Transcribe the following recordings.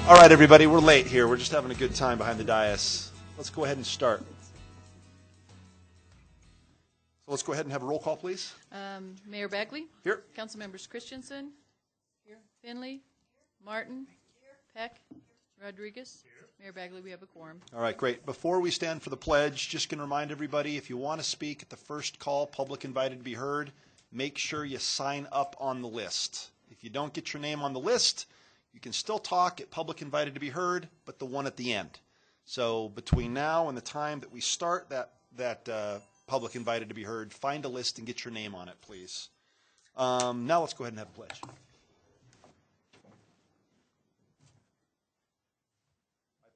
All right, everybody, we're late here. We're just having a good time behind the dais. Let's go ahead and start. So let's go ahead and have a roll call, please. Mayor Bagley? Here. Council members Christensen? Here. Finley? Martin? Peck? Rodriguez? Mayor Bagley, we have a quorum. All right, great. Before we stand for the pledge, just going to remind everybody, if you want to speak at the first call, public invited to be heard, make sure you sign up on the list. If you don't get your name on the list, you can still talk at public invited to be heard, but the one at the end. So between now and the time that we start that public invited to be heard, find a list and get your name on it, please. Now let's go ahead and have a pledge. I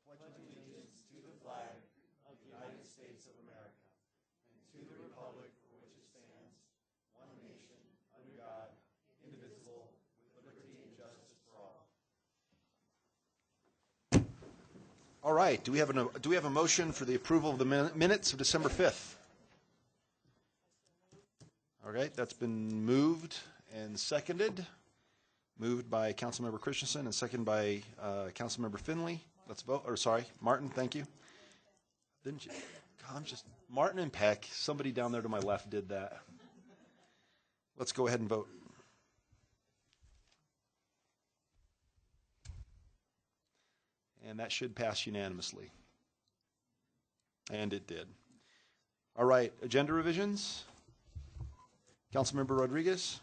pledge allegiance to the flag of the United States of America and to the republic for which it stands, one nation, under God, indivisible, with liberty and justice for all. All right. Do we have a motion for the approval of the minutes of December 5th? All right. That's been moved and seconded. Moved by Councilmember Christensen and seconded by Councilmember Finley. Let's vote. Or sorry, Martin. Thank you. Didn't you? God, I'm just Martin and Peck. Somebody down there to my left did that. Let's go ahead and vote. And that should pass unanimously. And it did. All right, agenda revisions. Councilmember Rodriguez.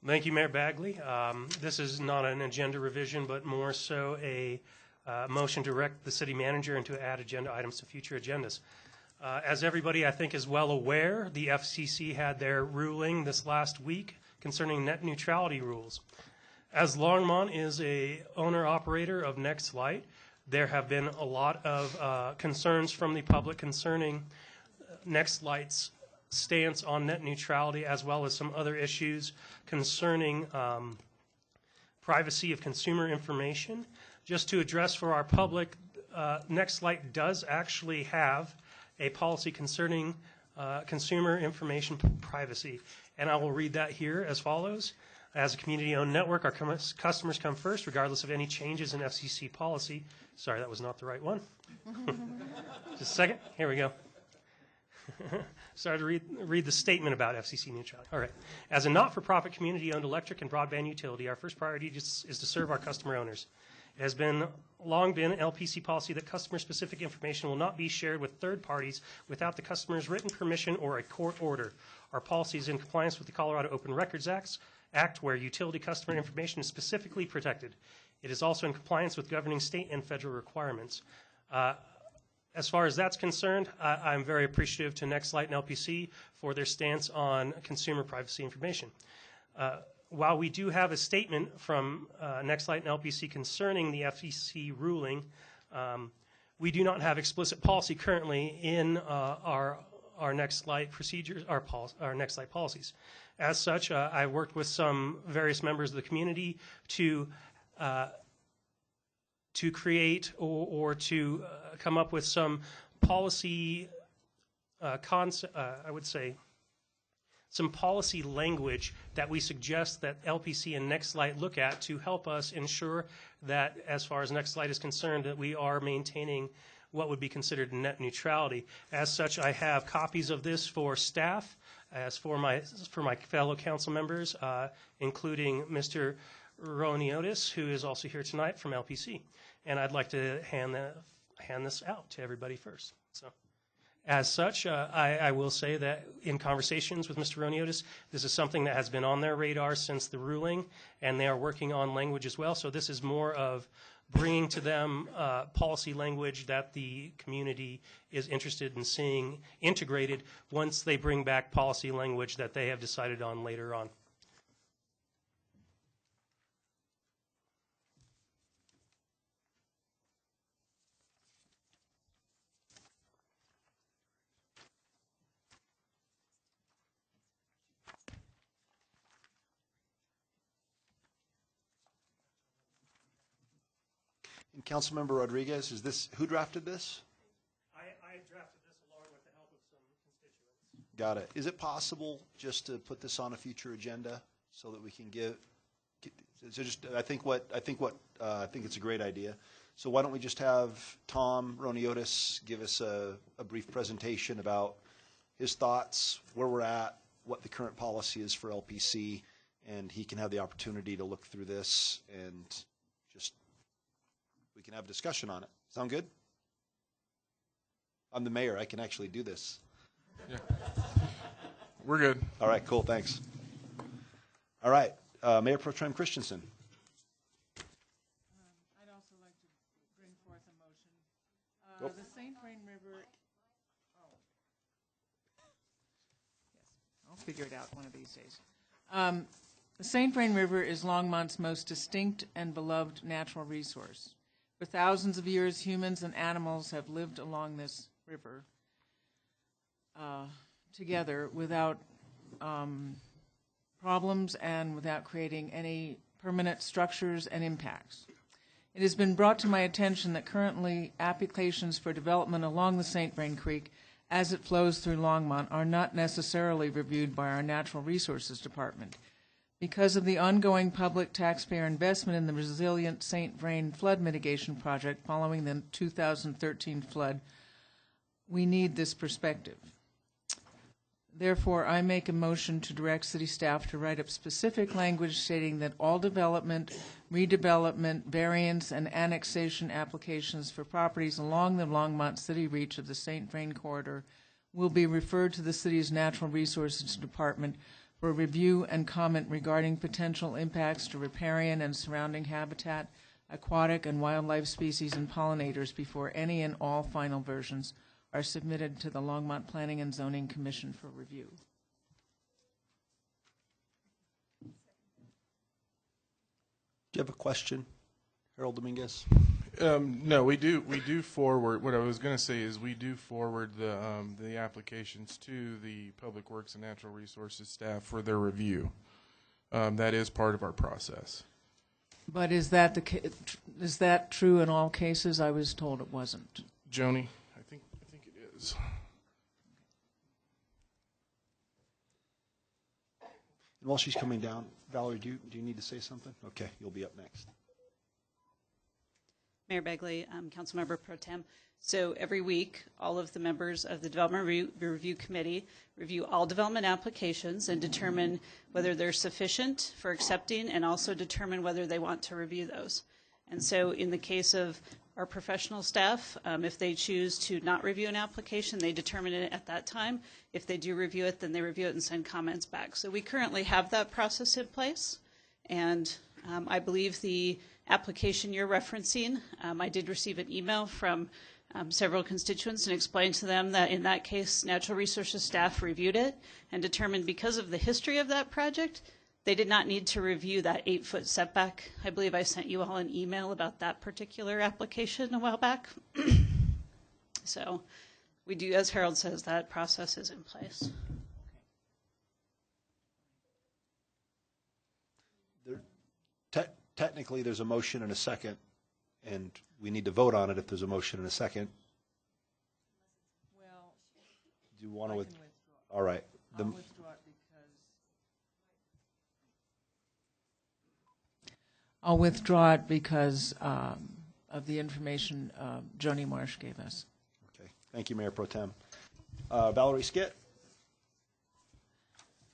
Thank you, Mayor Bagley. This is not an agenda revision, but more so a motion to direct the city manager and to add agenda items to future agendas. As everybody, I think, is well aware, the FCC had their ruling this last week concerning net neutrality rules. As Longmont is a owner-operator of NextLight, there have been a lot of concerns from the public concerning NextLight's stance on net neutrality, as well as some other issues concerning privacy of consumer information. Just to address for our public, NextLight does actually have a policy concerning consumer information privacy, and I will read that here as follows. As a community-owned network, our customers come first, regardless of any changes in FCC policy. Sorry, that was not the right one. Just a second. Here we go. Sorry to read the statement about FCC neutrality. All right. As a not-for-profit community-owned electric and broadband utility, our first priority is to serve our customer owners. It has long been LPC policy that customer-specific information will not be shared with third parties without the customer's written permission or a court order. Our policy is in compliance with the Colorado Open Records Act, where utility customer information is specifically protected. It is also in compliance with governing state and federal requirements. As far as that's concerned, I'm very appreciative to NextLight and LPC for their stance on consumer privacy information. While we do have a statement from NextLight and LPC concerning the FCC ruling, we do not have explicit policy currently in our NextLight procedures, our NextLight policies. As such, I worked with some various members of the community to create or to come up with some policy I would say some policy language that we suggest that LPC and NextLight look at to help us ensure that, as far as NextLight is concerned, that we are maintaining what would be considered net neutrality. As such, I have copies of this for staff, as for my fellow council members, including Mr. Roniotis, who is also here tonight from LPC. And I'd like to hand this out to everybody first. So, as such, I will say that in conversations with Mr. Roniotis, this is something that has been on their radar since the ruling, and they are working on language as well. So this is more of bringing to them policy language that the community is interested in seeing integrated once they bring back policy language that they have decided on later on. And Councilmember Rodriguez, is this who drafted this? I drafted this along with the help of some constituents. Got it. Is it possible just to put this on a future agenda so that we can So just, I think it's a great idea. So why don't we just have Tom Roniotis give us a brief presentation about his thoughts, where we're at, what the current policy is for LPC, and he can have the opportunity to look through this and just, we can have a discussion on it. Sound good? I'm the mayor. I can actually do this. Yeah. We're good. All right, cool. Thanks. All right. Mayor Pro Tem Christensen. I'd also like to bring forth a motion. The St. Vrain River. Yes, I'll figure it out one of these days. The St. Vrain River is Longmont's most distinct and beloved natural resource. For thousands of years, humans and animals have lived along this river together without problems and without creating any permanent structures and impacts. It has been brought to my attention that currently applications for development along the St. Vrain Creek as it flows through Longmont are not necessarily reviewed by our Natural Resources Department. Because of the ongoing public taxpayer investment in the resilient St. Vrain flood mitigation project following the 2013 flood, we need this perspective. Therefore, I make a motion to direct city staff to write up specific language stating that all development, redevelopment, variance, and annexation applications for properties along the Longmont city reach of the St. Vrain corridor will be referred to the city's Natural Resources Department for review and comment regarding potential impacts to riparian and surrounding habitat, aquatic and wildlife species, and pollinators before any and all final versions are submitted to the Longmont Planning and Zoning Commission for review. Do you have a question, Harold Dominguez? No, we do forward. What I was going to say is we do forward the applications to the Public Works and Natural Resources staff for their review. That is part of our process. But is that true in all cases? I was told it wasn't. Joni, I think it is. And while she's coming down, Valerie, do you need to say something? Okay, you'll be up next. Mayor Begley, Councilmember Pro Tem. So every week, all of the members of the Development Review Committee review all development applications and determine whether they're sufficient for accepting and also determine whether they want to review those. And so in the case of our professional staff, if they choose to not review an application, they determine it at that time. If they do review it, then they review it and send comments back. So we currently have that process in place. And I believe the application you're referencing, I did receive an email from several constituents and explained to them that in that case, Natural Resources staff reviewed it and determined because of the history of that project, they did not need to review that 8-foot setback. I believe I sent you all an email about that particular application a while back. So we do, as Harold says, that process is in place. Technically, there's a motion and a second, and we need to vote on it if there's a motion and a second. Well, Do you want to withdraw. All right. I'll withdraw it because I'll withdraw it because of the information Joni Marsh gave us. Okay. Thank you, Mayor Pro Tem. Valerie Skitt.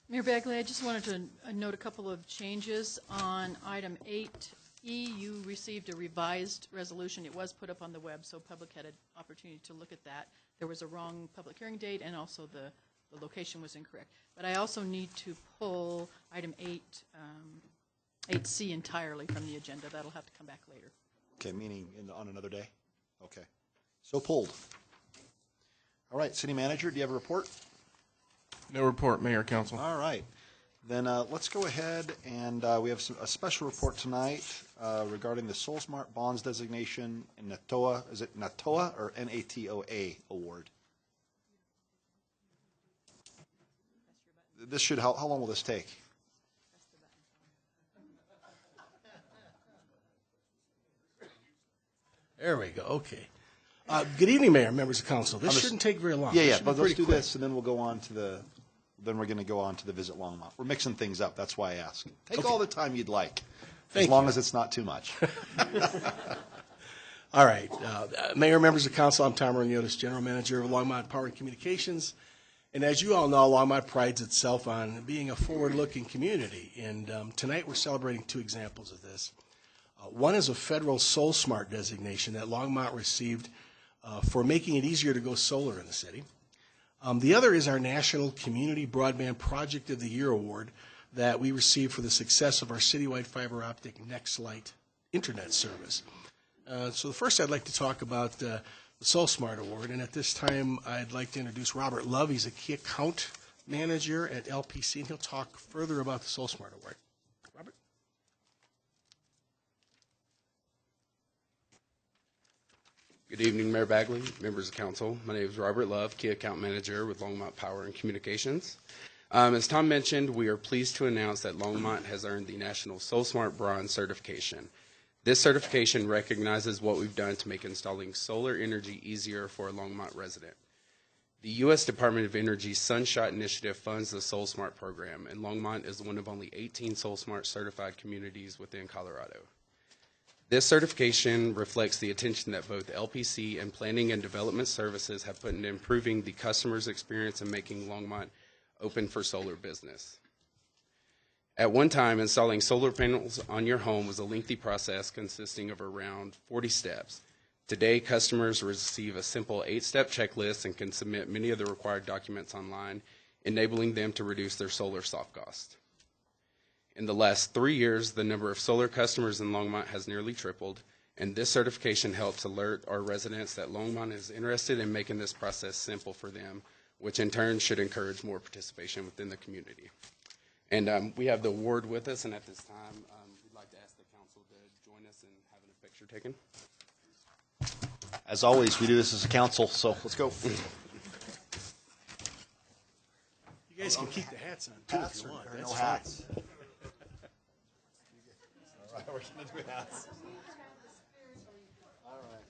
Mayor Bagley, I just wanted to note a couple of changes on item 8E. You received a revised resolution. It was put up on the web, so public had an opportunity to look at that. There was a wrong public hearing date, and also the location was incorrect. But I also need to pull item 8C entirely from the agenda. That'll have to come back later. Okay, meaning on another day? Okay. So pulled. All right, City Manager, do you have a report? No report, Mayor, Council. All right. Then let's go ahead and we have a special report tonight regarding the Soul Smart Bonds designation in NATOA. Is it NATOA or NATOA award? This should, how long will this take? There we go. Okay. Good evening, Mayor, members of council. This shouldn't take very long. Yeah, This should be but let's pretty do quick. this and then we'll go on to then we're going to go on to the visit Longmont. We're mixing things up. That's why I asked. Take Okay. all the time you'd like. Thank as long you. as it's not too much. All right. Mayor, members of council, I'm Tom Reniotis, General Manager of Longmont Power and Communications. And as you all know, Longmont prides itself on being a forward-looking community. And tonight we're celebrating two examples of this. One is a federal Soul Smart designation that Longmont received for making it easier to go solar in the city. The other is our National Community Broadband Project of the Year Award that we received for the success of our citywide fiber optic NextLight internet service. So the first I'd like to talk about the Soul Smart Award, and at this time I'd like to introduce Robert Love. He's a key account manager at LPC, and he'll talk further about the Soul Smart Award. Robert? Good evening, Mayor Bagley, members of council. My name is Robert Love, key account manager with Longmont Power and Communications. As Tom mentioned, we are pleased to announce that Longmont has earned the National Soul Smart Bronze certification. This certification recognizes what we've done to make installing solar energy easier for a Longmont resident. The U.S. Department of Energy's Sunshot Initiative funds the Soul Smart program, and Longmont is one of only 18 Soul Smart certified communities within Colorado. This certification reflects the attention that both LPC and Planning and Development Services have put into improving the customer's experience and making Longmont open for solar business. At one time, installing solar panels on your home was a lengthy process consisting of around 40 steps. Today, customers receive a simple 8-step checklist and can submit many of the required documents online, enabling them to reduce their solar soft cost. In the last 3 years, the number of solar customers in Longmont has nearly tripled, and this certification helps alert our residents that Longmont is interested in making this process simple for them, which in turn should encourage more participation within the community. And we have the award with us, and at this time, we'd like to ask the council to join us in having a picture taken. As always, we do this as a council, so let's go. You guys can keep the hats on, too, if you want. That's no fine. hats. All right, we're going to do hats. All right.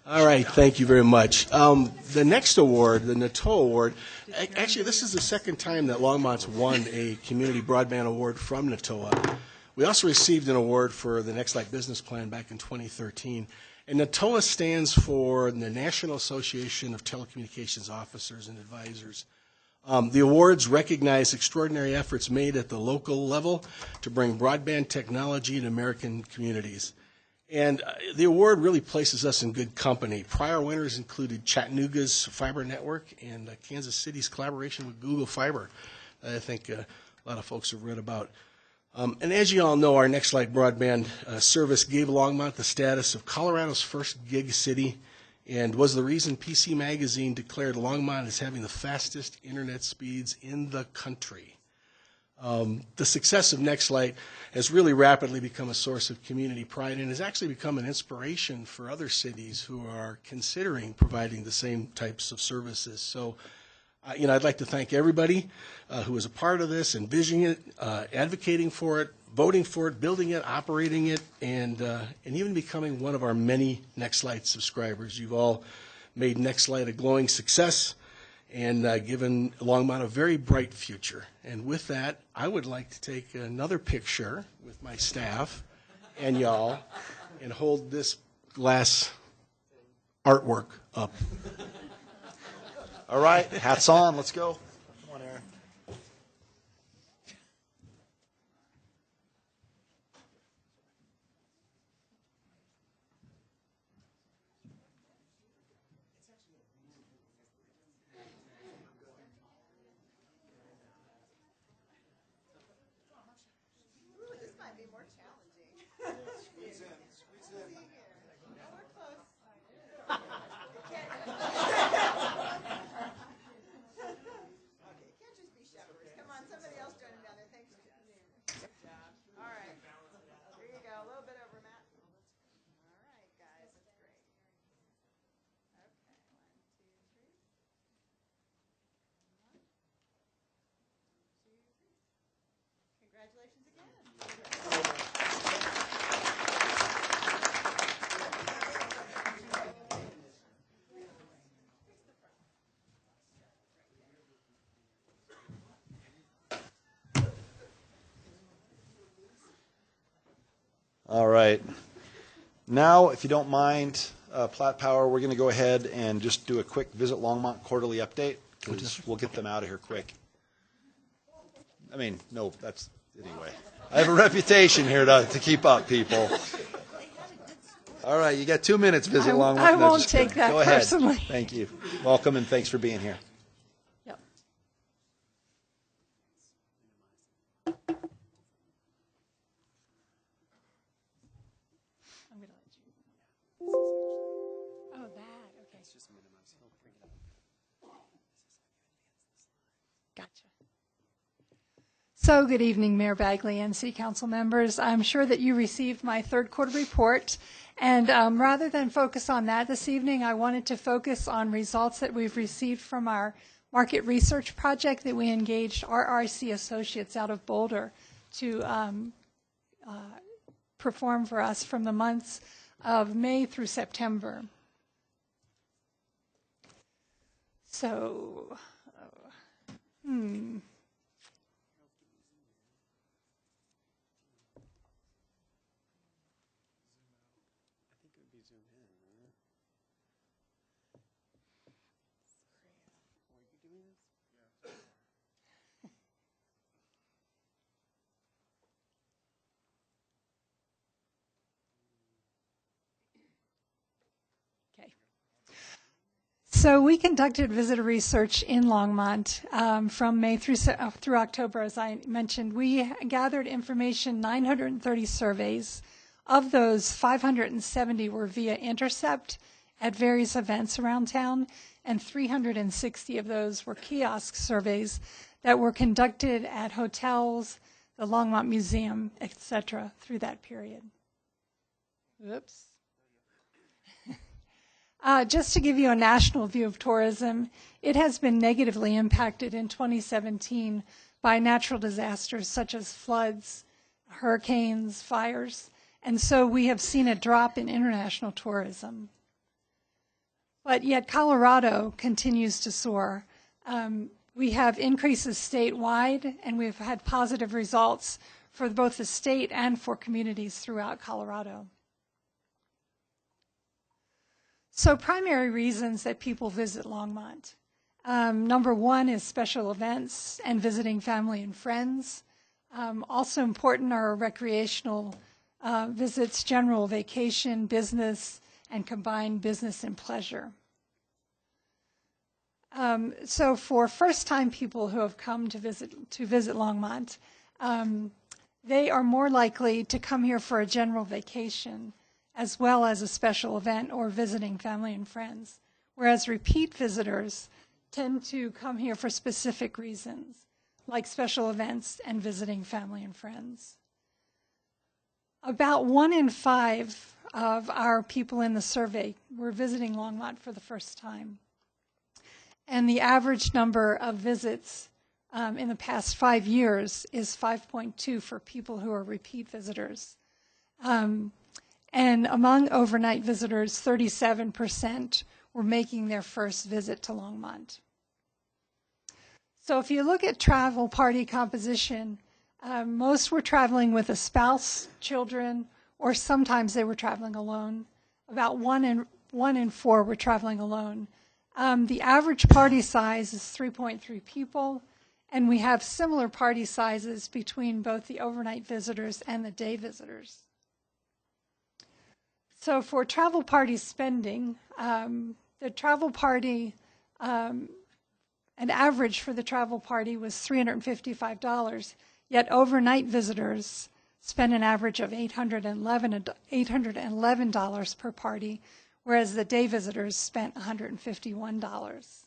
All right, thank you very much. The next award, the NATO Award, actually this is the second time that Longmont's won a Community Broadband Award from NATOA. We also received an award for the NextLight Business Plan back in 2013. And NATOA stands for the National Association of Telecommunications Officers and Advisors. The awards recognize extraordinary efforts made at the local level to bring broadband technology to American communities. And the award really places us in good company. Prior winners included Chattanooga's fiber network and Kansas City's collaboration with Google Fiber. I think a lot of folks have read about. And as you all know, our NextLight broadband service gave Longmont the status of Colorado's first gig city and was the reason PC Magazine declared Longmont as having the fastest internet speeds in the country. The success of NextLight has really rapidly become a source of community pride and has actually become an inspiration for other cities who are considering providing the same types of services. So, I'd like to thank everybody who was a part of this, envisioning it, advocating for it, voting for it, building it, operating it, and even becoming one of our many NextLight subscribers. You've all made NextLight a glowing success and given Longmont a very bright future. And with that, I would like to take another picture with my staff and y'all and hold this glass artwork up. All right, hats on, let's go. Come on, Aaron. All right. Now, if you don't mind, Platte Power, we're going to go ahead and just do a quick Visit Longmont quarterly update, because we'll get them out of here quick. I mean, no, that's, anyway. I have a reputation here to keep up, people. All right, you got 2 minutes, Visit Longmont. I No, won't just take kidding. that Go ahead. personally. Thank you. Welcome, and thanks for being here. Yep. I'm gonna let you. Oh, that, okay. Gotcha. So, good evening, Mayor Bagley and City Council members. I'm sure that you received my third quarter report, and rather than focus on that this evening, I wanted to focus on results that we've received from our market research project that we engaged RRC Associates out of Boulder to perform for us from the months of May through September. So, okay. So we conducted visitor research in Longmont from May through October, as I mentioned. We gathered information, 930 surveys. Of those, 570 were via intercept at various events around town, and 360 of those were kiosk surveys that were conducted at hotels, the Longmont Museum, etc., through that period. Oops. Just to give you a national view of tourism, it has been negatively impacted in 2017 by natural disasters such as floods, hurricanes, fires, and so we have seen a drop in international tourism. But yet Colorado continues to soar. We have increases statewide, and we've had positive results for both the state and for communities throughout Colorado. So primary reasons that people visit Longmont. Number one is special events and visiting family and friends. Also important are recreational visits, general vacation, business, and combined business and pleasure. So for first-time people who have come to visit Longmont, they are more likely to come here for a general vacation as well as a special event or visiting family and friends, whereas repeat visitors tend to come here for specific reasons, like special events and visiting family and friends. About 1 in 5 of our people in the survey were visiting Longmont for the first time. And the average number of visits in the past 5 years is 5.2 for people who are repeat visitors. And among overnight visitors, 37% were making their first visit to Longmont. So if you look at travel party composition, most were traveling with a spouse, children, or sometimes they were traveling alone. About 1 in 4 were traveling alone. The average party size is 3.3 people, and we have similar party sizes between both the overnight visitors and the day visitors. So for travel party spending, the travel party, an average for the travel party was $355, yet overnight visitors spend an average of $811 per party, whereas the day visitors spent $151.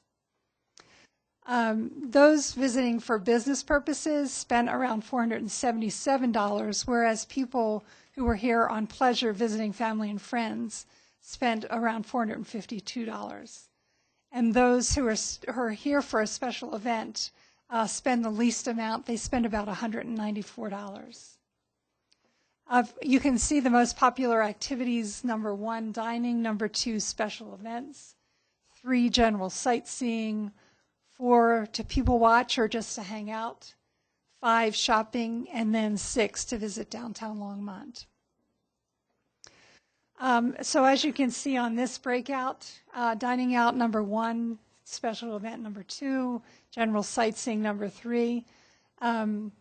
Those visiting for business purposes spent around $477, whereas people who were here on pleasure visiting family and friends spent around $452. And those who are here for a special event spend the least amount. They spend about $194. You can see the most popular activities: number 1, dining; number 2, special events; 3, general sightseeing; 4, to people watch or just to hang out; 5, shopping; and then 6, to visit downtown Longmont. So as you can see on this breakout, dining out number 1, special event number 2, general sightseeing number 3. And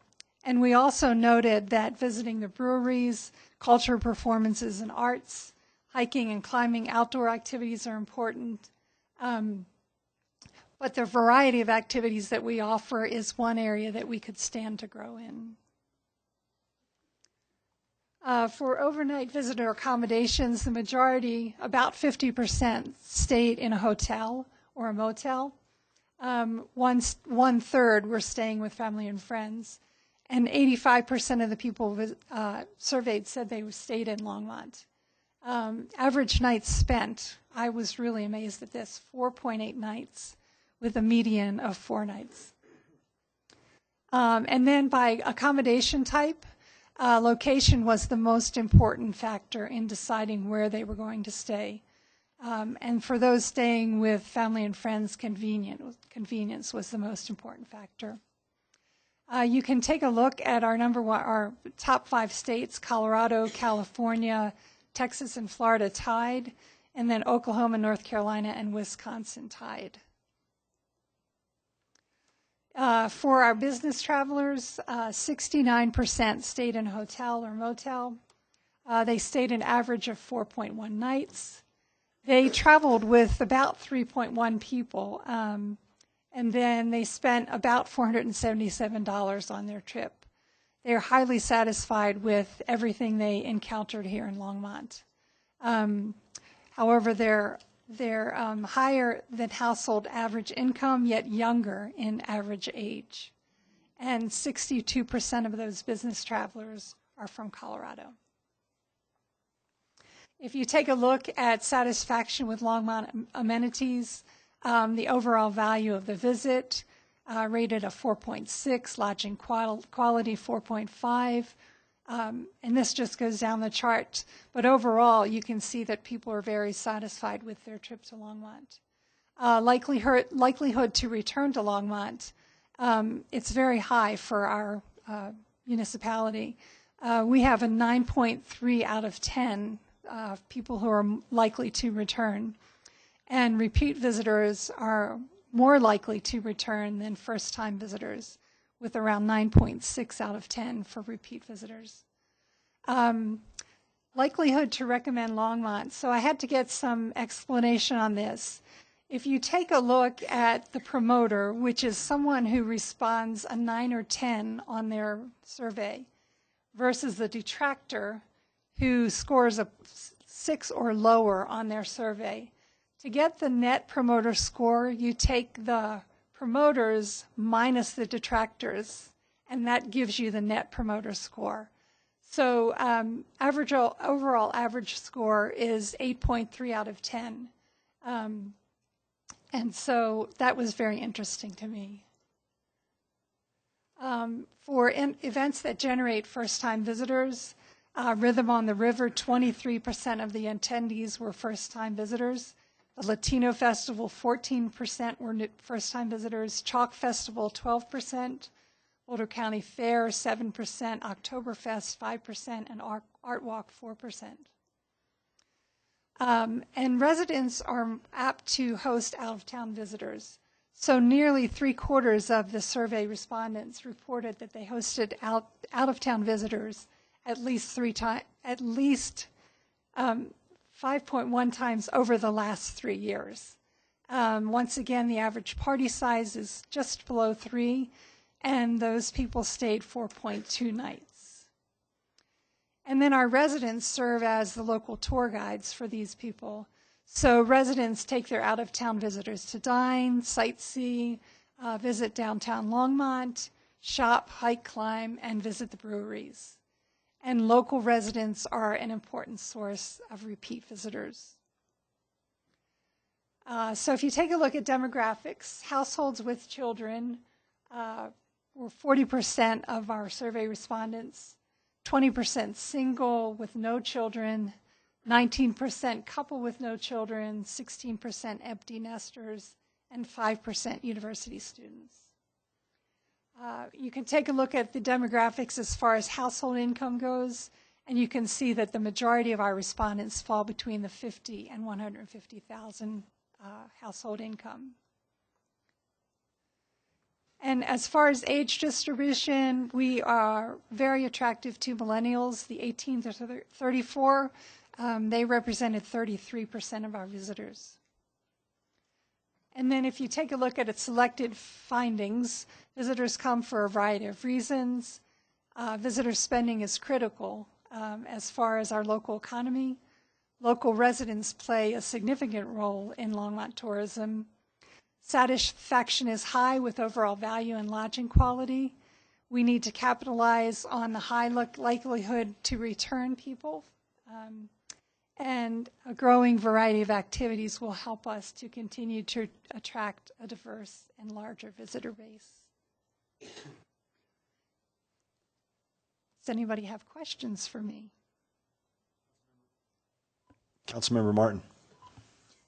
we also noted that visiting the breweries, culture, performances, and arts, hiking and climbing, outdoor activities are important. But the variety of activities that we offer is one area that we could stand to grow in. For overnight visitor accommodations, the majority, about 50%, stayed in a hotel or a motel. One third were staying with family and friends. And 85% of the people surveyed said they stayed in Longmont. Average nights spent, I was really amazed at this, 4.8 nights with a median of 4 nights. And then by accommodation type, location was the most important factor in deciding where they were going to stay. And for those staying with family and friends, convenience was the most important factor. You can take a look at our top 5 states: Colorado, California, Texas, and Florida tied, and then Oklahoma, North Carolina, and Wisconsin tied. For our business travelers, 69% stayed in a hotel or motel. They stayed an average of 4.1 nights. They traveled with about 3.1 people, and then they spent about $477 on their trip. They are highly satisfied with everything they encountered here in Longmont. However, they're higher than household average income, yet younger in average age. And 62% of those business travelers are from Colorado. If you take a look at satisfaction with Longmont amenities, the overall value of the visit rated a 4.6, lodging quality 4.5, and this just goes down the chart. But overall, you can see that people are very satisfied with their trip to Longmont. Likelihood to return to Longmont, it's very high for our municipality. We have a 9.3 out of 10 people who are likely to return. And repeat visitors are more likely to return than first-time visitors, with around 9.6 out of 10 for repeat visitors. Likelihood to recommend Longmont. So I had to get some explanation on this. If you take a look at the promoter, which is someone who responds a 9 or 10 on their survey, versus the detractor who scores a 6 or lower on their survey, to get the net promoter score, you take the promoters minus the detractors, and that gives you the net promoter score. So overall average score is 8.3 out of 10. And so that was very interesting to me. For events that generate first-time visitors, Rhythm on the River, 23% of the attendees were first-time visitors. The Latino Festival, 14% were first-time visitors. Chalk Festival, 12%. Boulder County Fair, 7%. Oktoberfest, 5%. And Art Walk, 4%. And residents are apt to host out-of-town visitors. So nearly 3/4 of the survey respondents reported that they hosted out-of-town visitors at least 5.1 times over the last 3 years. Once again, the average party size is just below 3, and those people stayed 4.2 nights. And then our residents serve as the local tour guides for these people. So residents take their out-of-town visitors to dine, sightsee, visit downtown Longmont, shop, hike, climb, and visit the breweries. And local residents are an important source of repeat visitors. So if you take a look at demographics, households with children were 40% of our survey respondents, 20% single with no children, 19% couple with no children, 16% empty nesters, and 5% university students. You can take a look at the demographics as far as household income goes, And you can see that the majority of our respondents fall between the 50 and 150,000 household income. And as far as age distribution, we are very attractive to millennials, the 18 to 34. They represented 33% of our visitors. And then if you take a look at its selected findings, visitors come for a variety of reasons. Visitor spending is critical as far as our local economy. Local residents play a significant role in Longmont tourism. Satisfaction is high with overall value and lodging quality. We need to capitalize on the high likelihood to return people. And a growing variety of activities will help us to continue to attract a diverse and larger visitor base. Does anybody have questions for me? Councilmember Martin.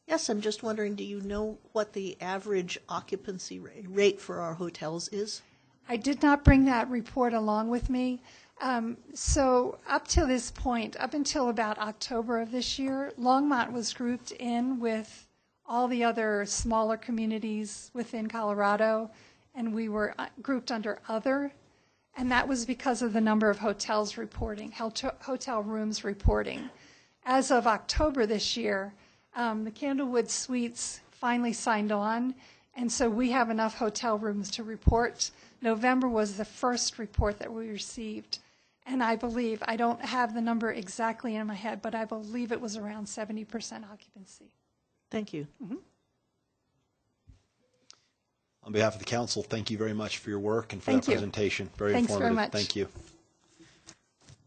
Yes, I'm just wondering, do you know what the average occupancy rate for our hotels is? I did not bring that report along with me. So up to this point, up until about October of this year, Longmont was grouped in with all the other smaller communities within Colorado, and we were grouped under other, and that was because of the number of hotels reporting, hotel rooms reporting. As of October this year, the Candlewood Suites finally signed on, and so we have enough hotel rooms to report. November was the first report that we received, and I believe, I don't have the number exactly in my head, but I believe it was around 70% occupancy. Thank you. Mm-hmm. On behalf of the council, thank you very much for your work and for Thank that you. presentation. Very Thanks informative. very much. Thank you.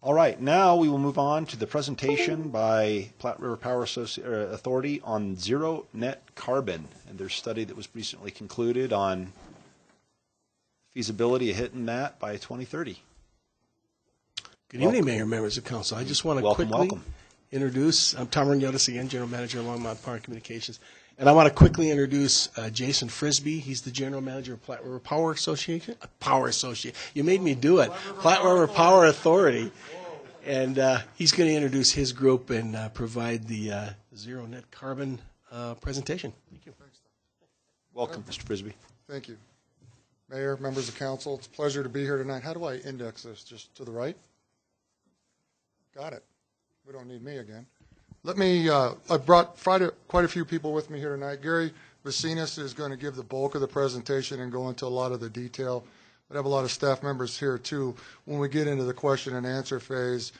All right, now we will move on to the presentation by Platte River Power Authority on zero net carbon and their study that was recently concluded on feasibility of hitting that by 2030. Good evening, Mayor, members of council. I just want to quickly introduce, I'm Tom Reniotis again, General Manager of Longmont Power and Communications. And I want to quickly introduce Jason Frisbee. He's the General Manager of Platte River Power Association. You made me do it. Platte River Power Authority. And he's going to introduce his group and provide the zero net carbon presentation. Thank you. Welcome, Mr. Frisbee. Thank you. Mayor, members of council, it's a pleasure to be here tonight. How do I index this? Just to the right? Got it. We don't need me again. Let me, I brought quite a few people with me here tonight. Gary Vacinas is going to give the bulk of the presentation and go into a lot of the detail. But I have a lot of staff members here too. When we get into the question and answer phase,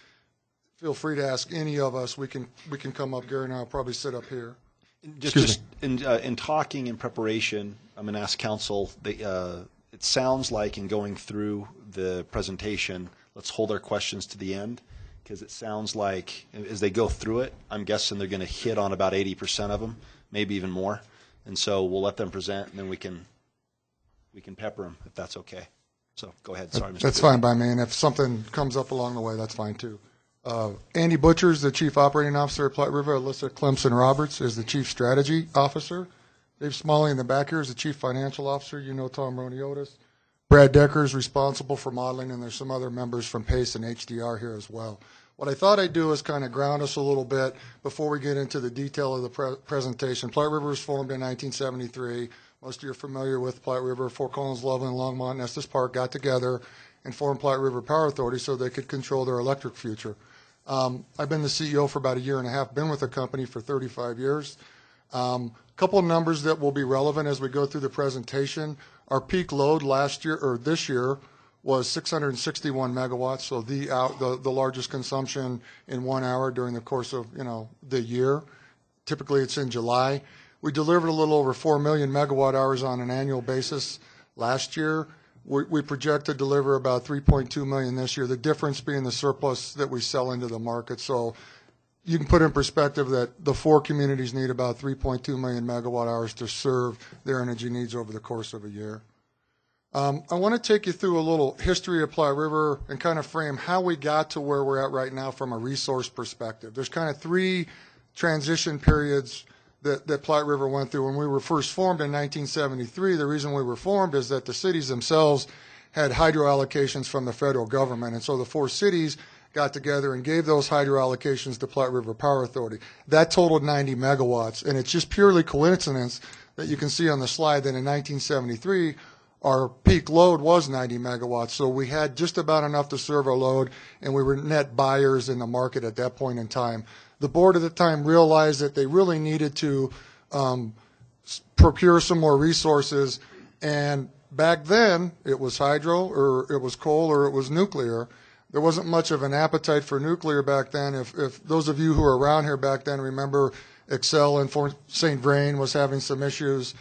feel free to ask any of us. We can come up. Gary and I will probably sit up here. Just in talking in preparation, I'm going to ask council, it sounds like in going through the presentation, let's hold our questions to the end, because it sounds like as they go through it, I'm guessing they're going to hit on about 80% of them, maybe even more. And so we'll let them present, and then we can pepper them if that's okay. So go ahead. Sorry, Mr. That's fine by me, and if something comes up along the way, that's fine too. Andy Butcher's the Chief Operating Officer at Platte River. Alyssa Clemson Roberts is the Chief Strategy Officer. Dave Smalley in the back here is the Chief Financial Officer. You know Tom Roniotis. Brad Decker is responsible for modeling, and there's some other members from PACE and HDR here as well. What I thought I'd do is kind of ground us a little bit before we get into the detail of the presentation. Platte River was formed in 1973. Most of you are familiar with Platte River. Fort Collins, Loveland, Longmont, and Estes Park got together and formed Platte River Power Authority so they could control their electric future. I've been the CEO for about a year and a half, been with the company for 35 years. A couple of numbers that will be relevant as we go through the presentation. Our peak load this year was 661 megawatts, so the largest consumption in 1 hour during the course of the year. Typically it's in July. We delivered a little over 4 million megawatt hours on an annual basis last year. We project to deliver about 3.2 million this year, the difference being the surplus that we sell into the market. So you can put in perspective that the 4 communities need about 3.2 million megawatt hours to serve their energy needs over the course of a year. I want to take you through a little history of Platte River and kind of frame how we got to where we're at right now from a resource perspective. There's kind of 3 transition periods that Platte River went through. When we were first formed in 1973, the reason we were formed is that the cities themselves had hydro allocations from the federal government. And so the 4 cities got together and gave those hydro allocations to Platte River Power Authority. That totaled 90 megawatts, and it's just purely coincidence that you can see on the slide that in 1973, our peak load was 90 megawatts, so we had just about enough to serve our load, and we were net buyers in the market at that point in time. The board at the time realized that they really needed to procure some more resources, and back then it was hydro, or it was coal, or it was nuclear. There wasn't much of an appetite for nuclear back then. If those of you who were around here back then remember, Excel in Fort St. Vrain was having some issues,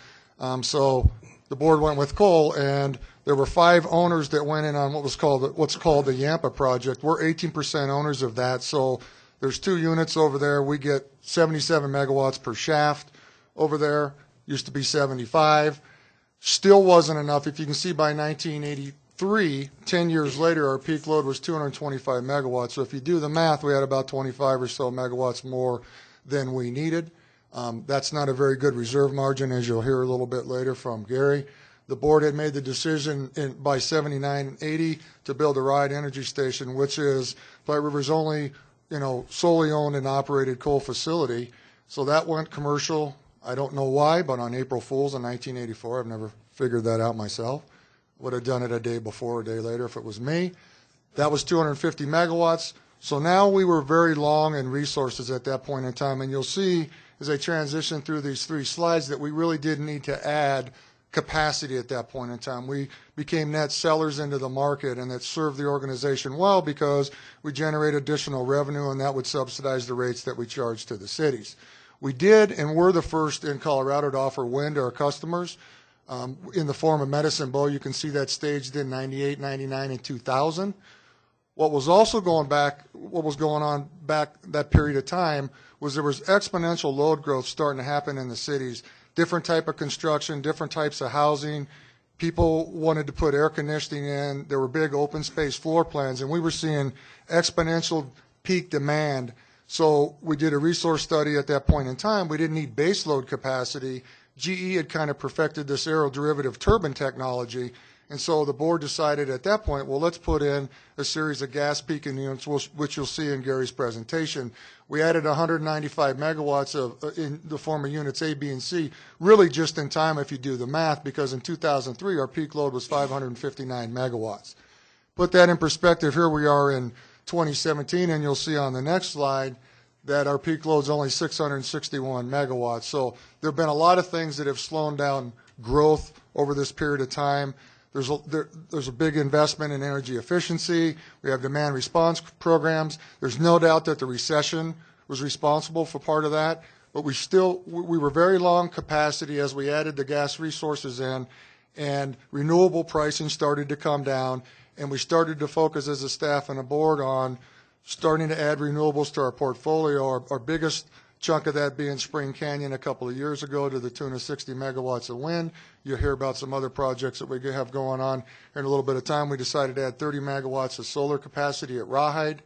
so the board went with coal, and there were 5 owners that went in on what's called the Yampa project. We're 18% owners of that, so there's 2 units over there. We get 77 megawatts per shaft over there. Used to be 75. Still wasn't enough. If you can see, by 1983, 10 years later, our peak load was 225 megawatts. So if you do the math, we had about 25 or so megawatts more than we needed. That's not a very good reserve margin, as you'll hear a little bit later from Gary. The board had made the decision by 79 and 80 to build a Ride Energy Station, which is Platte River's only, solely owned and operated coal facility. So that went commercial. I don't know why, but on April Fool's in 1984, I've never figured that out myself. Would have done it a day before, a day later if it was me. That was 250 megawatts. So now we were very long in resources at that point in time, and you'll see as I transition through these 3 slides that we really didn't need to add capacity at that point in time. We became net sellers into the market, and that served the organization well because we generate additional revenue, and that would subsidize the rates that we charge to the cities. We did, and we're the first in Colorado to offer wind to our customers in the form of Medicine Bow. You can see that staged in 98, 99, and 2000. What was going on back that period of time was there was exponential load growth starting to happen in the cities. Different type of construction, different types of housing. People wanted to put air conditioning in. There were big open space floor plans, and we were seeing exponential peak demand. So we did a resource study at that point in time. We didn't need base load capacity. GE had kind of perfected this aeroderivative turbine technology, and so the board decided at that point, well, let's put in a series of gas peaking units, which you'll see in Gary's presentation. We added 195 megawatts in the form of units A, B, and C, really just in time if you do the math, because in 2003 our peak load was 559 megawatts. Put that in perspective, here we are in 2017, and you'll see on the next slide that our peak load is only 661 megawatts. So there have been a lot of things that have slowed down growth over this period of time. There's a big investment in energy efficiency. We have demand response programs. There's no doubt that the recession was responsible for part of that, but we were very long capacity as we added the gas resources in, and renewable pricing started to come down, and we started to focus as a staff and a board on starting to add renewables to our portfolio. Our biggest chunk of that being Spring Canyon a couple of years ago to the tune of 60 megawatts of wind. You'll hear about some other projects that we have going on in a little bit of time. We decided to add 30 megawatts of solar capacity at Rawhide.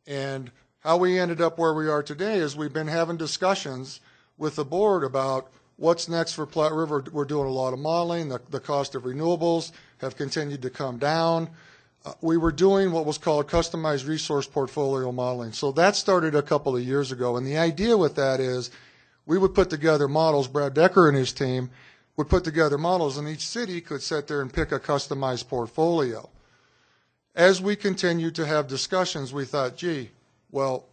And how we ended up where we are today is we've been having discussions with the board about what's next for Platte River. We're doing a lot of modeling. The cost of renewables have continued to come down. We were doing what was called customized resource portfolio modeling. So that started a couple of years ago. And the idea with that is we would put together models. Brad Decker and his team would put together models, and each city could sit there and pick a customized portfolio. As we continued to have discussions, we thought, gee, well,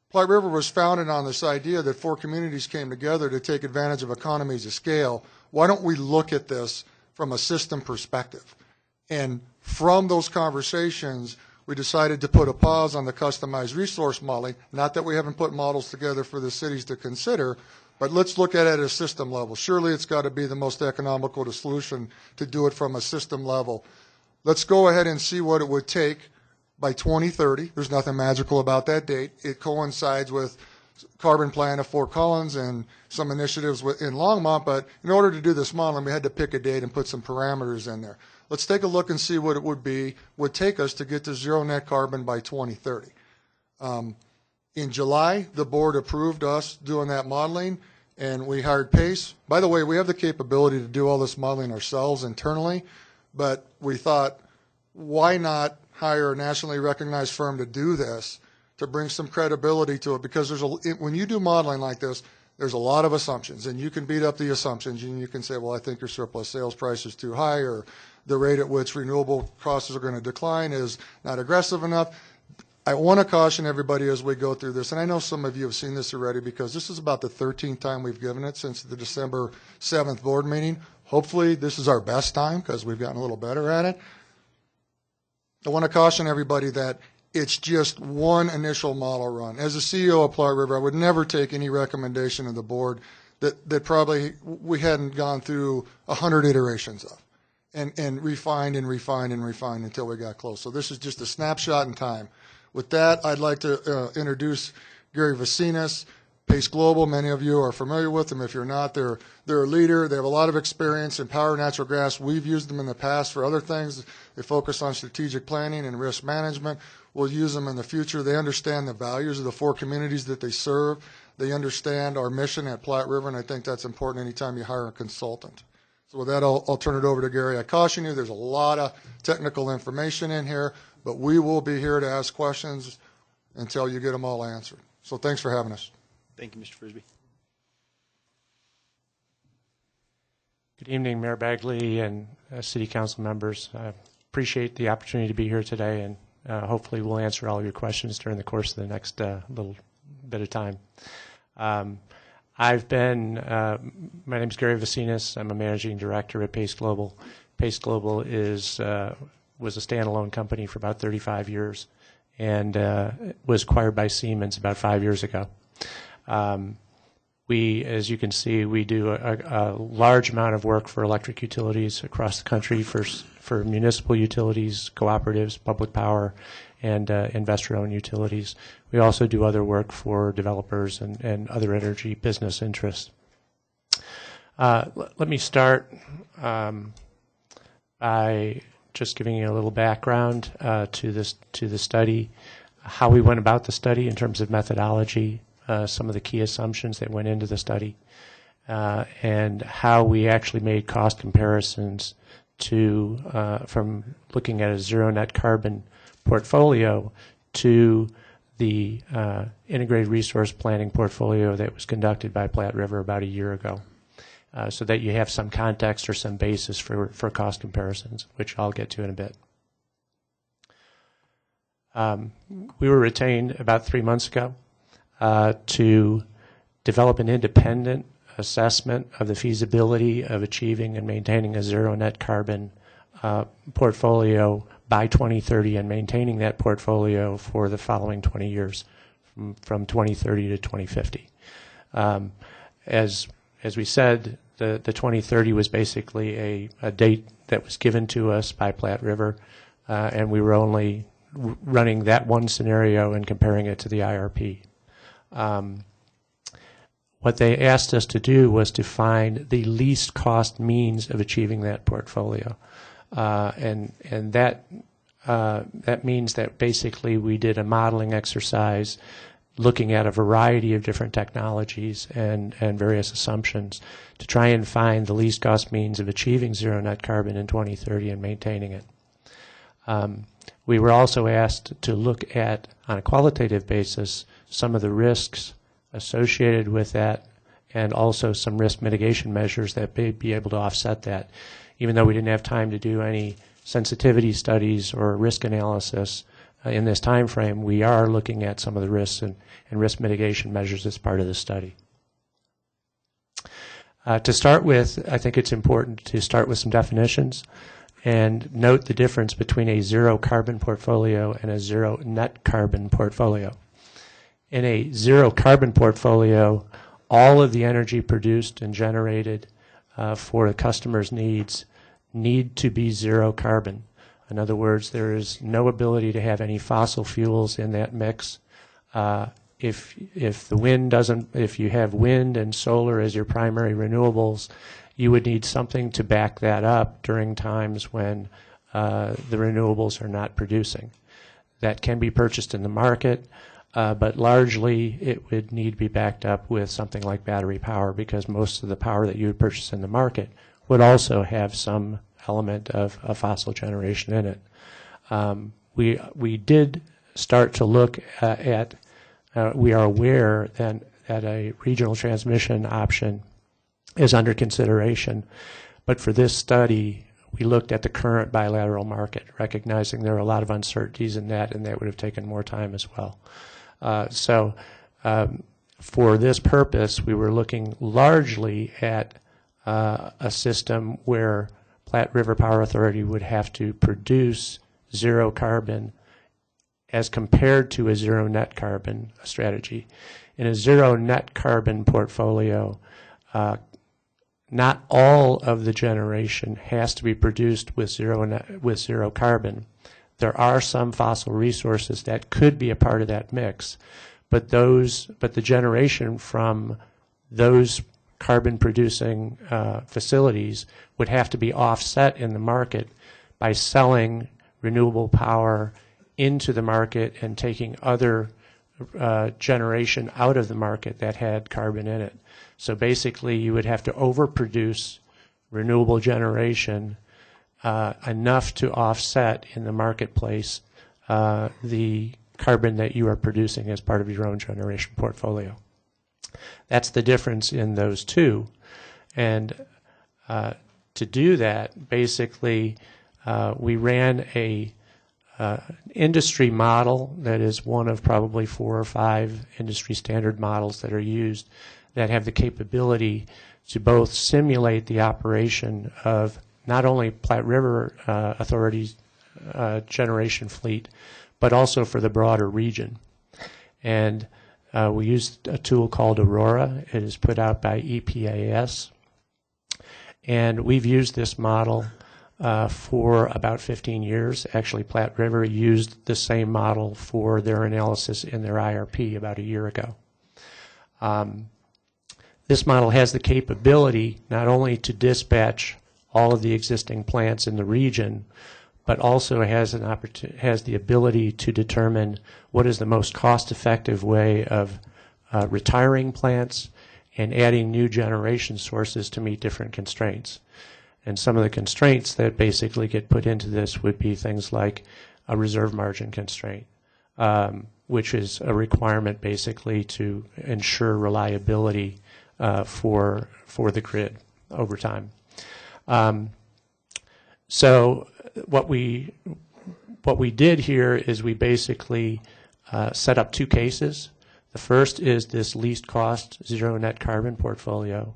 Platte River was founded on this idea that 4 communities came together to take advantage of economies of scale. Why don't we look at this from a system perspective? And from those conversations, we decided to put a pause on the customized resource modeling. Not that we haven't put models together for the cities to consider, but let's look at it at a system level. Surely it's got to be the most economical solution to do it from a system level. Let's go ahead and see what it would take by 2030. There's nothing magical about that date. It coincides with carbon plan of Fort Collins and some initiatives in Longmont, but in order to do this modeling, we had to pick a date and put some parameters in there. Let's take a look and see what it would take us to get to zero net carbon by 2030. In July, the board approved us doing that modeling, and we hired Pace. By the way, we have the capability to do all this modeling ourselves internally, but we thought, why not hire a nationally recognized firm to do this, to bring some credibility to it, because when you do modeling like this, there's a lot of assumptions, and you can beat up the assumptions, and you can say, well, I think your surplus sales price is too high, or the rate at which renewable costs are going to decline is not aggressive enough. I want to caution everybody as we go through this, and I know some of you have seen this already, because this is about the 13th time we've given it since the December 7th board meeting. Hopefully this is our best time, because we've gotten a little better at it. I want to caution everybody that it's just one initial model run. As a CEO of Platte River, I would never take any recommendation of the board that probably we hadn't gone through 100 iterations of and refined and refined and refined until we got close. So this is just a snapshot in time. With that, I'd like to introduce Gary Vicinas, Pace Global. Many of you are familiar with them. If you're not, they're a leader. They have a lot of experience in power, natural gas. We've used them in the past for other things. They focus on strategic planning and risk management. We'll use them in the future. They understand the values of the 4 communities that they serve. They understand our mission at Platte River, and I think that's important anytime you hire a consultant. So with that, I'll turn it over to Gary. I caution you, there's a lot of technical information in here, but we will be here to ask questions until you get them all answered. So thanks for having us. Thank you, Mr. Frisbee. Good evening, Mayor Bagley and City Council members. I appreciate the opportunity to be here today, and hopefully we'll answer all of your questions during the course of the next little bit of time. My name is Gary Vicinas. I'm a managing director at Pace Global. Pace Global was a standalone company for about 35 years and was acquired by Siemens about 5 years ago. As you can see, we do a large amount of work for electric utilities across the country, for municipal utilities, cooperatives, public power, and investor-owned utilities. We also do other work for developers and other energy business interests. Let me start by just giving you a little background to the study, how we went about the study in terms of methodology, some of the key assumptions that went into the study, and how we actually made cost comparisons from looking at a zero net carbon portfolio to the integrated resource planning portfolio that was conducted by Platte River about a year ago, so that you have some context or some basis for cost comparisons, which I'll get to in a bit. We were retained about 3 months ago to develop an independent assessment of the feasibility of achieving and maintaining a zero net carbon portfolio by 2030 and maintaining that portfolio for the following 20 years, from 2030 to 2050. As we said, the 2030 was basically a date that was given to us by Platte River, and we were only running that one scenario and comparing it to the IRP. What they asked us to do was to find the least cost means of achieving that portfolio. And that means that basically we did a modeling exercise looking at a variety of different technologies and various assumptions to try and find the least cost means of achieving zero net carbon in 2030 and maintaining it. We were also asked to look at, on a qualitative basis, some of the risks associated with that and also some risk mitigation measures that may be able to offset that. Even though we didn't have time to do any sensitivity studies or risk analysis in this time frame, we are looking at some of the risks and risk mitigation measures as part of the study. To start with, I think it's important to start with some definitions and note the difference between a zero carbon portfolio and a zero net carbon portfolio. In a zero carbon portfolio, all of the energy produced and generated for the customer's needs need to be zero carbon. In other words, there is no ability to have any fossil fuels in that mix. If you have wind and solar as your primary renewables, you would need something to back that up during times when the renewables are not producing. That can be purchased in the market, but largely it would need to be backed up with something like battery power, because most of the power that you would purchase in the market would also have some element of fossil generation in it. we did start to look at, we are aware that a regional transmission option is under consideration. But for this study, we looked at the current bilateral market, recognizing there are a lot of uncertainties in that, and that would have taken more time as well. For this purpose, we were looking largely at a system where Platte River Power Authority would have to produce zero carbon as compared to a zero net carbon strategy. In a zero net carbon portfolio, not all of the generation has to be produced with zero carbon. There are some fossil resources that could be a part of that mix, but the generation from those carbon producing facilities would have to be offset in the market by selling renewable power into the market and taking other generation out of the market that had carbon in it. So basically you would have to overproduce renewable generation enough to offset in the marketplace the carbon that you are producing as part of your own generation portfolio. That's the difference in those two. And to do that, basically, we ran a industry model that is one of probably 4 or 5 industry standard models that are used that have the capability to both simulate the operation of not only Platte River Authority's generation fleet, but also for the broader region. And we used a tool called Aurora. It is put out by EPAS. And we've used this model for about 15 years. Actually, Platte River used the same model for their analysis in their IRP about a year ago. This model has the capability not only to dispatch all of the existing plants in the region, but also has the ability to determine what is the most cost-effective way of retiring plants and adding new generation sources to meet different constraints. And some of the constraints that basically get put into this would be things like a reserve margin constraint, which is a requirement basically to ensure reliability for the grid over time. So what we did here is we basically set up 2 cases. The first is this least cost zero net carbon portfolio,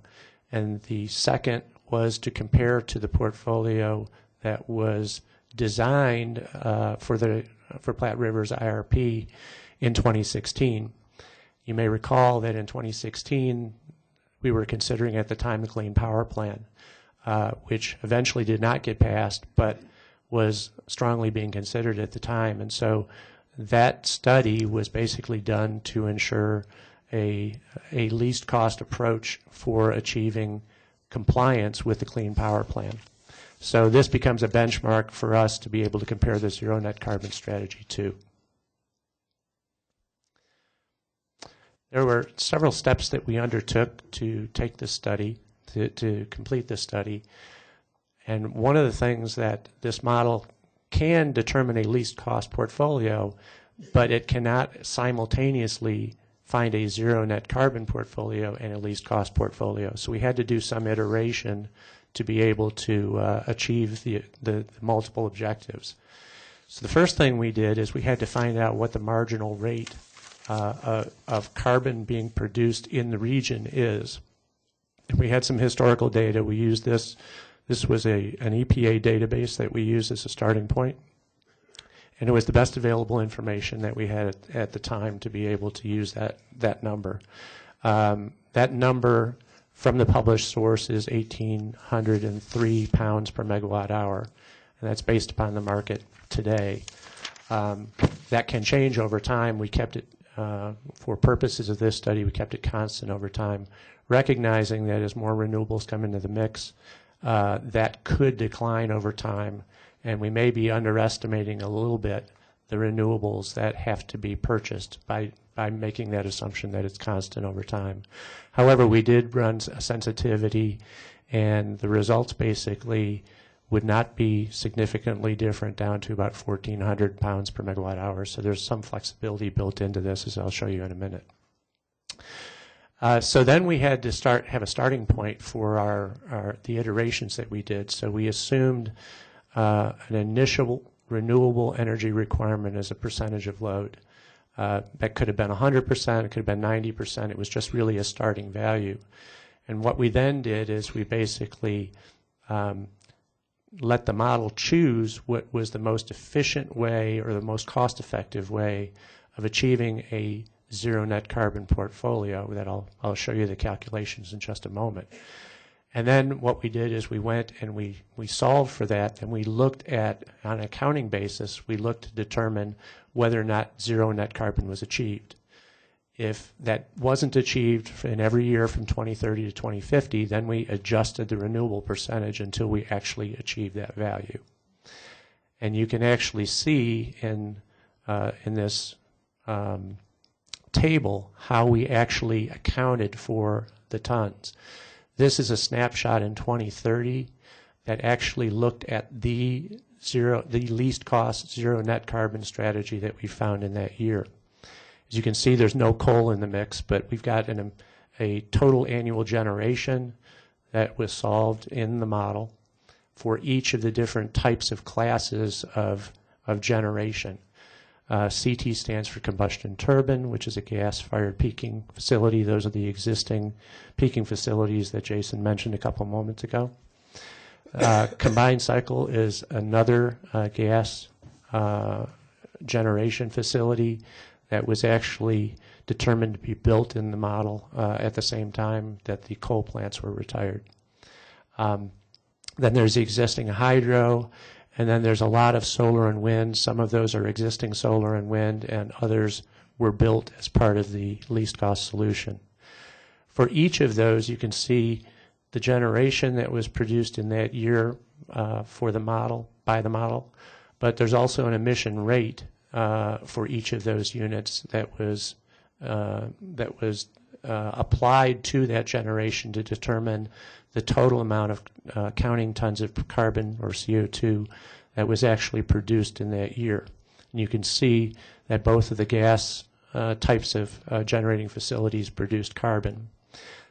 and the second was to compare to the portfolio that was designed for Platte River's IRP in 2016. You may recall that in 2016 we were considering at the time the Clean Power Plan, which eventually did not get passed, but was strongly being considered at the time. And so that study was basically done to ensure a least cost approach for achieving compliance with the Clean Power Plan. So this becomes a benchmark for us to be able to compare the zero net carbon strategy to. There were several steps that we undertook to take this study, to complete this study. And one of the things that this model can determine a least cost portfolio, but it cannot simultaneously find a zero net carbon portfolio and a least cost portfolio. So we had to do some iteration to be able to achieve the multiple objectives. So the first thing we did is we had to find out what the marginal rate of carbon being produced in the region is. And we had some historical data. We used this. This was an EPA database that we used as a starting point. And it was the best available information that we had at the time to be able to use that number. That number from the published source is 1,803 pounds per megawatt hour. And that's based upon the market today. That can change over time. We kept it, for purposes of this study, we kept it constant over time, recognizing that as more renewables come into the mix, that could decline over time, and we may be underestimating a little bit the renewables that have to be purchased by making that assumption that it's constant over time. However, we did run a sensitivity, and the results basically would not be significantly different down to about 1,400 pounds per megawatt hour. So there's some flexibility built into this, as I'll show you in a minute. So then we had to have a starting point for the iterations that we did. So we assumed an initial renewable energy requirement as a percentage of load. That could have been 100%, it could have been 90%. It was just really a starting value. And what we then did is we basically let the model choose what was the most efficient way or the most cost-effective way of achieving a zero net carbon portfolio. That I'll show you the calculations in just a moment. And then what we did is we went and we solved for that, and we looked at, on an accounting basis, we looked to determine whether or not zero net carbon was achieved. If that wasn't achieved in every year from 2030 to 2050, then we adjusted the renewable percentage until we actually achieved that value. And you can actually see in this table how we actually accounted for the tons. This is a snapshot in 2030 that actually looked at the least cost zero net carbon strategy that we found in that year. As you can see, there's no coal in the mix, but we've got a total annual generation that was solved in the model for each of the different types of classes of generation. CT stands for combustion turbine, which is a gas-fired peaking facility. Those are the existing peaking facilities that Jason mentioned a couple moments ago. Combined cycle is another gas generation facility that was actually determined to be built in the model at the same time that the coal plants were retired. Then there's the existing hydro, and then there's a lot of solar and wind. Some of those are existing solar and wind, and others were built as part of the least cost solution. For each of those, you can see the generation that was produced in that year for the model, by the model, but there's also an emission rate for each of those units that was applied to that generation to determine the total amount of counting tons of carbon or CO2 that was actually produced in that year. And you can see that both of the gas types of generating facilities produced carbon,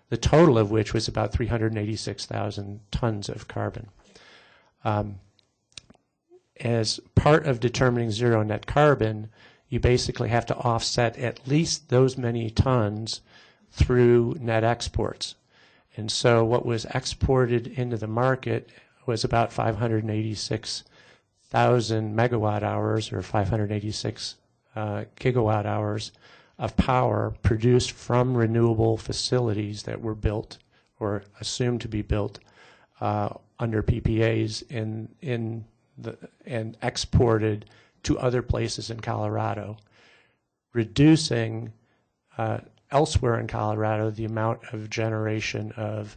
the total of which was about 386,000 tons of carbon. As part of determining zero net carbon, you basically have to offset at least those many tons through net exports. And so what was exported into the market was about 586,000 megawatt hours or 586 gigawatt hours of power produced from renewable facilities that were built or assumed to be built under PPAs and exported to other places in Colorado, reducing elsewhere in Colorado the amount of generation of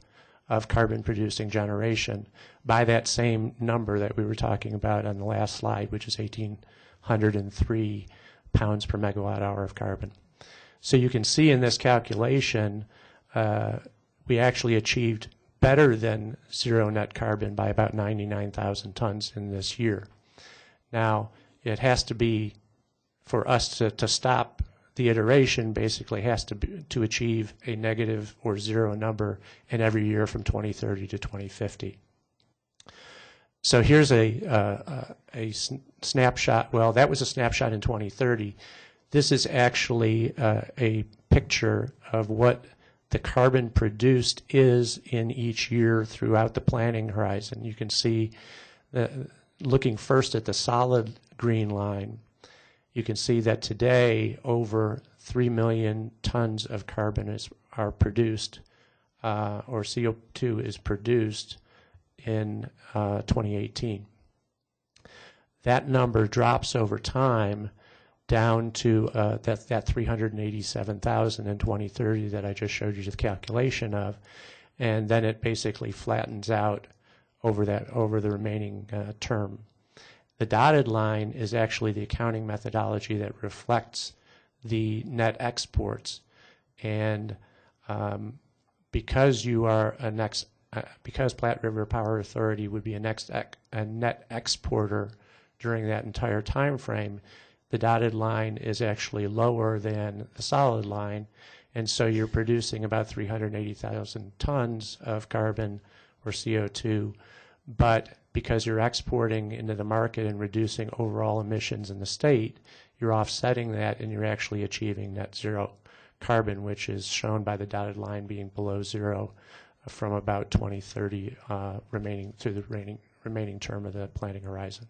carbon-producing generation by that same number that we were talking about on the last slide, which is 1,803 pounds per megawatt hour of carbon. So you can see in this calculation, we actually achieved better than zero net carbon by about 99,000 tons in this year. Now, it has to be, for us to stop the iteration, basically has to achieve a negative or zero number in every year from 2030 to 2050. So here's a snapshot. Well, that was a snapshot in 2030. This is actually a picture of what the carbon produced is in each year throughout the planning horizon. You can see, looking first at the solid green line, you can see that today over 3 million tons of carbon are produced, or CO2 is produced in 2018. That number drops over time down to that 387,000 in 2030 that I just showed you the calculation of, and then it basically flattens out over the remaining term. The dotted line is actually the accounting methodology that reflects the net exports, and because you are because Platte River Power Authority would be a net exporter during that entire time frame, the dotted line is actually lower than the solid line, and so you're producing about 380,000 tons of carbon or CO2, but because you're exporting into the market and reducing overall emissions in the state, you're offsetting that and you're actually achieving net zero carbon, which is shown by the dotted line being below zero from about 2030 remaining through the remaining term of the planning horizon.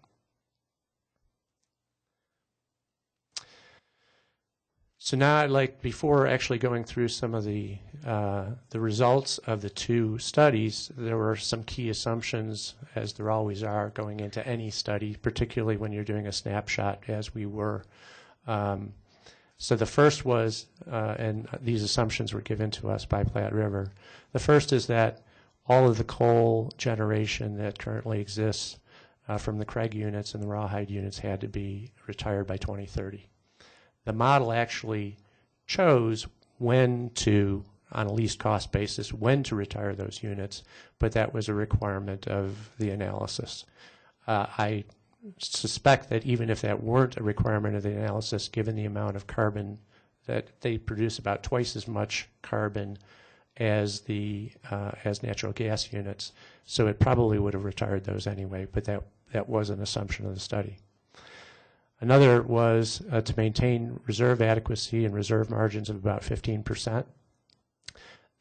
So now I'd like, before actually going through some of the results of the two studies, there were some key assumptions, as there always are going into any study, particularly when you're doing a snapshot, as we were. So the first was, and these assumptions were given to us by Platte River, the first is that all of the coal generation that currently exists from the Craig units and the Rawhide units had to be retired by 2030. The model actually chose when to, on a least cost basis, when to retire those units, but that was a requirement of the analysis. I suspect that even if that weren't a requirement of the analysis, given the amount of carbon that they produce, about twice as much carbon as as natural gas units, so it probably would have retired those anyway, but that was an assumption of the study. Another was to maintain reserve adequacy and reserve margins of about 15%.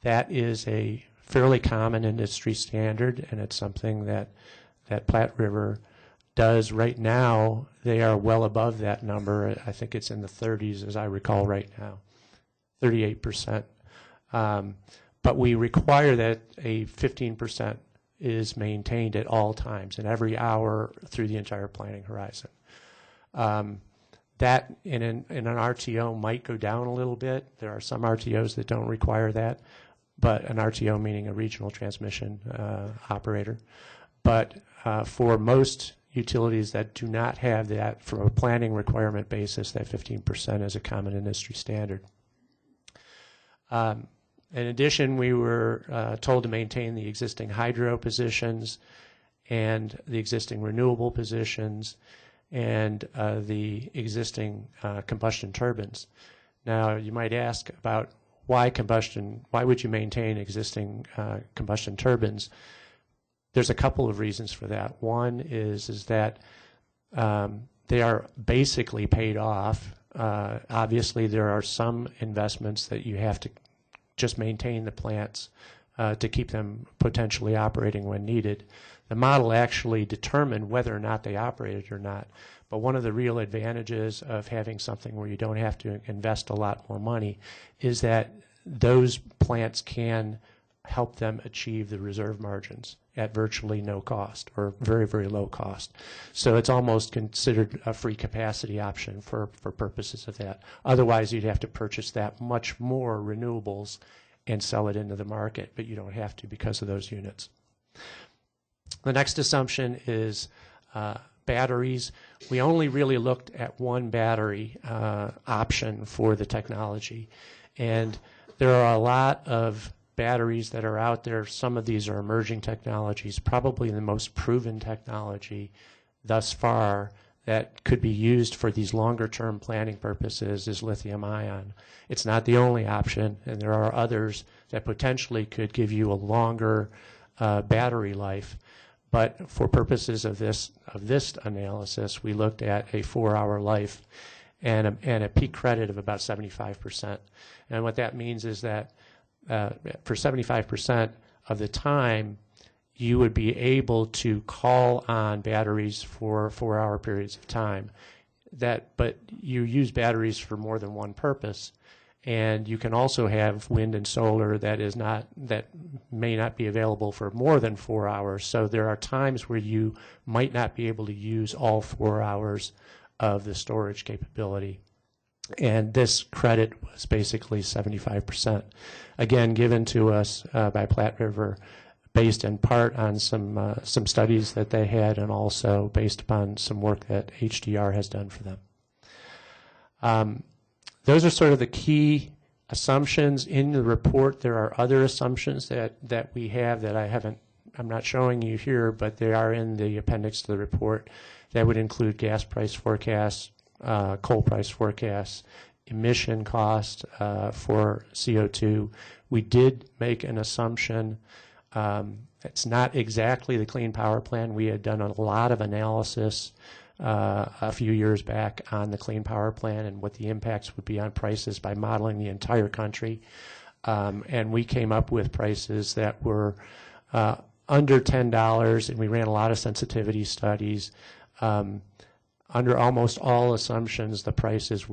That is a fairly common industry standard, and it's something that Platte River does right now. They are well above that number. I think it's in the 30s, as I recall right now, 38%. But we require that a 15% is maintained at all times and every hour through the entire planning horizon. That in an RTO might go down a little bit. There are some RTOs that don't require that, but an RTO meaning a regional transmission operator. But for most utilities that do not have that, from a planning requirement basis, that 15% is a common industry standard. In addition, we were told to maintain the existing hydro positions and the existing renewable positions and the existing combustion turbines. Now, you might ask about why would you maintain existing combustion turbines? There's a couple of reasons for that. One is that they are basically paid off. Obviously, there are some investments that you have to just maintain the plants to keep them potentially operating when needed. The model actually determined whether or not they operated or not. But one of the real advantages of having something where you don't have to invest a lot more money is that those plants can help them achieve the reserve margins at virtually no cost or very, very low cost. So it's almost considered a free capacity option for purposes of that. Otherwise, you'd have to purchase that much more renewables and sell it into the market, but you don't have to because of those units. The next assumption is batteries. We only really looked at one battery option for the technology. And there are a lot of batteries that are out there. Some of these are emerging technologies. Probably the most proven technology thus far that could be used for these longer-term planning purposes is lithium-ion. It's not the only option, and there are others that potentially could give you a longer battery life. But for purposes of this analysis, we looked at a 4-hour life and a peak credit of about 75%. And what that means is that for 75% of the time, you would be able to call on batteries for 4-hour periods of time. But you use batteries for more than one purpose. And you can also have wind and solar that may not be available for more than 4 hours. So there are times where you might not be able to use all 4 hours of the storage capability. And this credit was basically 75%. Again, given to us by Platte River, based in part on some studies that they had, and also based upon some work that HDR has done for them. Those are sort of the key Assumptions in the report, there are other assumptions that we have that I'm not showing you here, but they are in the appendix to the report. That would include gas price forecasts, coal price forecasts, emission cost for CO2. We did make an assumption. It's not exactly the Clean Power Plan. We had done a lot of analysis a few years back on the Clean Power Plan and what the impacts would be on prices by modeling the entire country. And we came up with prices that were under $10, and we ran a lot of sensitivity studies. Under almost all assumptions, the prices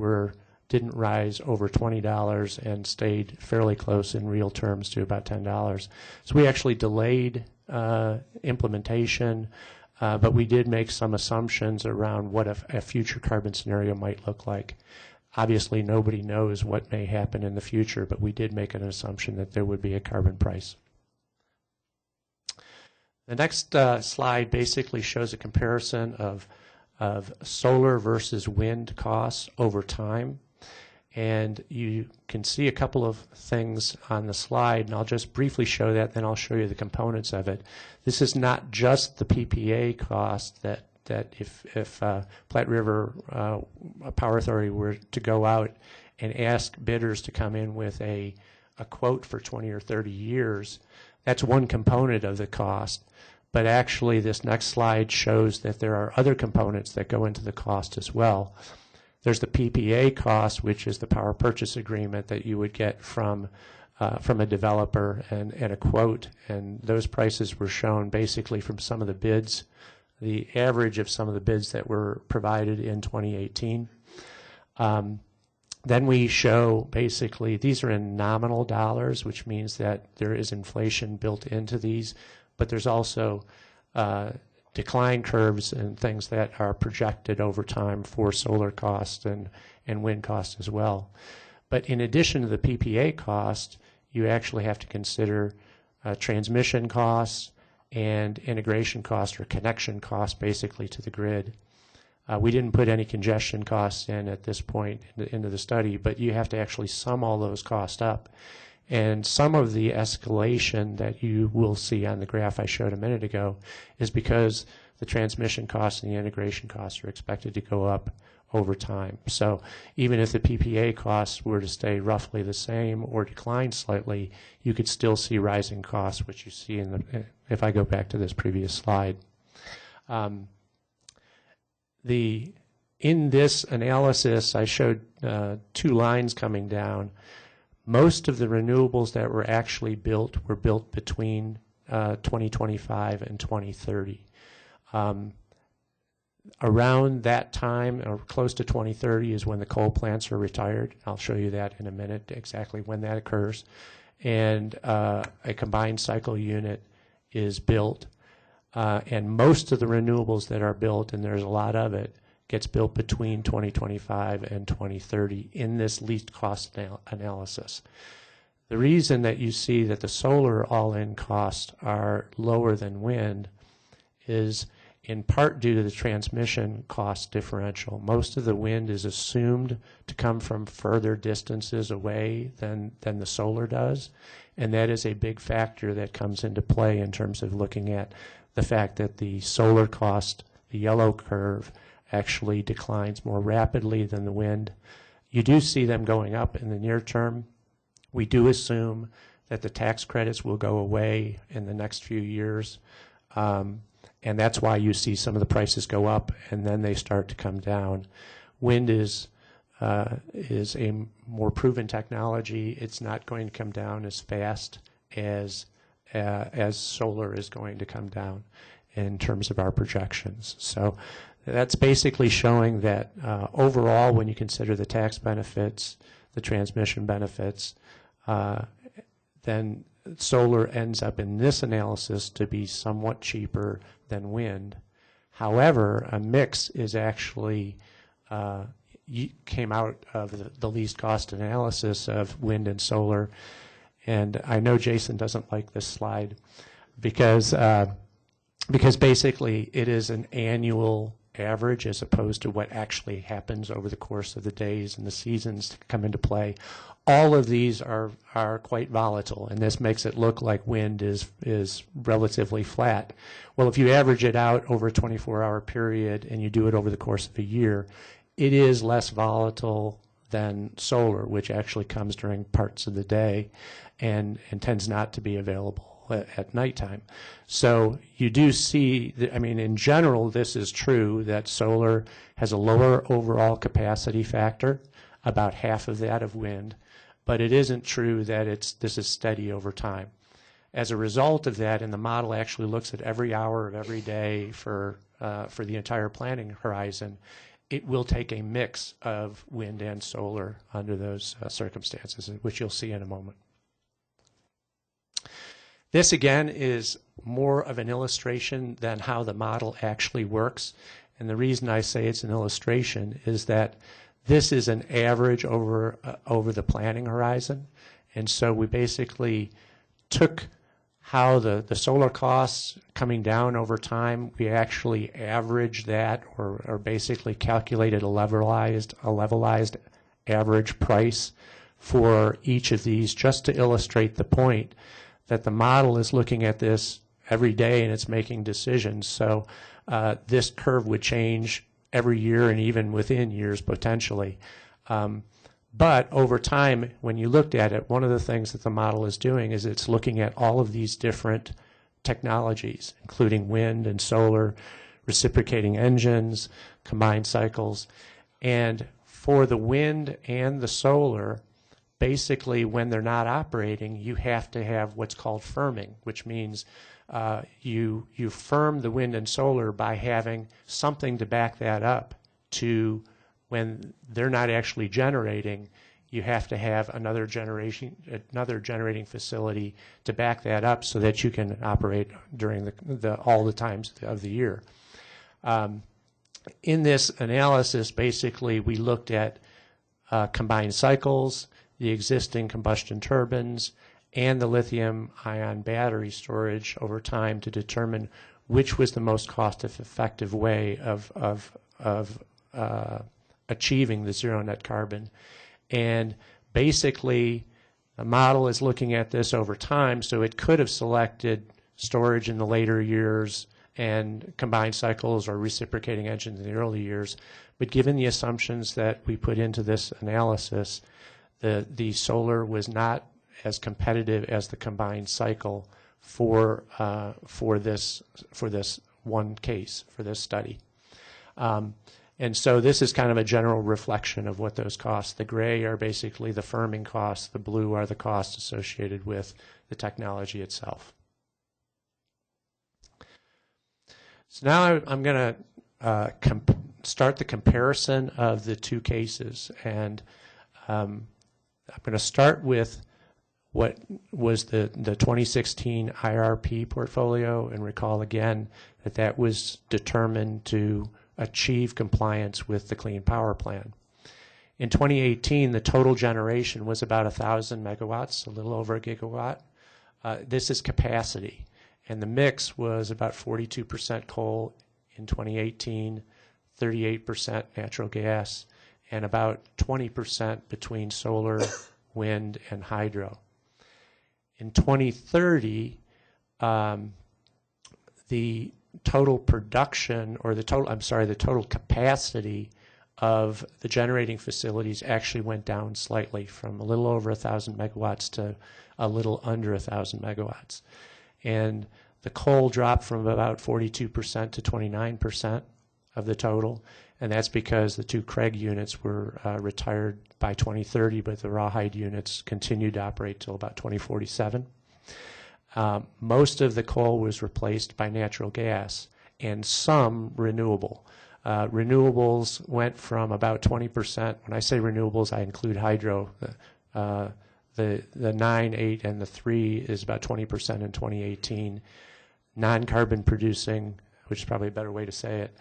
didn't rise over $20 and stayed fairly close in real terms to about $10. So we actually delayed implementation, but we did make some assumptions around what a future carbon scenario might look like. Obviously, nobody knows what may happen in the future, but we did make an assumption that there would be a carbon price. The next slide basically shows a comparison of solar versus wind costs over time. And you can see a couple of things on the slide, and I'll just briefly show that, then I'll show you the components of it. This is not just the PPA cost that if Platte River Power Authority were to go out and ask bidders to come in with a quote for 20 or 30 years, that's one component of the cost. But actually, this next slide shows that there are other components that go into the cost as well. There's the PPA cost, which is the power purchase agreement that you would get from a developer and a quote, and those prices were shown basically from some of the bids, the average of some of the bids that were provided in 2018. Then we show basically, these are in nominal dollars, which means that there is inflation built into these, but there's also decline curves and things that are projected over time for solar cost and wind cost as well. But in addition to the PPA cost, you actually have to consider transmission costs and integration costs or connection costs basically to the grid. We didn't put any congestion costs in at this point into the study, but you have to actually sum all those costs up. And some of the escalation that you will see on the graph I showed a minute ago is because the transmission costs and the integration costs are expected to go up over time. So even if the PPA costs were to stay roughly the same or decline slightly, you could still see rising costs, which you see if I go back to this previous slide. In this analysis, I showed two lines coming down. Most of the renewables that were actually built were built between 2025 and 2030. Around that time, or close to 2030, is when the coal plants are retired. I'll show you that in a minute, exactly when that occurs. And a combined cycle unit is built. And most of the renewables that are built, and there's a lot of it, gets built between 2025 and 2030 in this least cost analysis. The reason that you see that the solar all-in costs are lower than wind is in part due to the transmission cost differential. Most of the wind is assumed to come from further distances away than the solar does, and that is a big factor that comes into play in terms of looking at the fact that the solar cost, the yellow curve, actually declines more rapidly than the wind. You do see them going up in the near term. We do assume that the tax credits will go away in the next few years, and that's why you see some of the prices go up and then they start to come down. Wind is a more proven technology. It's not going to come down as fast as solar is going to come down in terms of our projections. So that's basically showing that overall, when you consider the tax benefits, the transmission benefits, then solar ends up in this analysis to be somewhat cheaper than wind. However, a mix is actually came out of the least cost analysis of wind and solar. And I know Jason doesn't like this slide because basically it is an annual average as opposed to what actually happens over the course of the days and the seasons to come into play. All of these are quite volatile, and this makes it look like wind is relatively flat. Well, if you average it out over a 24-hour period and you do it over the course of a year, it is less volatile than solar, which actually comes during parts of the day and tends not to be available at nighttime. So you do see, I mean, in general, this is true that solar has a lower overall capacity factor, about half of that of wind, but it isn't true that this is steady over time. As a result of that, and the model actually looks at every hour of every day for the entire planning horizon, it will take a mix of wind and solar under those circumstances, which you'll see in a moment. This, again, is more of an illustration than how the model actually works. And the reason I say it's an illustration is that this is an average over the planning horizon. And so we basically took how the solar costs coming down over time, we actually averaged that or basically calculated a levelized average price for each of these just to illustrate the point that the model is looking at this every day and it's making decisions. So this curve would change every year and even within years potentially. But over time, when you looked at it, one of the things that the model is doing is it's looking at all of these different technologies, including wind and solar, reciprocating engines, combined cycles. And for the wind and the solar, basically when they're not operating, you have to have what's called firming, which means you firm the wind and solar by having something to back that up. To when they're not actually generating, you have to have another generating facility to back that up so that you can operate during all the times of the year. In this analysis, basically, we looked at combined cycles, the existing combustion turbines, and the lithium-ion battery storage over time to determine which was the most cost-effective way of achieving the zero net carbon. And basically, the model is looking at this over time, so it could have selected storage in the later years and combined cycles or reciprocating engines in the early years. But given the assumptions that we put into this analysis, the solar was not as competitive as the combined cycle for this one case, for this study. And so this is kind of a general reflection of what those costs. The gray are basically the firming costs. The blue are the costs associated with the technology itself. So now I'm going to start the comparison of the two cases. And I'm going to start with what was the 2016 IRP portfolio, and recall again that was determined to achieve compliance with the Clean Power Plan. In 2018, the total generation was about 1,000 megawatts, a little over a gigawatt. This is capacity, and the mix was about 42% coal in 2018, 38% natural gas, and about 20% between solar, wind, and hydro. In 2030, the total production, or the total capacity of the generating facilities actually went down slightly from a little over 1,000 megawatts to a little under 1,000 megawatts. And the coal dropped from about 42% to 29% of the total, and that's because the two Craig units were retired by 2030, but the rawhide units continued to operate till about 2047. Most of the coal was replaced by natural gas and some renewable. Renewables went from about 20%. When I say renewables, I include hydro. The 9, 8, and the 3 is about 20% in 2018. Non-carbon producing, which is probably a better way to say it,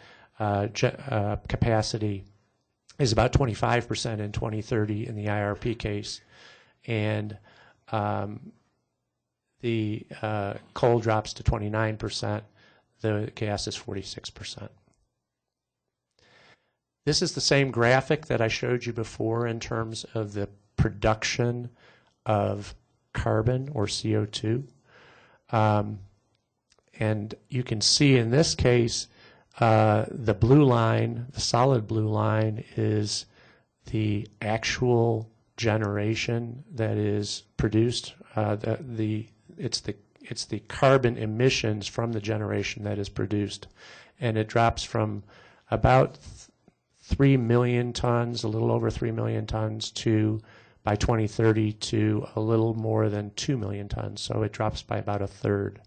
capacity is about 25% in 2030 in the IRP case. And the coal drops to 29%, the gas is 46%. This is the same graphic that I showed you before in terms of the production of carbon or CO2. And you can see in this case, the blue line, the solid blue line, is the actual generation that is produced. It's the carbon emissions from the generation that is produced, and it drops from about 3 million tons, a little over 3 million tons, to by 2030 to a little more than 2 million tons. So it drops by about a third,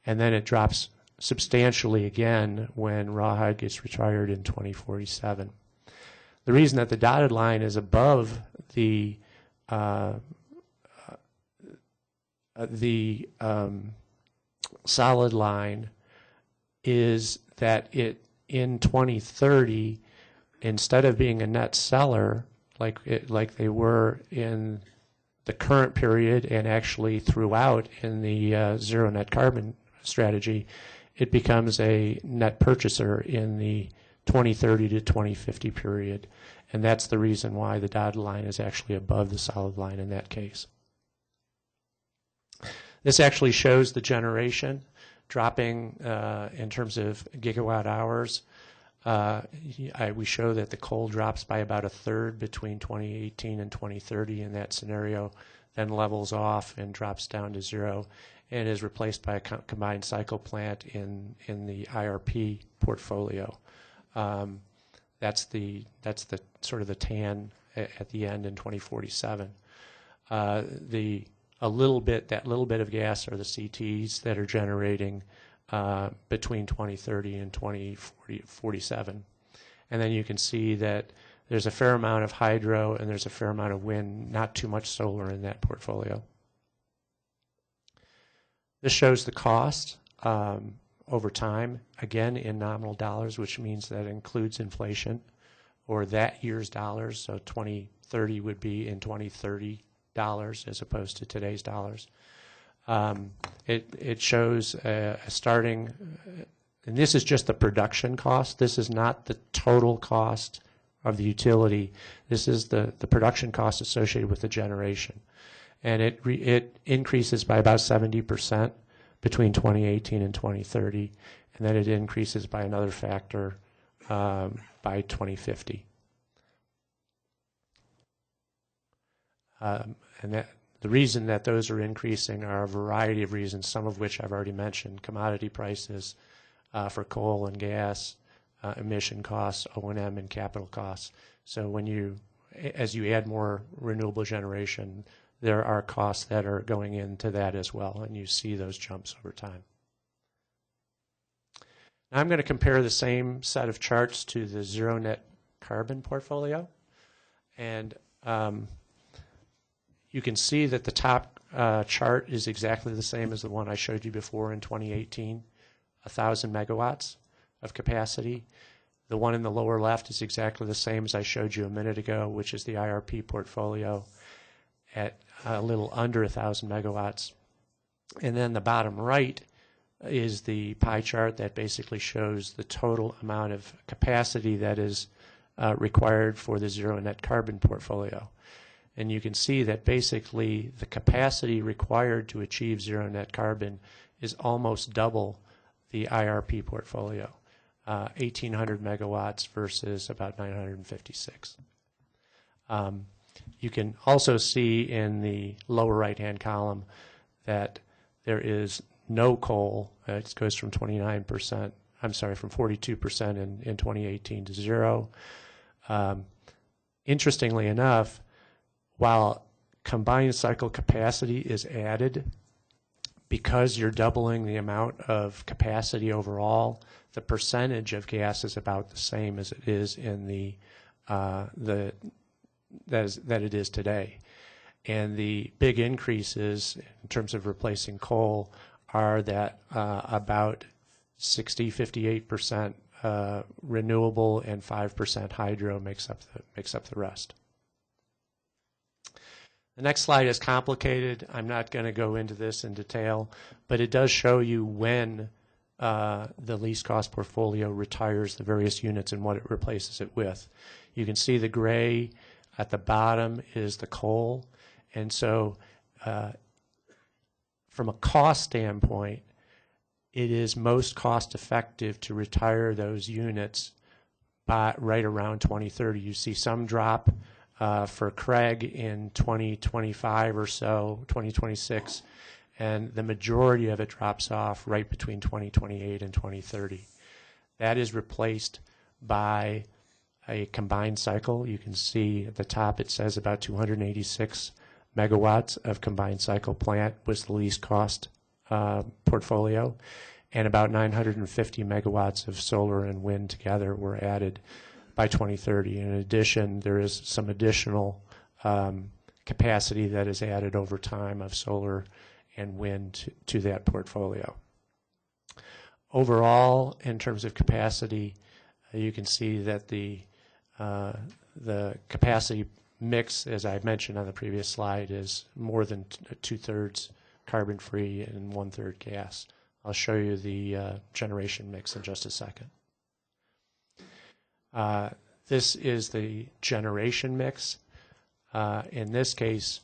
and then it drops substantially again when rawhide gets retired in 2047. The reason that the dotted line is above the solid line is that it in 2030, instead of being a net seller like they were in the current period and actually throughout in the zero net carbon strategy, it becomes a net purchaser in the 2030 to 2050 period. And that's the reason why the dotted line is actually above the solid line in that case. This actually shows the generation dropping in terms of gigawatt hours. We show that the coal drops by about a third between 2018 and 2030 in that scenario, then levels off and drops down to zero, and is replaced by a combined cycle plant in the IRP portfolio. That's the sort of the tan at the end in 2047. That little bit of gas are the CTs that are generating between 2030 and 2047. And then you can see that there's a fair amount of hydro and there's a fair amount of wind, not too much solar in that portfolio. This shows the cost over time, again in nominal dollars, which means that includes inflation, or that year's dollars. So 2030 would be in 2030 dollars as opposed to today's dollars. It shows a starting, and this is just the production cost. This is not the total cost of the utility. This is the production cost associated with the generation. And it increases by about 70% between 2018 and 2030, and then it increases by another factor by 2050. And the reason that those are increasing are a variety of reasons, some of which I've already mentioned: commodity prices for coal and gas, emission costs, O&M, and capital costs. So as you add more renewable generation, there are costs that are going into that as well, and you see those jumps over time. Now I'm going to compare the same set of charts to the zero net carbon portfolio, and you can see that the top chart is exactly the same as the one I showed you before in 2018, 1,000 megawatts of capacity. The one in the lower left is exactly the same as I showed you a minute ago, which is the IRP portfolio at a little under 1,000 megawatts. And then the bottom right is the pie chart that basically shows the total amount of capacity that is required for the zero net carbon portfolio. And you can see that basically the capacity required to achieve zero net carbon is almost double the IRP portfolio, 1,800 megawatts versus about 956. You can also see in the lower right-hand column that there is no coal. It goes from 29%, I'm sorry, from 42% in 2018 to zero. Interestingly enough, while combined cycle capacity is added, because you're doubling the amount of capacity overall, the percentage of gas is about the same as it is in that it is today. And the big increases in terms of replacing coal are that about 58% renewable and 5% hydro makes up the rest. The next slide is complicated. I'm not going to go into this in detail, but it does show you when the least cost portfolio retires the various units and what it replaces it with. You can see the gray at the bottom is the coal. And so from a cost standpoint, it is most cost effective to retire those units by right around 2030. You see some drop for Craig in 2025 or so, 2026, and the majority of it drops off right between 2028 and 2030. That is replaced by a combined cycle. You can see at the top it says about 286 megawatts of combined cycle plant was the least cost portfolio, and about 950 megawatts of solar and wind together were added by 2030. In addition, there is some additional capacity that is added over time of solar and wind to that portfolio. Overall, in terms of capacity, you can see that the capacity mix, as I mentioned on the previous slide, is more than 2/3 carbon-free and 1/3 gas. I'll show you the generation mix in just a second. This is the generation mix. In this case,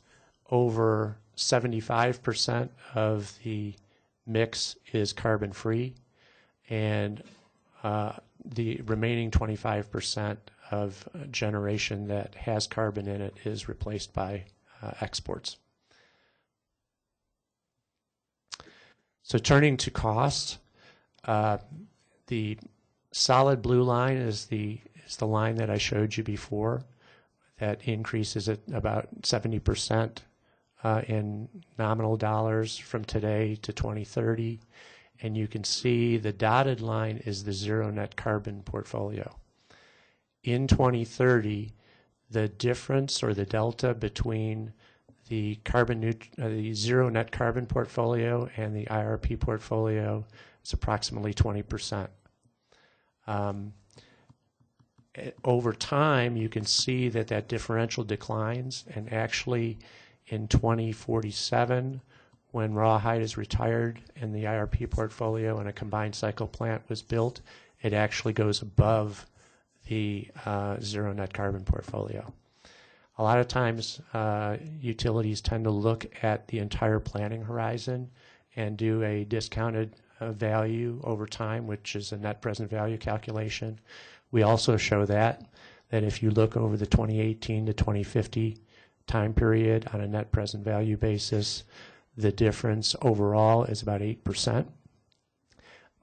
over 75% of the mix is carbon-free, and the remaining 25% of generation that has carbon in it is replaced by exports. So turning to costs, the solid blue line is the line that I showed you before. That increases at about 70% in nominal dollars from today to 2030. And you can see the dotted line is the zero net carbon portfolio. In 2030, the difference or the delta between the the zero net carbon portfolio and the IRP portfolio is approximately 20%. Over time, you can see that that differential declines, and actually in 2047, when rawhide is retired and the IRP portfolio and a combined cycle plant was built, it actually goes above the zero net carbon portfolio. A lot of times, utilities tend to look at the entire planning horizon and do a discounted value over time, which is a net present value calculation. We also show that if you look over the 2018 to 2050 time period on a net present value basis, the difference overall is about 8%.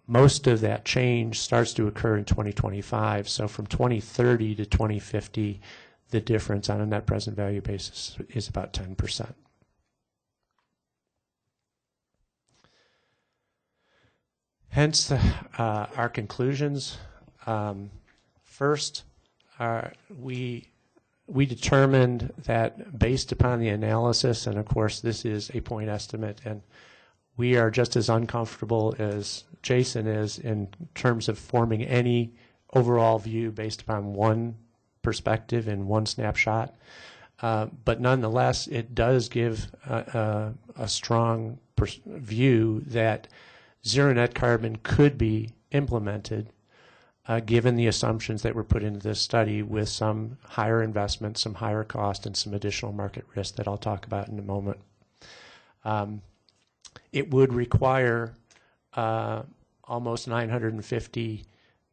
Most of that change starts to occur in 2025. So from 2030 to 2050, the difference on a net present value basis is about 10%. Hence, our conclusions. First, we determined that based upon the analysis, and of course this is a point estimate, and we are just as uncomfortable as Jason is in terms of forming any overall view based upon one perspective in one snapshot. But nonetheless, it does give a strong view that zero net carbon could be implemented given the assumptions that were put into this study, with some higher investment, some higher cost, and some additional market risk that I'll talk about in a moment. It would require almost 950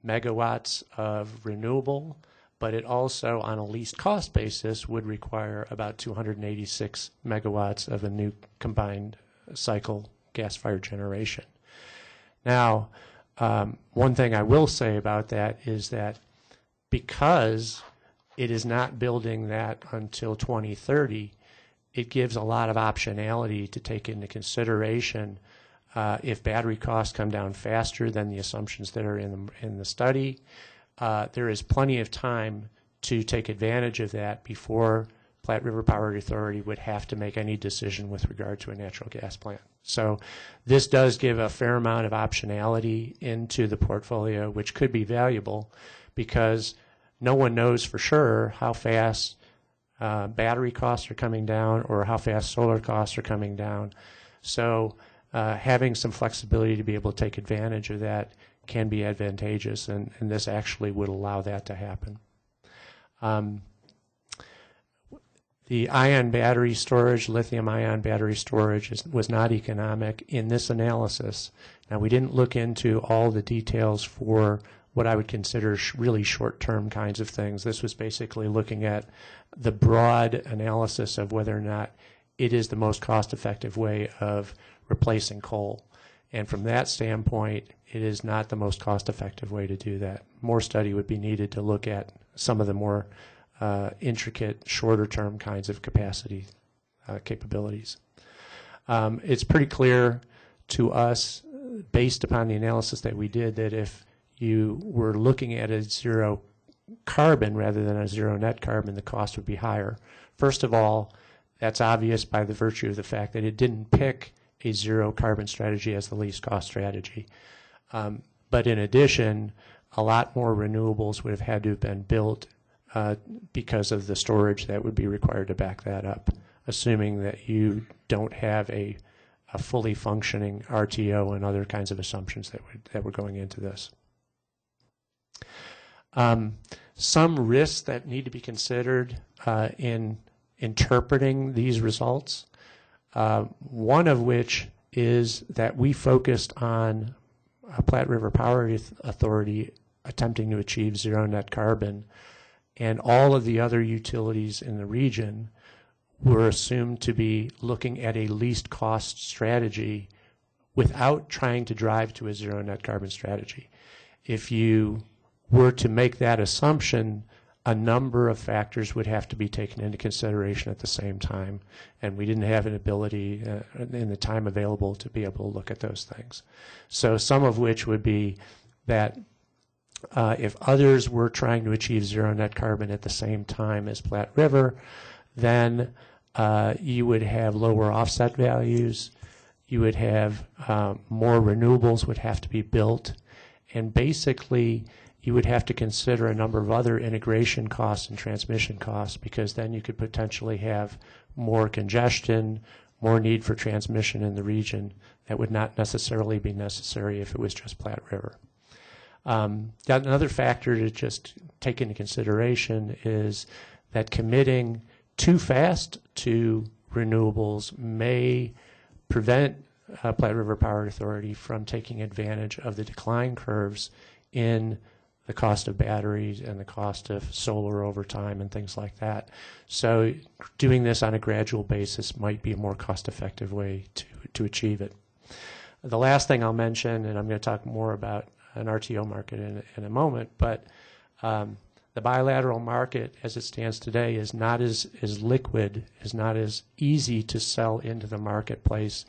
megawatts of renewable, but it also, on a least cost basis, would require about 286 megawatts of a new combined cycle gas-fired generation. Now, one thing I will say about that is that because it is not building that until 2030, it gives a lot of optionality to take into consideration if battery costs come down faster than the assumptions that are in the study. There is plenty of time to take advantage of that before Platte River Power Authority would have to make any decision with regard to a natural gas plant. So this does give a fair amount of optionality into the portfolio, which could be valuable because no one knows for sure how fast battery costs are coming down or how fast solar costs are coming down. So having some flexibility to be able to take advantage of that can be advantageous, and this actually would allow that to happen. The ion battery storage, lithium-ion battery storage, was not economic in this analysis. Now, we didn't look into all the details for what I would consider really short-term kinds of things. This was basically looking at the broad analysis of whether or not it is the most cost-effective way of replacing coal. And from that standpoint, it is not the most cost-effective way to do that. More study would be needed to look at some of the more intricate, shorter-term kinds of capacity capabilities. It's pretty clear to us, based upon the analysis that we did, that if you were looking at a zero carbon rather than a zero net carbon, the cost would be higher. First of all, that's obvious by the virtue of the fact that it didn't pick a zero carbon strategy as the least cost strategy. But in addition, a lot more renewables would have had to have been built because of the storage that would be required to back that up, assuming that you don't have a fully functioning RTO and other kinds of assumptions that were going into this. Some risks that need to be considered in interpreting these results, one of which is that we focused on Platte River Power Authority attempting to achieve zero net carbon, and all of the other utilities in the region were assumed to be looking at a least cost strategy without trying to drive to a zero net carbon strategy. If you were to make that assumption, a number of factors would have to be taken into consideration at the same time, and we didn't have an ability in the time available to be able to look at those things. So some of which would be that if others were trying to achieve zero net carbon at the same time as Platte River, then you would have lower offset values, you would have more renewables would have to be built, and basically you would have to consider a number of other integration costs and transmission costs, because then you could potentially have more congestion, more need for transmission in the region that would not necessarily be necessary if it was just Platte River. Another factor to just take into consideration is that committing too fast to renewables may prevent Platte River Power Authority from taking advantage of the decline curves in the cost of batteries and the cost of solar over time and things like that. So doing this on a gradual basis might be a more cost-effective way to achieve it. The last thing I'll mention, and I'm going to talk more about an RTO market in a moment, but the bilateral market as it stands today is not as liquid, is not as easy to sell into the marketplace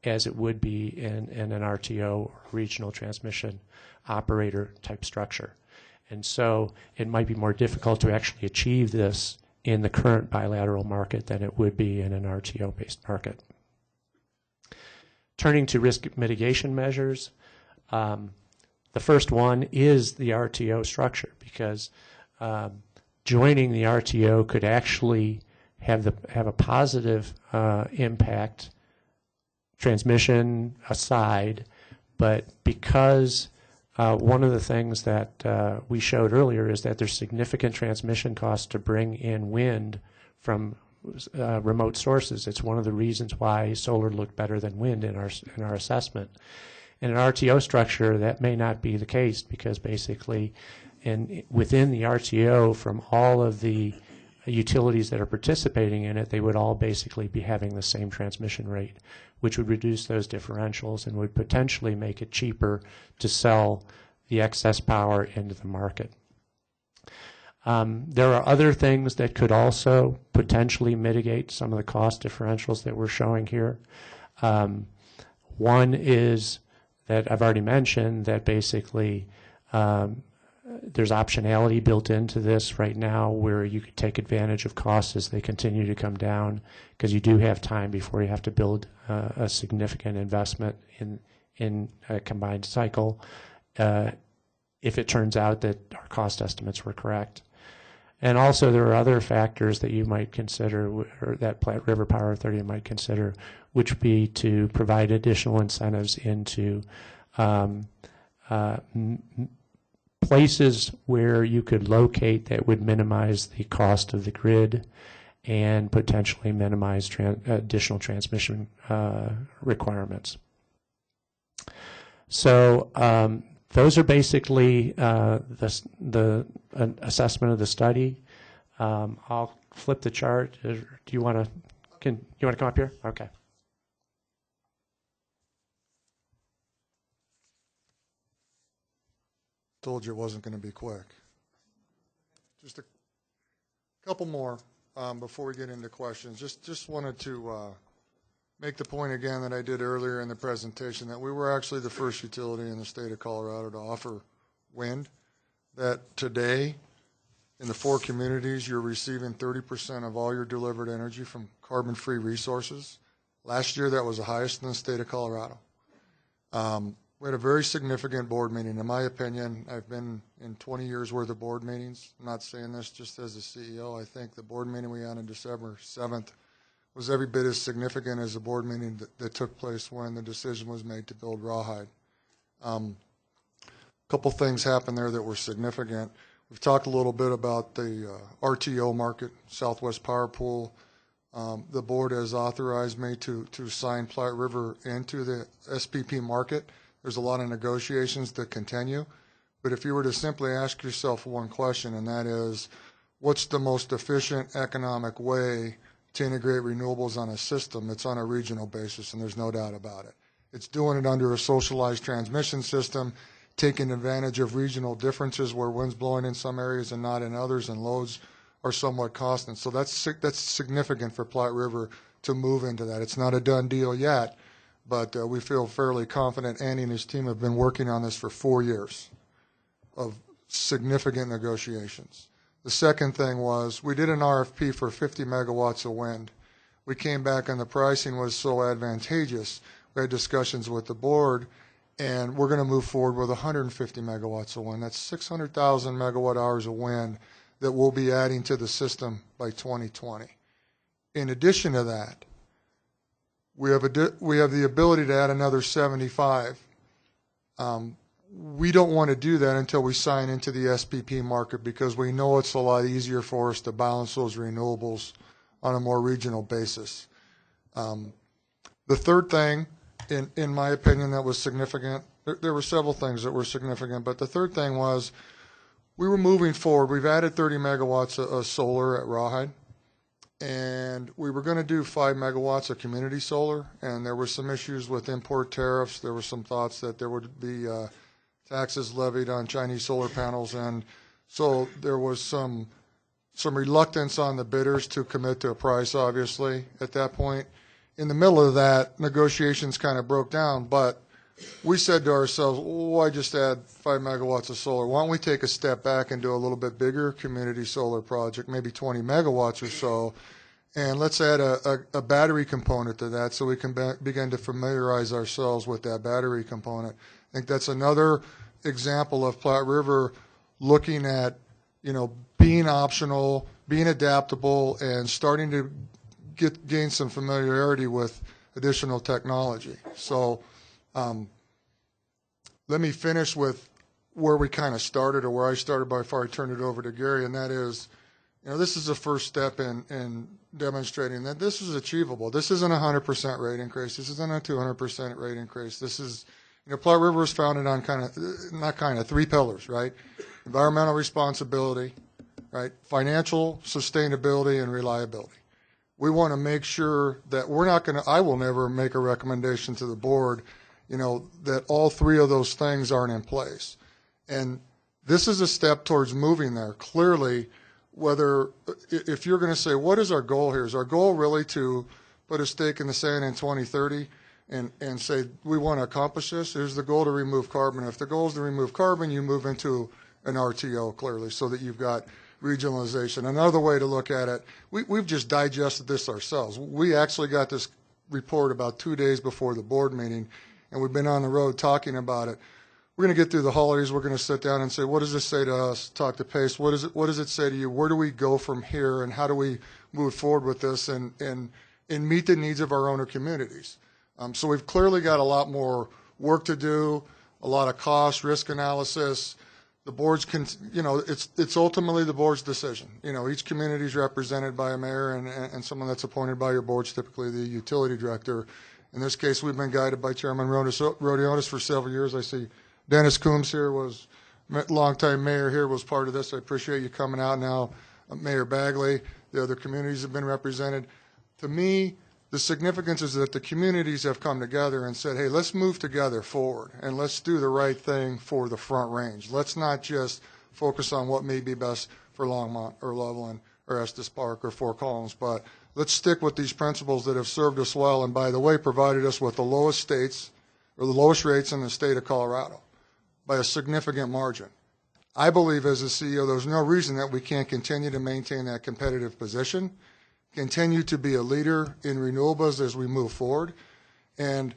as it would be in an RTO or regional transmission operator type structure. And so it might be more difficult to actually achieve this in the current bilateral market than it would be in an RTO-based market. Turning to risk mitigation measures, the first one is the RTO structure, because joining the RTO could actually have a positive impact, transmission aside, but because one of the things that we showed earlier is that there's significant transmission costs to bring in wind from remote sources. It's one of the reasons why solar looked better than wind in our assessment. In an RTO structure, that may not be the case, because basically within the RTO, from all of the utilities that are participating in it, they would all basically be having the same transmission rate, which would reduce those differentials and would potentially make it cheaper to sell the excess power into the market. There are other things that could also potentially mitigate some of the cost differentials that we're showing here. One is that I've already mentioned, that basically there's optionality built into this right now where you could take advantage of costs as they continue to come down, because you do have time before you have to build a significant investment in a combined cycle if it turns out that our cost estimates were correct. And also there are other factors that you might consider, or that Platte River Power Authority might consider, which would be to provide additional incentives into places where you could locate that would minimize the cost of the grid and potentially minimize additional transmission requirements. So those are basically the assessment of the study. I'll flip the chart. Do you want to come up here? Okay. Told you it wasn't going to be quick. Just a couple more before we get into questions. Just wanted to make the point again that I did earlier in the presentation, that we were actually the first utility in the state of Colorado to offer wind. That today, in the 4 communities, you're receiving 30% of all your delivered energy from carbon-free resources. Last year, that was the highest in the state of Colorado. We had a very significant board meeting. In my opinion, I've been in 20 years worth of board meetings. I'm not saying this just as a CEO. I think the board meeting we had on December 7th was every bit as significant as the board meeting that took place when the decision was made to build Rawhide. A couple things happened there that were significant. We've talked a little bit about the RTO market, Southwest Power Pool. The board has authorized me to sign Platte River into the SPP market. There's a lot of negotiations that continue. But if you were to simply ask yourself one question, and that is, what's the most efficient economic way to integrate renewables on a system? It's on a regional basis, and there's no doubt about it. It's doing it under a socialized transmission system, taking advantage of regional differences where wind's blowing in some areas and not in others, and loads are somewhat constant. So that's significant for Platte River to move into that. It's not a done deal yet, but we feel fairly confident. Andy and his team have been working on this for 4 years of significant negotiations. The second thing was we did an RFP for 50 megawatts of wind. We came back and the pricing was so advantageous. We had discussions with the board, and we're going to move forward with 150 megawatts of wind. That's 600,000 megawatt hours of wind that we'll be adding to the system by 2020. In addition to that, we have the ability to add another 75. We don't want to do that until we sign into the SPP market, because we know it's a lot easier for us to balance those renewables on a more regional basis. The third thing, in my opinion, that was significant, there were several things that were significant, but the third thing was we were moving forward. We've added 30 megawatts of solar at Rawhide, and we were going to do 5 megawatts of community solar, and there were some issues with import tariffs. There were some thoughts that there would be taxes levied on Chinese solar panels, and so there was some reluctance on the bidders to commit to a price, obviously, at that point. In the middle of that, negotiations kind of broke down, but we said to ourselves, why just add 5 megawatts of solar? Why don't we take a step back and do a little bit bigger community solar project, maybe 20 megawatts or so, and let's add a battery component to that so we can begin to familiarize ourselves with that battery component. I think that's another example of Platte River looking at, being optional, being adaptable, and starting to gain some familiarity with additional technology. So let me finish with where we kind of started, or where I started before I turned it over to Gary, and that is, this is the first step in demonstrating that this is achievable. This isn't a 100% rate increase. This isn't a 200% rate increase. This is, Platte River is founded on 3 pillars, right? Environmental responsibility, right? Financial sustainability and reliability. We want to make sure that I will never make a recommendation to the board, that all 3 of those things aren't in place. And this is a step towards moving there. Clearly, if you're going to say, what is our goal here? Is our goal really to put a stake in the sand in 2030 and say, we want to accomplish this? Is the goal to remove carbon? If the goal is to remove carbon, you move into an RTO, clearly, so that you've got regionalization. Another way to look at it, we've just digested this ourselves. We actually got this report about 2 days before the board meeting, and we've been on the road talking about it. we're going to get through the holidays. We're going to sit down and say, what does this say to us? Talk to Pace. What does it say to you? Where do we go from here, and how do we move forward with this and meet the needs of our owner communities? So we've clearly got a lot more work to do, a lot of cost, risk analysis. The boards can, it's ultimately the board's decision. Each community is represented by a mayor and someone that's appointed by your boards, typically the utility director. In this case, we've been guided by Chairman Rodionis for several years. I see Dennis Coombs here was longtime mayor here, was part of this. I appreciate you coming out now. Mayor Bagley, the other communities have been represented. To me, the significance is that the communities have come together and said, hey, let's move together forward and let's do the right thing for the Front Range. Let's not just focus on what may be best for Longmont or Loveland or Estes Park or Fort Collins, but let's stick with these principles that have served us well and, by the way, provided us with the lowest rates in the state of Colorado by a significant margin. I believe as a CEO there's no reason that we can't continue to maintain that competitive position, continue to be a leader in renewables as we move forward. And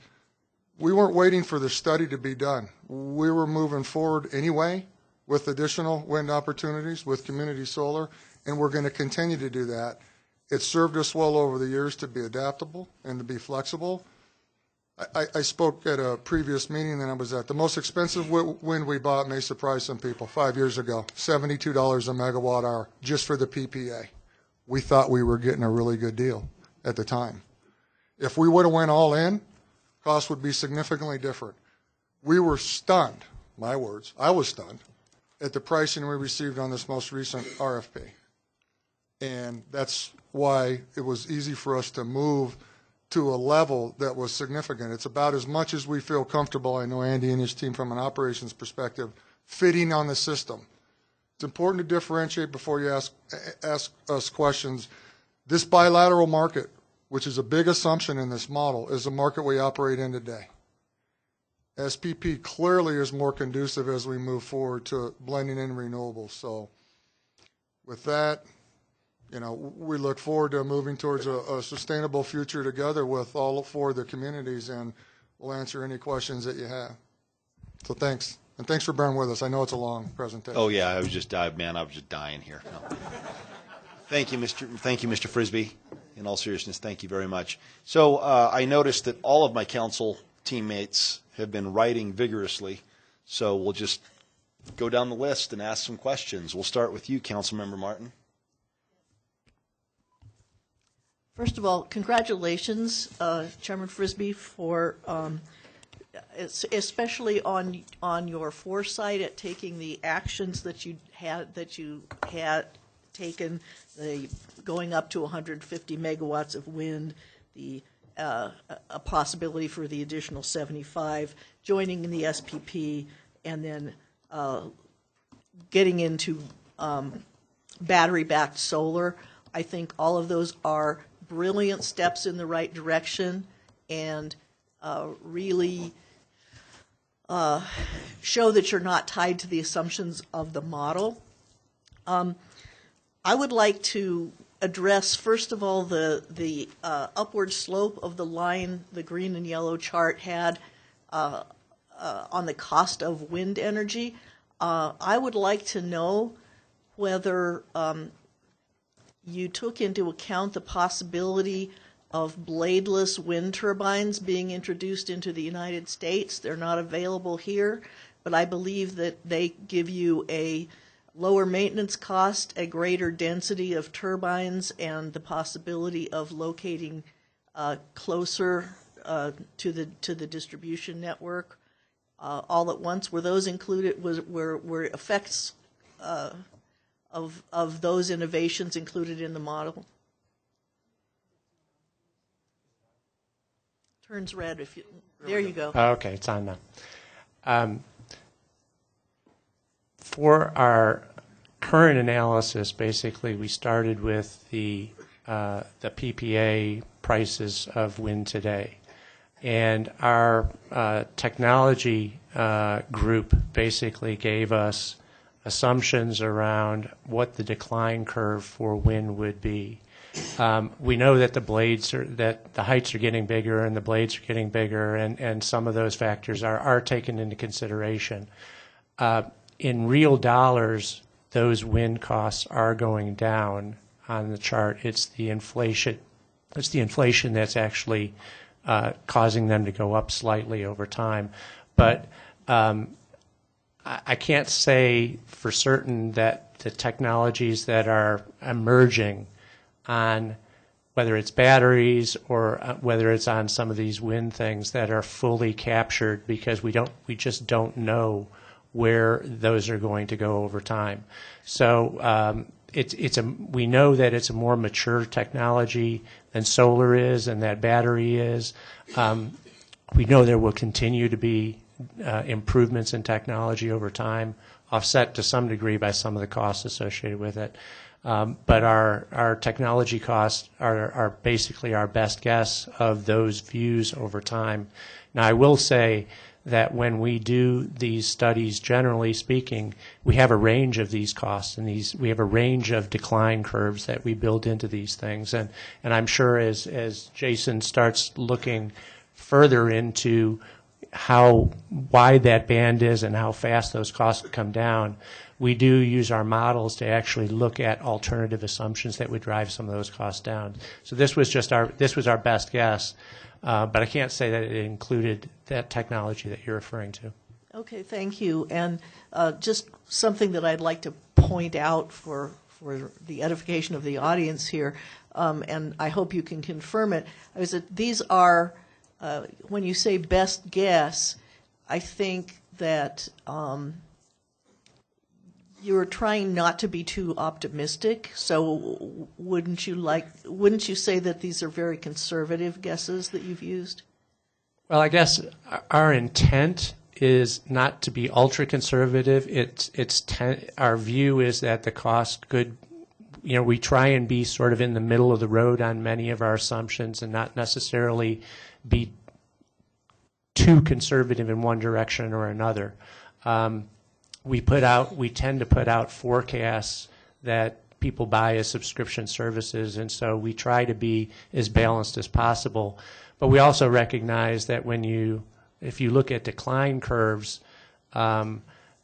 we weren't waiting for the study to be done. We were moving forward anyway with additional wind opportunities, with community solar, and we're going to continue to do that. It's served us well over the years to be adaptable and to be flexible. I spoke at a previous meeting that I was at. The most expensive wind we bought may surprise some people 5 years ago, $72 a megawatt hour just for the PPA. We thought we were getting a really good deal at the time. If we would have went all in, costs would be significantly different. We were stunned, my words, I was stunned, at the pricing we received on this most recent RFP. And that's why it was easy for us to move to a level that was significant. It's about as much as we feel comfortable, I know Andy and his team from an operations perspective, fitting on the system. It's important to differentiate before you ask us questions. This bilateral market, which is a big assumption in this model, is a market we operate in today. SPP clearly is more conducive as we move forward to blending in renewables. So with that, we look forward to moving towards a sustainable future together with all four of the communities, and we'll answer any questions that you have. So thanks. And thanks for bearing with us. I know it's a long presentation. Oh, yeah, I was just dying here. No. Thank you, Mr. Frisbee. In all seriousness, thank you very much. So I noticed that all of my council teammates have been writing vigorously, so we'll just go down the list and ask some questions. We'll start with you, Councilmember Martin. First of all, congratulations, Chairman Frisbee, for especially on your foresight at taking the actions that you had taken, the going up to 150 megawatts of wind, the a possibility for the additional 75, joining in the SPP, and then getting into battery-backed solar. I think all of those are brilliant steps in the right direction and really show that you're not tied to the assumptions of the model. I would like to address, first of all, the upward slope of the line the green and yellow chart had on the cost of wind energy. I would like to know whether you took into account the possibility of bladeless wind turbines being introduced into the United States. They're not available here, but I believe that they give you a lower maintenance cost, a greater density of turbines, and the possibility of locating closer to the distribution network all at once. Were those included? Were effects of those innovations included in the model? Turns red if you. There you go. Okay, it's on now. For our current analysis, basically, we started with the PPA prices of wind today, and our technology group basically gave us assumptions around what the decline curve for wind would be. We know that that the heights are getting bigger and the blades are getting bigger, and some of those factors are taken into consideration. In real dollars, those wind costs are going down on the chart. It's the inflation that's actually causing them to go up slightly over time. But I can't say for certain that the technologies that are emerging on whether it's batteries or whether it's on some of these wind things that are fully captured, because we just don't know where those are going to go over time. So we know that it's a more mature technology than solar is and that battery is. We know there will continue to be improvements in technology over time, offset to some degree by some of the costs associated with it. But our technology costs are basically our best guess of those views over time. Now, I will say that when we do these studies, generally speaking, we have a range of these costs, and we have a range of decline curves that we build into these things. And I'm sure as Jason starts looking further into how wide that band is and how fast those costs come down, we do use our models to actually look at alternative assumptions that would drive some of those costs down. So this was our best guess, but I can't say that it included that technology that you're referring to. Okay, thank you. And just something that I'd like to point out for the edification of the audience here, and I hope you can confirm it, is that these are, when you say best guess, I think that you're trying not to be too optimistic. So wouldn't you say that these are very conservative guesses that you've used? Well, I guess our intent is not to be ultra conservative. Our view is that the cost could, we try and be sort of in the middle of the road on many of our assumptions and not necessarily be too conservative in one direction or another. We tend to put out forecasts that people buy as subscription services, and so we try to be as balanced as possible. But we also recognize that if you look at decline curves,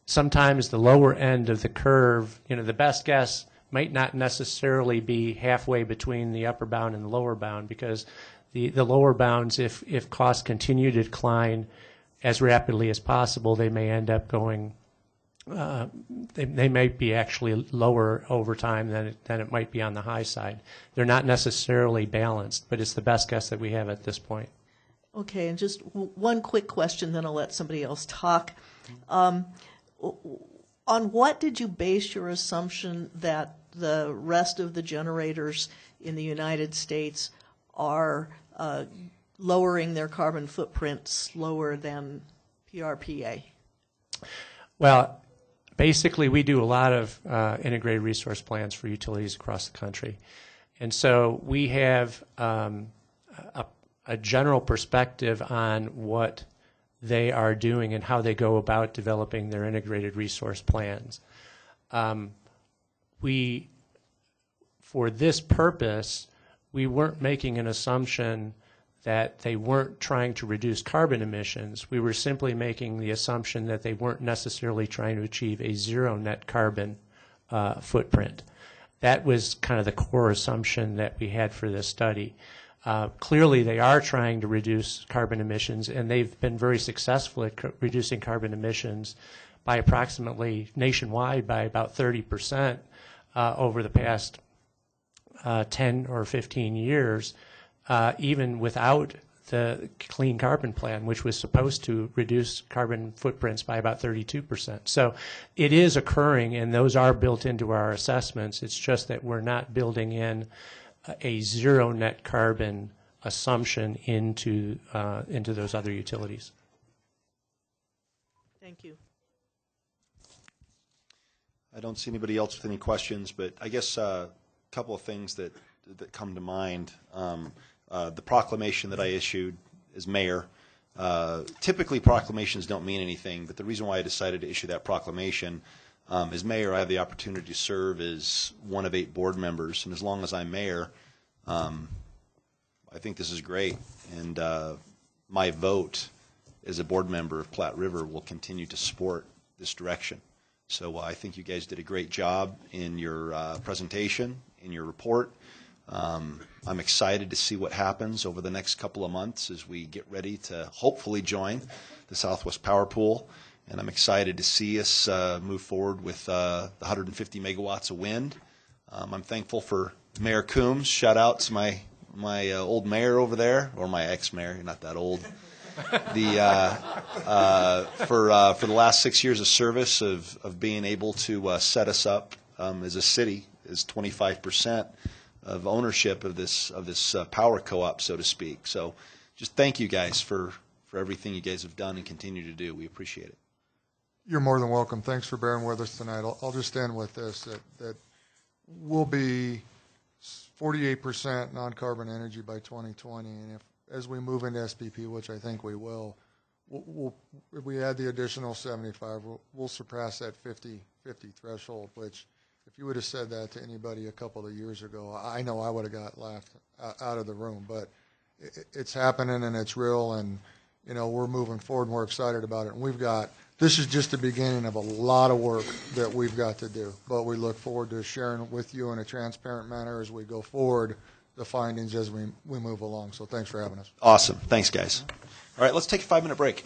sometimes the lower end of the curve, the best guess might not necessarily be halfway between the upper bound and the lower bound, because the lower bounds, if costs continue to decline as rapidly as possible, they may end up going, they may be actually lower over time than it might be on the high side. They're not necessarily balanced, but it's the best guess that we have at this point. Okay, and just one quick question, then I'll let somebody else talk. On what did you base your assumption that the rest of the generators in the United States are lowering their carbon footprint slower than PRPA? Well, basically, we do a lot of integrated resource plans for utilities across the country. And so we have a general perspective on what they are doing and how they go about developing their integrated resource plans. For this purpose, we weren't making an assumption that they weren't trying to reduce carbon emissions. We were simply making the assumption that they weren't necessarily trying to achieve a zero net carbon footprint. That was kind of the core assumption that we had for this study. Clearly, they are trying to reduce carbon emissions, and they've been very successful at reducing carbon emissions by approximately nationwide by about 30% over the past 10 or 15 years. Even without the Clean Carbon Plan, which was supposed to reduce carbon footprints by about 32%. So it is occurring, and those are built into our assessments. It's just that we're not building in a zero net carbon assumption into those other utilities. Thank you. I don't see anybody else with any questions, but I guess a couple of things that come to mind. The proclamation that I issued as mayor, typically proclamations don't mean anything, but the reason why I decided to issue that proclamation, as mayor, I have the opportunity to serve as one of 8 board members, and as long as I'm mayor, I think this is great, and my vote as a board member of Platte River will continue to support this direction. So I think you guys did a great job in your presentation, in your report. I'm excited to see what happens over the next couple of months as we get ready to hopefully join the Southwest Power Pool. And I'm excited to see us move forward with the 150 megawatts of wind. I'm thankful for Mayor Coombs. Shout out to my old mayor over there, or my ex-mayor, you're not that old. For the last 6 years of service of being able to set us up as a city as 25% of ownership of this power co-op, so to speak. So just thank you guys for everything you guys have done and continue to do. We appreciate it. You're more than welcome. Thanks for bearing with us tonight. I'll just end with this, that we'll be 48% non-carbon energy by 2020, and as we move into SPP, which I think we will, if we add the additional 75, we'll surpass that 50 threshold, which if you would have said that to anybody a couple of years ago, I know I would have got laughed out of the room. But it's happening and it's real, and we're moving forward and we're excited about it. And this is just the beginning of a lot of work that we've got to do. But we look forward to sharing with you in a transparent manner as we go forward the findings as we move along. So thanks for having us. Awesome. Thanks, guys. All right, let's take a 5-minute break.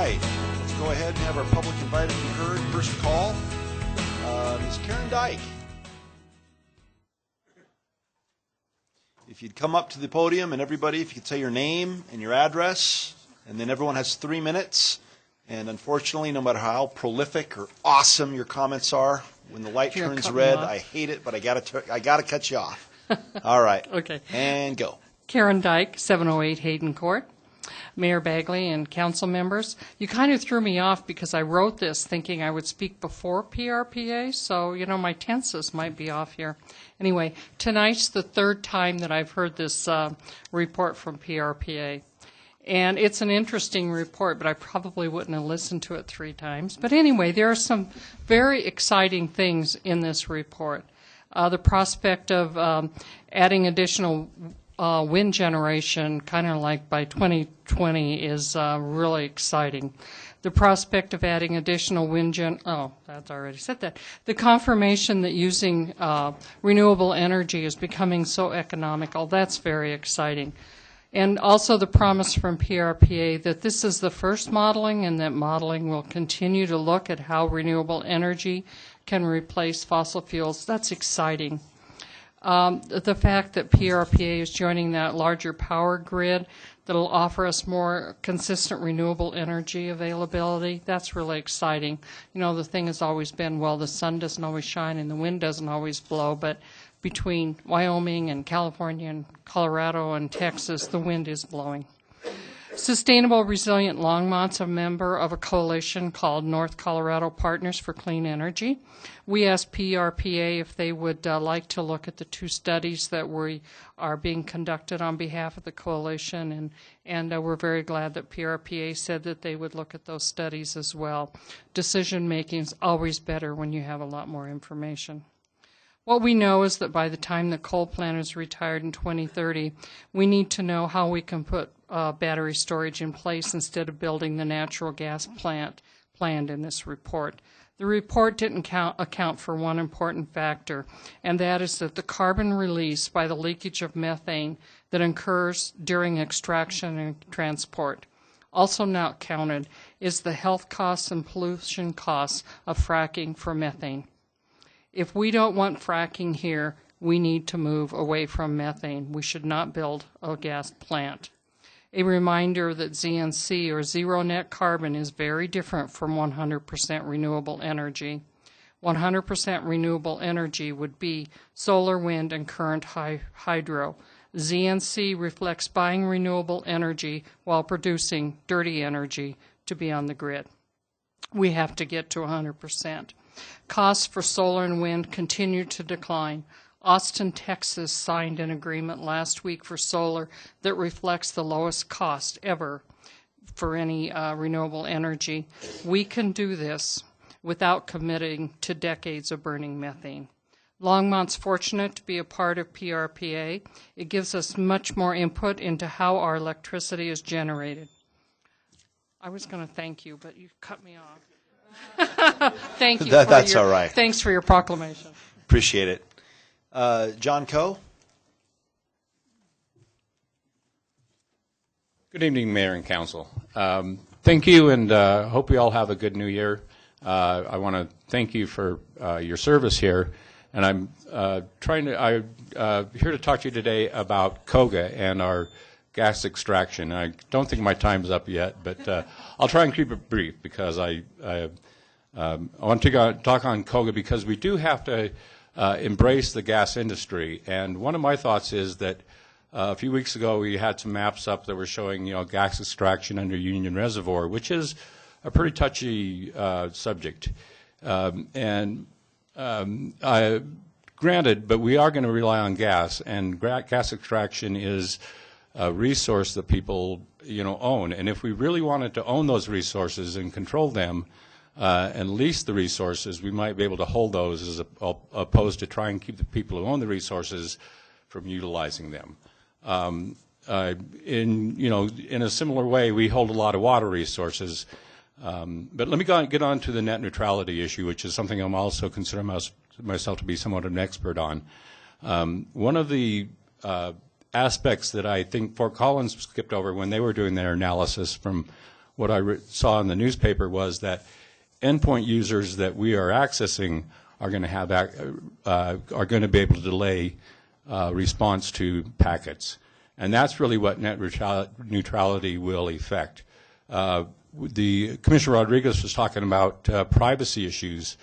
right, let's go ahead and have our public invited to be heard. First call, Ms. Karen Dyke. If you'd come up to the podium, and everybody, if you could say your name and your address, and then everyone has 3 minutes. And unfortunately, no matter how prolific or awesome your comments are, when the light turns red, I hate it, but I gotta cut you off. All right. Okay. And go. Karen Dyke, 708 Hayden Court. Mayor Bagley and council members, you kind of threw me off because I wrote this thinking I would speak before PRPA, so, my tenses might be off here. Anyway, tonight's the third time that I've heard this report from PRPA. And it's an interesting report, but I probably wouldn't have listened to it 3 times. But anyway, there are some very exciting things in this report. The prospect of adding additional wind generation, kind of like by 2020, is really exciting. The prospect of adding additional wind that's already said that. The confirmation that using renewable energy is becoming so economical, that's very exciting. And also the promise from PRPA that this is the first modeling and that modeling will continue to look at how renewable energy can replace fossil fuels. That's exciting. The fact that PRPA is joining that larger power grid that will offer us more consistent renewable energy availability, that's really exciting. The thing has always been, well, the sun doesn't always shine and the wind doesn't always blow, but between Wyoming and California and Colorado and Texas, the wind is blowing. Sustainable Resilient Longmont's a member of a coalition called North Colorado Partners for Clean Energy. We asked PRPA if they would like to look at the 2 studies that are being conducted on behalf of the coalition, and we're very glad that PRPA said that they would look at those studies as well. Decision making is always better when you have a lot more information. What we know is that by the time the coal plant is retired in 2030, we need to know how we can put battery storage in place instead of building the natural gas plant planned in this report. The report didn't account for one important factor, and that is that the carbon release by the leakage of methane that occurs during extraction and transport. Also not counted is the health costs and pollution costs of fracking for methane. If we don't want fracking here, we need to move away from methane. We should not build a gas plant. A reminder that ZNC, or zero net carbon, is very different from 100% renewable energy. 100% renewable energy would be solar, wind, and current hydro. ZNC reflects buying renewable energy while producing dirty energy to be on the grid. We have to get to 100%. Costs for solar and wind continue to decline. Austin, Texas signed an agreement last week for solar that reflects the lowest cost ever for any renewable energy. We can do this without committing to decades of burning methane. Longmont's fortunate to be a part of PRPA. It gives us much more input into how our electricity is generated. I was going to thank you, but you cut me off. Thank you. That's all right. Thanks for your proclamation. Appreciate it. John Coe. Good evening, Mayor and Council. Thank you, and hope we all have a good new year. I want to thank you for your service here, and I'm here to talk to you today about KOGA and our gas extraction. I don't think my time's up yet, but I'll try and keep it brief because I want to talk on KOGA because we do have to embrace the gas industry. And one of my thoughts is that a few weeks ago we had some maps up that were showing, gas extraction under Union Reservoir, which is a pretty touchy subject. Granted, but we are going to rely on gas, and gas extraction is a resource that people, own. And if we really wanted to own those resources and control them, and lease the resources, we might be able to hold those as opposed to try and keep the people who own the resources from utilizing them. In a similar way, we hold a lot of water resources. But let me get on to the net neutrality issue, which is something I'm also considering myself to be somewhat of an expert on. One of the aspects that I think Fort Collins skipped over when they were doing their analysis from what I saw in the newspaper was that endpoint users that we are accessing are going to have are going to be able to delay response to packets, and that's really what net neutrality will effect. The Commissioner Rodriguez was talking about privacy issues,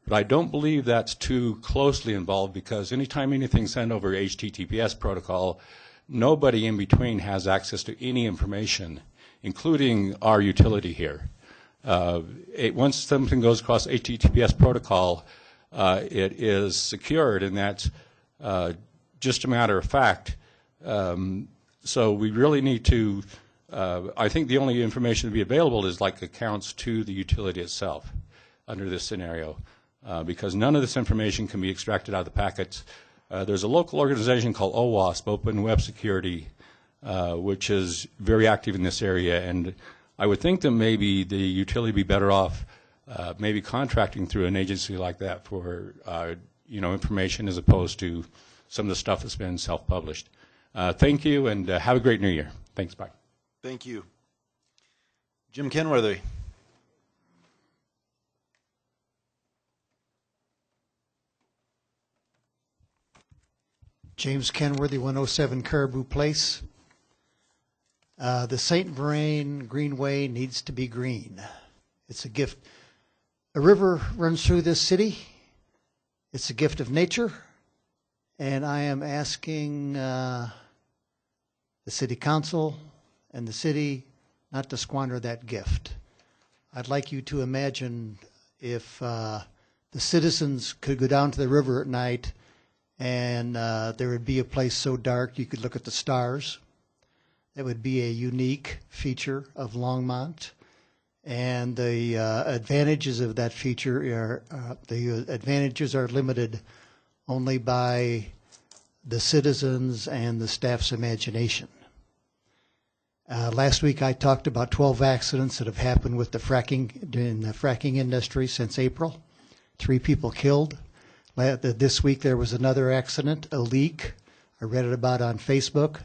but I don't believe that's too closely involved, because anytime anything's sent over HTTPS protocol, nobody in between has access to any information, including our utility here. Once something goes across HTTPS protocol, it is secured, and that's just a matter of fact. So we really need to, I think the only information to be available is like accounts to the utility itself under this scenario, because none of this information can be extracted out of the packets. There's a local organization called OWASP, Open Web Security, which is very active in this area, and I would think that maybe the utility would be better off maybe contracting through an agency like that for information, as opposed to some of the stuff that's been self-published. Thank you, and have a great New Year. Thanks, bye. Thank you. Jim Kenworthy. James Kenworthy, 107 Caribou Place. The St. Vrain Greenway needs to be green. It's a gift. A river runs through this city. It's a gift of nature. And I am asking the City Council and the city not to squander that gift. I'd like you to imagine if the citizens could go down to the river at night, and there would be a place so dark you could look at the stars. That would be a unique feature of Longmont. And the advantages of that feature are limited only by the citizens and the staff's imagination. Last week I talked about 12 accidents that have happened with the fracking industry since April. 3 people killed. This week there was another accident, a leak. I read it about on Facebook.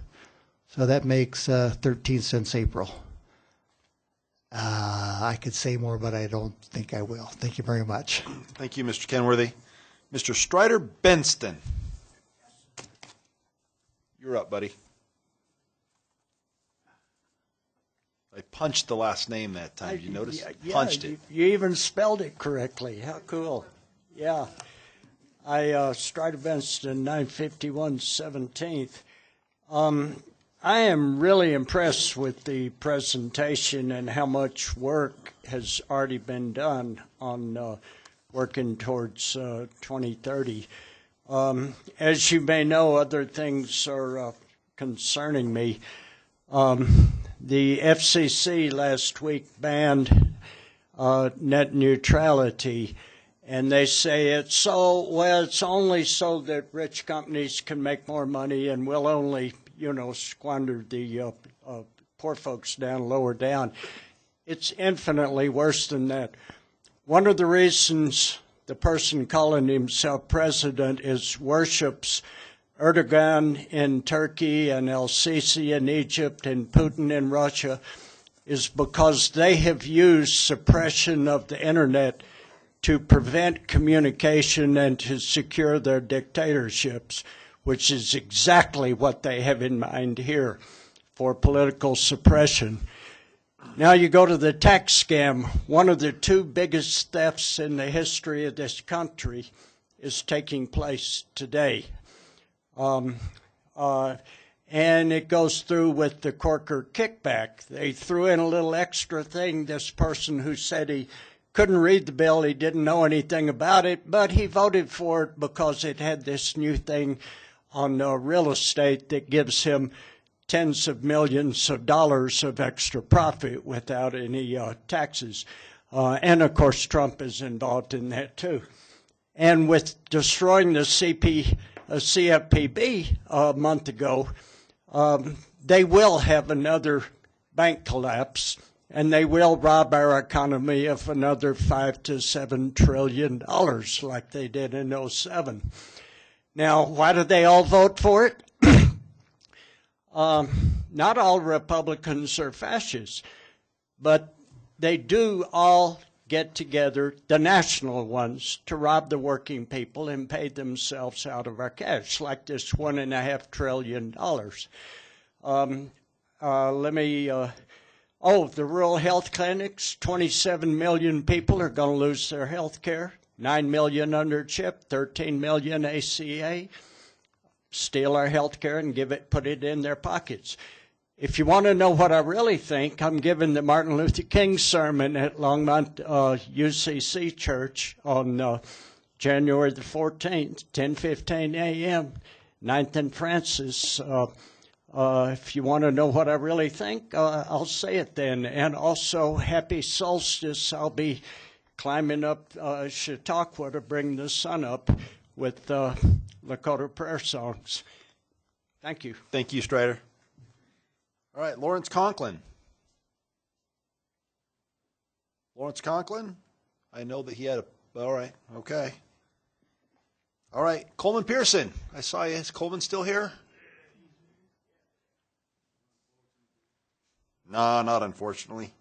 So that makes 13 since April. I could say more, but I don't think I will. Thank you very much. Thank you, Mr. Kenworthy. Mr. Strider Benston. You're up, buddy. I punched the last name that time. Did you notice? Punched it. You even spelled it correctly. How cool. Yeah. Strider Benston, 951 17th. I am really impressed with the presentation and how much work has already been done on working towards 2030. As you may know, other things are concerning me. The FCC last week banned net neutrality, and they say it's only so that rich companies can make more money, and we'll only squander the poor folks lower down. It's infinitely worse than that. One of the reasons the person calling himself president worships Erdogan in Turkey and El-Sisi in Egypt and Putin in Russia is because they have used suppression of the internet to prevent communication and to secure their dictatorships, which is exactly what they have in mind here for political suppression. Now you go to the tax scam. One of the 2 biggest thefts in the history of this country is taking place today. And it goes through with the Corker kickback. They threw in a little extra thing. This person who said he couldn't read the bill, he didn't know anything about it, but he voted for it because it had this new thing on real estate that gives him tens of millions of dollars of extra profit without any taxes. And, of course, Trump is involved in that, too. And with destroying the CFPB a month ago, they will have another bank collapse, and they will rob our economy of another $5 to $7 trillion like they did in 2007. Now, why did they all vote for it? Not all Republicans are fascists, but they do all get together, the national ones, to rob the working people and pay themselves out of our cash, like this $1.5 trillion. The rural health clinics, 27 million people are going to lose their health care, 9 million under CHIP, 13 million ACA, steal our health care and put it in their pockets. If you want to know what I really think, I'm giving the Martin Luther King sermon at Longmont UCC Church on January the 14th, 10:15 a.m., 9th and Francis. If you want to know what I really think, I'll say it then. And also, happy solstice. I'll be climbing up Chautauqua to bring the sun up with Lakota prayer songs. Thank you. Thank you, Strider. All right, Lawrence Conklin. Lawrence Conklin? I know that he had a... All right, okay. All right, Coleman Pearson. I saw you. Is Coleman still here? No, not unfortunately.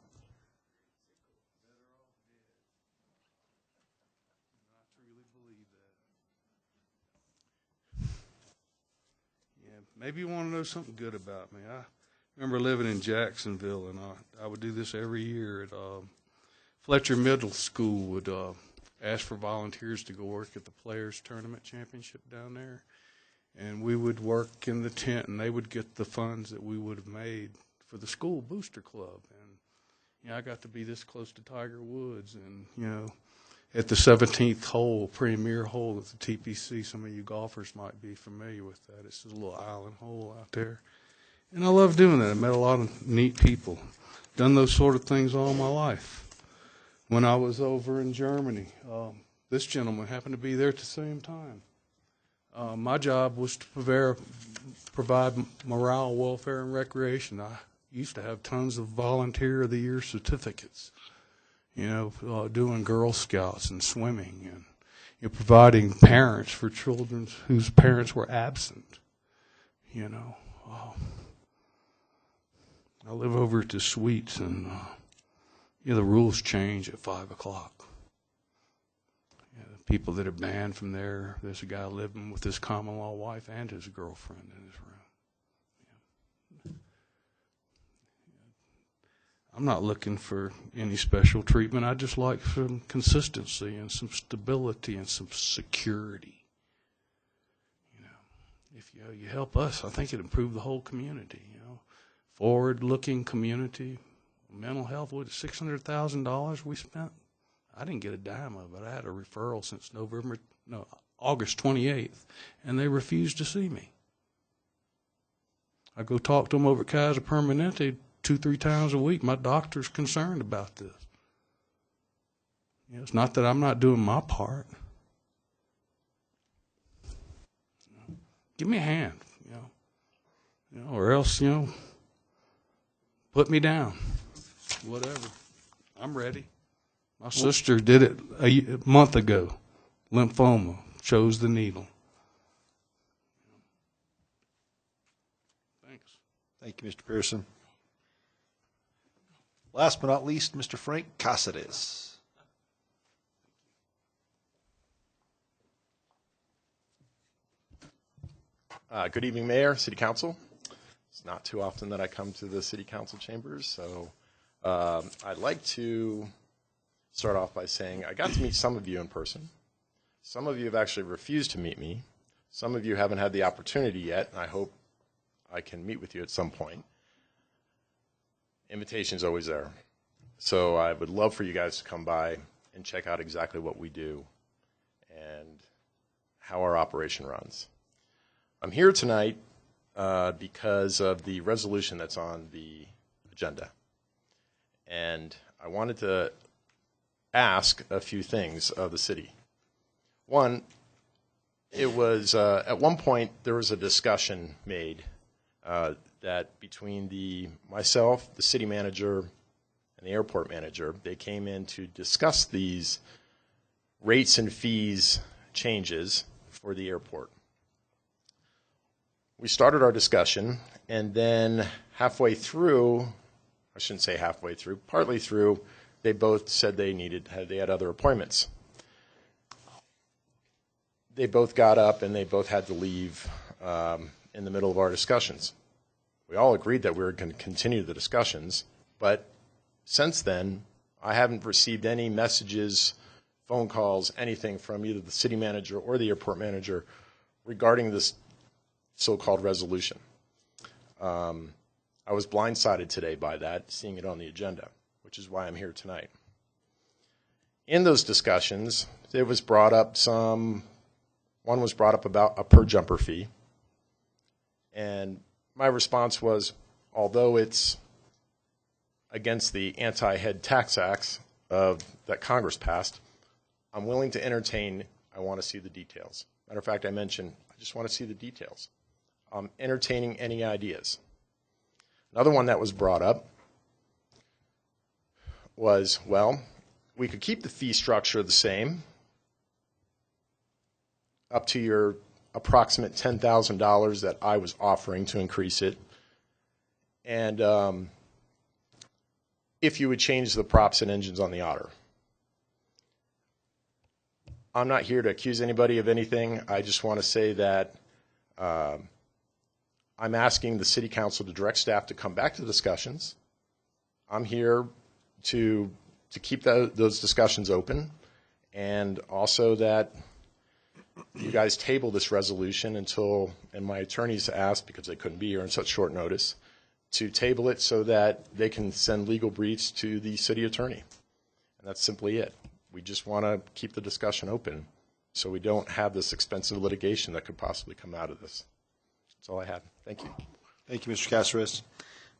Maybe you want to know something good about me. I remember living in Jacksonville, and I would do this every year at Fletcher Middle School. Would ask for volunteers to go work at the Players Tournament Championship down there, and we would work in the tent, and they would get the funds that we would have made for the school booster club. And I got to be this close to Tiger Woods, and at the 17th hole, premier hole at the TPC, some of you golfers might be familiar with that. It's a little island hole out there. And I love doing that. I met a lot of neat people. Done those sort of things all my life. When I was over in Germany, this gentleman happened to be there at the same time. My job was to provide morale, welfare, and recreation. I used to have tons of Volunteer of the Year certificates, doing Girl Scouts and swimming and providing parents for children whose parents were absent, I live over at the Suites, and the rules change at 5 o'clock. The people that are banned from there, there's a guy living with his common law wife and his girlfriend in his room. I'm not looking for any special treatment. I just like some consistency and some stability and some security. If you help us, I think it improve the whole community. Forward-looking community, mental health. What, $600,000 we spent? I didn't get a dime of it. I had a referral since August 28th, and they refused to see me. I go talk to them over at Kaiser Permanente 2-3 times a week. My doctor's concerned about this. It's not that I'm not doing my part. Give me a hand, or else, put me down. Whatever. I'm ready. My sister did it a month ago. Lymphoma. Chose the needle. Thanks. Thank you, Mr. Pearson. Last but not least, Mr. Frank Casares. Good evening, Mayor, City Council. It's not too often that I come to the City Council chambers, so I'd like to start off by saying I got to meet some of you in person. Some of you have actually refused to meet me. Some of you haven't had the opportunity yet, and I hope I can meet with you at some point. Invitation's always there. So I would love for you guys to come by and check out exactly what we do and how our operation runs. I'm here tonight because of the resolution that's on the agenda. And I wanted to ask a few things of the city. One, it was at one point there was a discussion made that between myself, the city manager, and the airport manager, they came in to discuss these rates and fees changes for the airport. We started our discussion, and then halfway through, I shouldn't say halfway through, partly through, they both said they had other appointments. They both got up and they both had to leave in the middle of our discussions. We all agreed that we were going to continue the discussions, but since then, I haven't received any messages, phone calls, anything from either the city manager or the airport manager regarding this so-called resolution. I was blindsided today by that, seeing it on the agenda, which is why I'm here tonight. In those discussions, it was brought up one was brought up about a per jumper fee. And my response was, although it's against the anti-head tax acts that Congress passed, I'm willing to entertain, I want to see the details. Matter of fact, I mentioned, I just want to see the details. I'm entertaining any ideas. Another one that was brought up was, well, we could keep the fee structure the same up to your approximate $10,000 that I was offering to increase it. And if you would change the props and engines on the Otter. I'm not here to accuse anybody of anything. I just want to say that I'm asking the City Council to direct staff to come back to the discussions. I'm here to keep those discussions open, and also that you guys table this resolution until, and my attorneys asked, because they couldn't be here on such short notice, to table it so that they can send legal briefs to the city attorney. And that's simply it. We just want to keep the discussion open so we don't have this expensive litigation that could possibly come out of this. That's all I have. Thank you. Thank you, Mr. Caceres.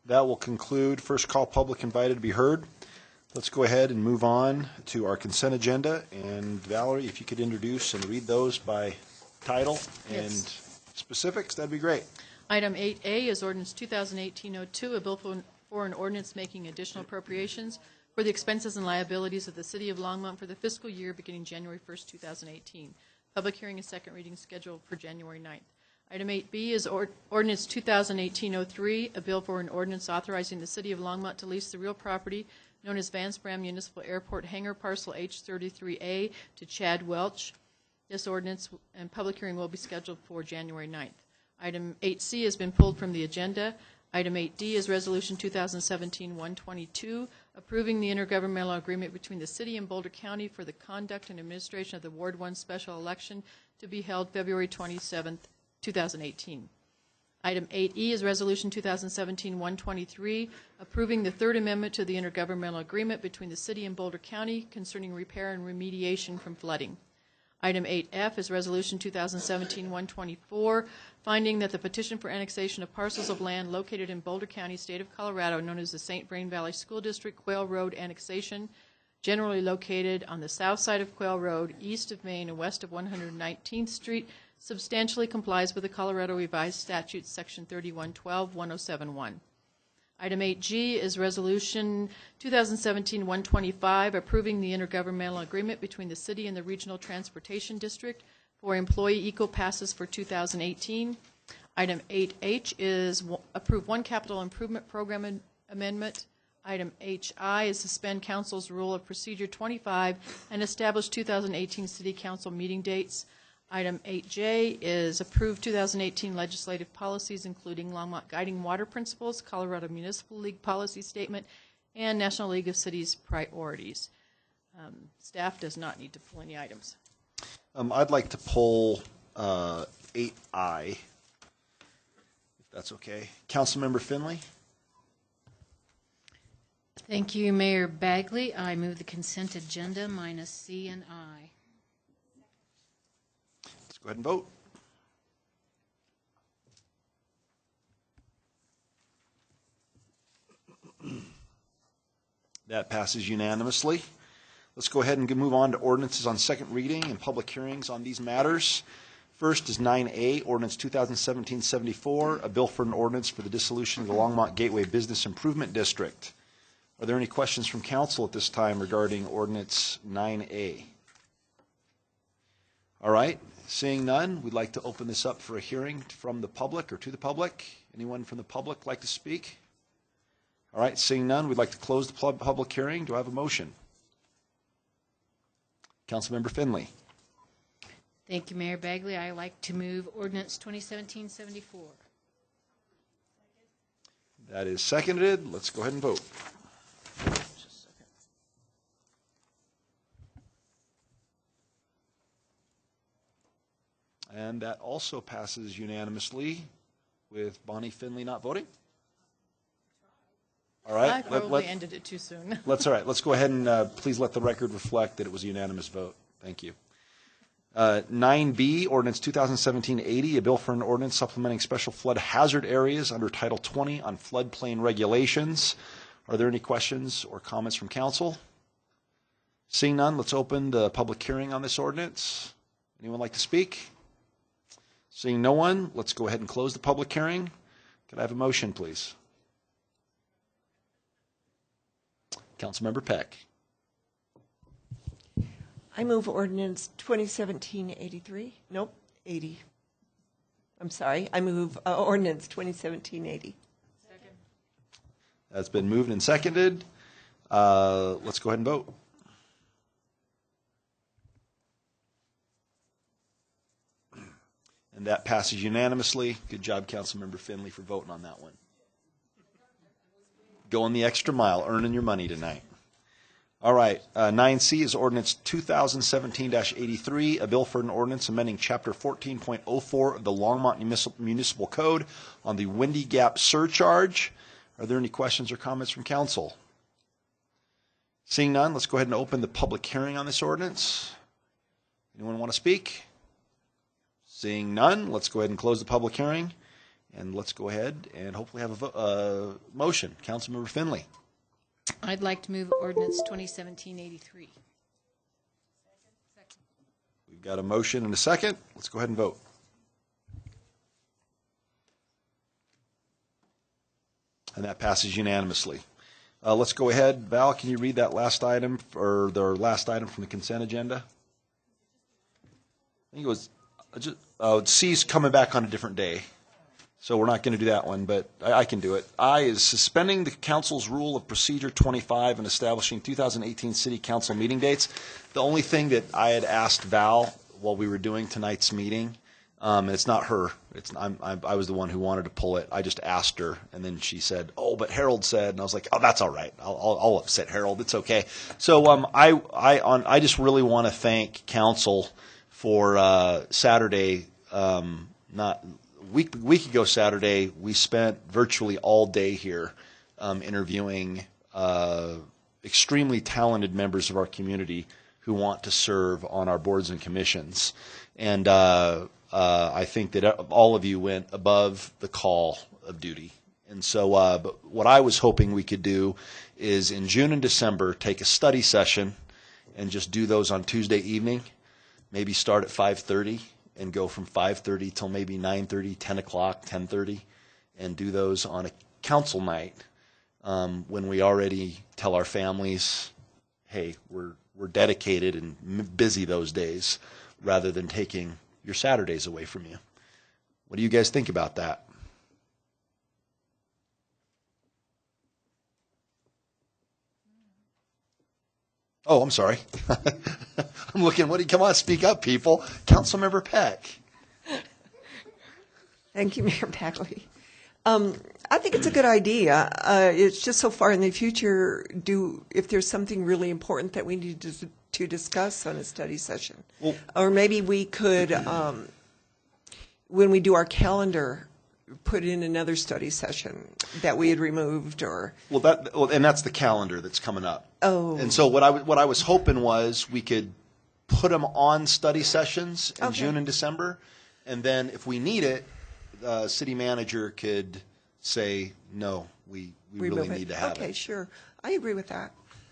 That will conclude first call public invited to be heard. Let's go ahead and move on to our consent agenda. And Valerie, if you could introduce and read those by title and specifics, that'd be great. Item 8A is Ordinance 2018-02, a bill for an ordinance making additional appropriations for the expenses and liabilities of the City of Longmont for the fiscal year beginning January 1st, 2018. Public hearing and second reading scheduled for January 9th. Item 8B is Ordinance 2018-03, a bill for an ordinance authorizing the City of Longmont to lease the real property known as Vance Bram Municipal Airport Hangar Parcel H33A to Chad Welch. This ordinance and public hearing will be scheduled for January 9th. Item 8C has been pulled from the agenda. Item 8D is Resolution 2017-122, approving the intergovernmental agreement between the City and Boulder County for the conduct and administration of the Ward 1 special election to be held February 27th, 2018. Item 8E is Resolution 2017-123, approving the Third Amendment to the intergovernmental agreement between the City and Boulder County concerning repair and remediation from flooding. Item 8F is Resolution 2017-124, finding that the petition for annexation of parcels of land located in Boulder County, State of Colorado, known as the St. Vrain Valley School District Quail Road annexation, generally located on the south side of Quail Road, east of Main and west of 119th Street, substantially complies with the Colorado Revised Statutes, Section 3112-1071. Item 8G is Resolution 2017-125, approving the intergovernmental agreement between the City and the Regional Transportation District for employee eco-passes for 2018. Item 8H is approve one capital improvement program amendment. Item HI is suspend Council's Rule of Procedure 25 and establish 2018 City Council meeting dates. Item 8J is approve 2018 legislative policies, including Longmont Guiding Water Principles, Colorado Municipal League Policy Statement, and National League of Cities Priorities. Staff does not need to pull any items. I'd like to pull 8I, if that's okay. Councilmember Finley? Thank you, Mayor Bagley. I move the consent agenda minus C and I. Let's go ahead and vote. That passes unanimously. Let's go ahead and move on to ordinances on second reading and public hearings on these matters. First is 9A, Ordinance 2017-74, a bill for an ordinance for the dissolution of the Longmont Gateway Business Improvement District. Are there any questions from council at this time regarding Ordinance 9A? All right, seeing none, we'd like to open this up for a hearing from the public or to the public. Anyone from the public like to speak? All right, seeing none, we'd like to close the public hearing. Do I have a motion? Councilmember Finley. Thank you, Mayor Bagley. I like to move ordinance 2017-74. That is seconded. Let's go ahead and vote. And that also passes unanimously with Bonnie Finley not voting. All right. I probably ended it too soon. All right. Let's go ahead and please let the record reflect that it was a unanimous vote. Thank you. 9B, Ordinance 2017-80, a bill for an ordinance supplementing special flood hazard areas under Title 20 on floodplain regulations. Are there any questions or comments from council? Seeing none, let's open the public hearing on this ordinance. Anyone like to speak? Seeing no one, let's go ahead and close the public hearing. Can I have a motion, please? Councilmember Peck. I move ordinance 2017-83. Nope, 80. I'm sorry. I move ordinance 2017-80. Second. That's been moved and seconded. Let's go ahead and vote. And that passes unanimously. Good job, Councilmember Finley, for voting on that one. Going the extra mile, earning your money tonight. All right, 9C is ordinance 2017-83, a bill for an ordinance amending Chapter 14.04 of the Longmont Municipal Code on the Windy Gap surcharge. Are there any questions or comments from council? Seeing none, let's go ahead and open the public hearing on this ordinance. Anyone want to speak? Seeing none, let's go ahead and close the public hearing, and let's go ahead and hopefully have a motion. Councilmember Finley. I'd like to move ordinance 2017-83. We've got a motion and a second. Let's go ahead and vote. And that passes unanimously. Let's go ahead. Val, can you read that last item, or the last item from the consent agenda? I think it was C's coming back on a different day. So we're not going to do that one, but I can do it. I is suspending the council's rule of procedure 25 and establishing 2018 city council meeting dates. The only thing that I had asked Val while we were doing tonight's meeting, and it's not her. I was the one who wanted to pull it. I just asked her, and then she said, "Oh, but Harold said," and I was like, "Oh, that's all right. I'll upset Harold. It's okay." So I just really want to thank council for Saturday. Week ago Saturday, we spent virtually all day here interviewing extremely talented members of our community who want to serve on our boards and commissions. And I think that all of you went above the call of duty. And so but what I was hoping we could do is in June and December take a study session and just do those on Tuesday evening, maybe start at 5:30. And go from 5:30 till maybe 9:30, 10 o'clock, 10:30, and do those on a council night when we already tell our families, hey, we're dedicated and busy those days, rather than taking your Saturdays away from you. What do you guys think about that? Oh, I'm sorry. I'm looking. Come on, speak up, people. Councilmember Peck. Thank you, Mayor Bagley. I think it's a good idea. It's just so far in the future, if there's something really important that we need to discuss on a study session. Well, or maybe we could, when we do our calendar, put in another study session that we had removed, or and that's the calendar that's coming up. Oh, and so what I was hoping was we could put them on study sessions in June and December, and then if we need it, the city manager could say no, we really need to have it. Okay, sure, I agree with that.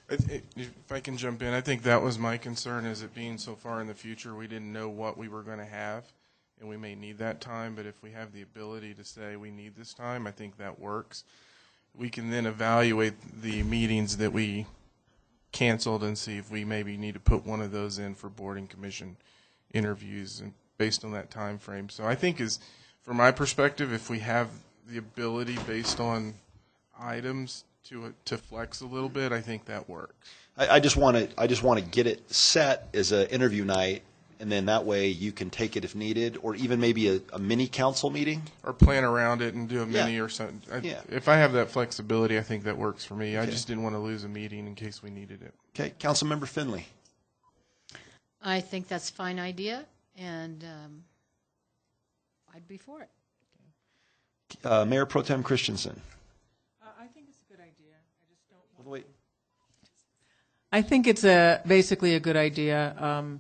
If I can jump in, I think that was my concern, is it being so far in the future, we didn't know what we were going to have. And we may need that time, but if we have the ability to say we need this time, I think that works. We can then evaluate the meetings that we canceled and see if we maybe need to put one of those in for board and commission interviews, and based on that time frame. So I think, from my perspective, if we have the ability based on items to flex a little bit, I think that works. I just want to get it set as an interview night, and then that way you can take it if needed, or even maybe a mini council meeting. Or plan around it and do a mini or something. If I have that flexibility, I think that works for me. I just didn't want to lose a meeting in case we needed it. Okay, Councilmember Finley. I think that's a fine idea, and I'd be for it. Mayor Pro Tem Christensen. I think it's a good idea. I just don't Wait. I think it's basically a good idea.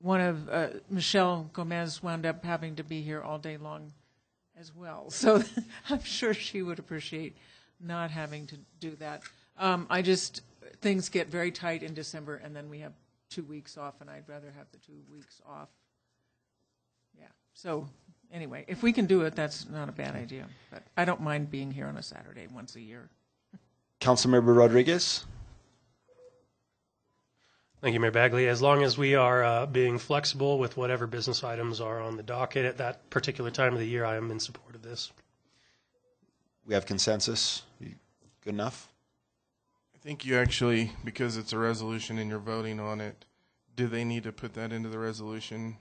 One of Michelle Gomez wound up having to be here all day long as well, so I'm sure she would appreciate not having to do that. Things get very tight in December, and then we have 2 weeks off, and I'd rather have the 2 weeks off. Yeah. So anyway, if we can do it, that's not a bad idea. But I don't mind being here on a Saturday once a year. Councilmember Rodriguez. Thank you, Mayor Bagley. As long as we are being flexible with whatever business items are on the docket at that particular time of the year, I am in support of this. We have consensus. Good enough? I think you actually, because it's a resolution and you're voting on it, do they need to put that into the resolution?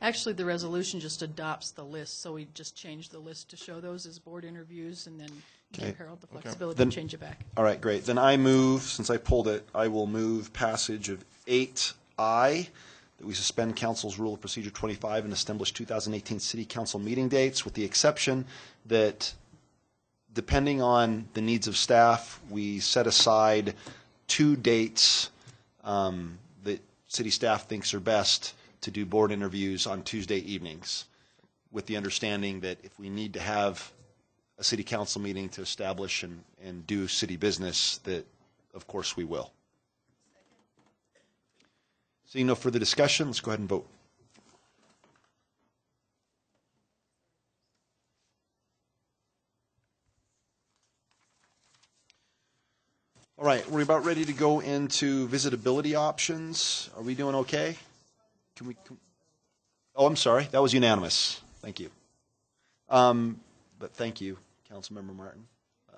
Actually, the resolution just adopts the list, so we just change the list to show those as board interviews, and then give Harold the flexibility to change it back. All right, great. Then I move, since I pulled it, I will move passage of 8I, that we suspend council's rule of procedure 25 and establish 2018 city council meeting dates, with the exception that, depending on the needs of staff, we set aside 2 dates that city staff thinks are best to do board interviews on Tuesday evenings, with the understanding that if we need to have a city council meeting to establish and do city business, that of course we will. Seeing no further discussion, let's go ahead and vote. All right, we're about ready to go into visitability options. Are we doing okay? Oh, I'm sorry. That was unanimous. Thank you. But thank you, Councilmember Martin.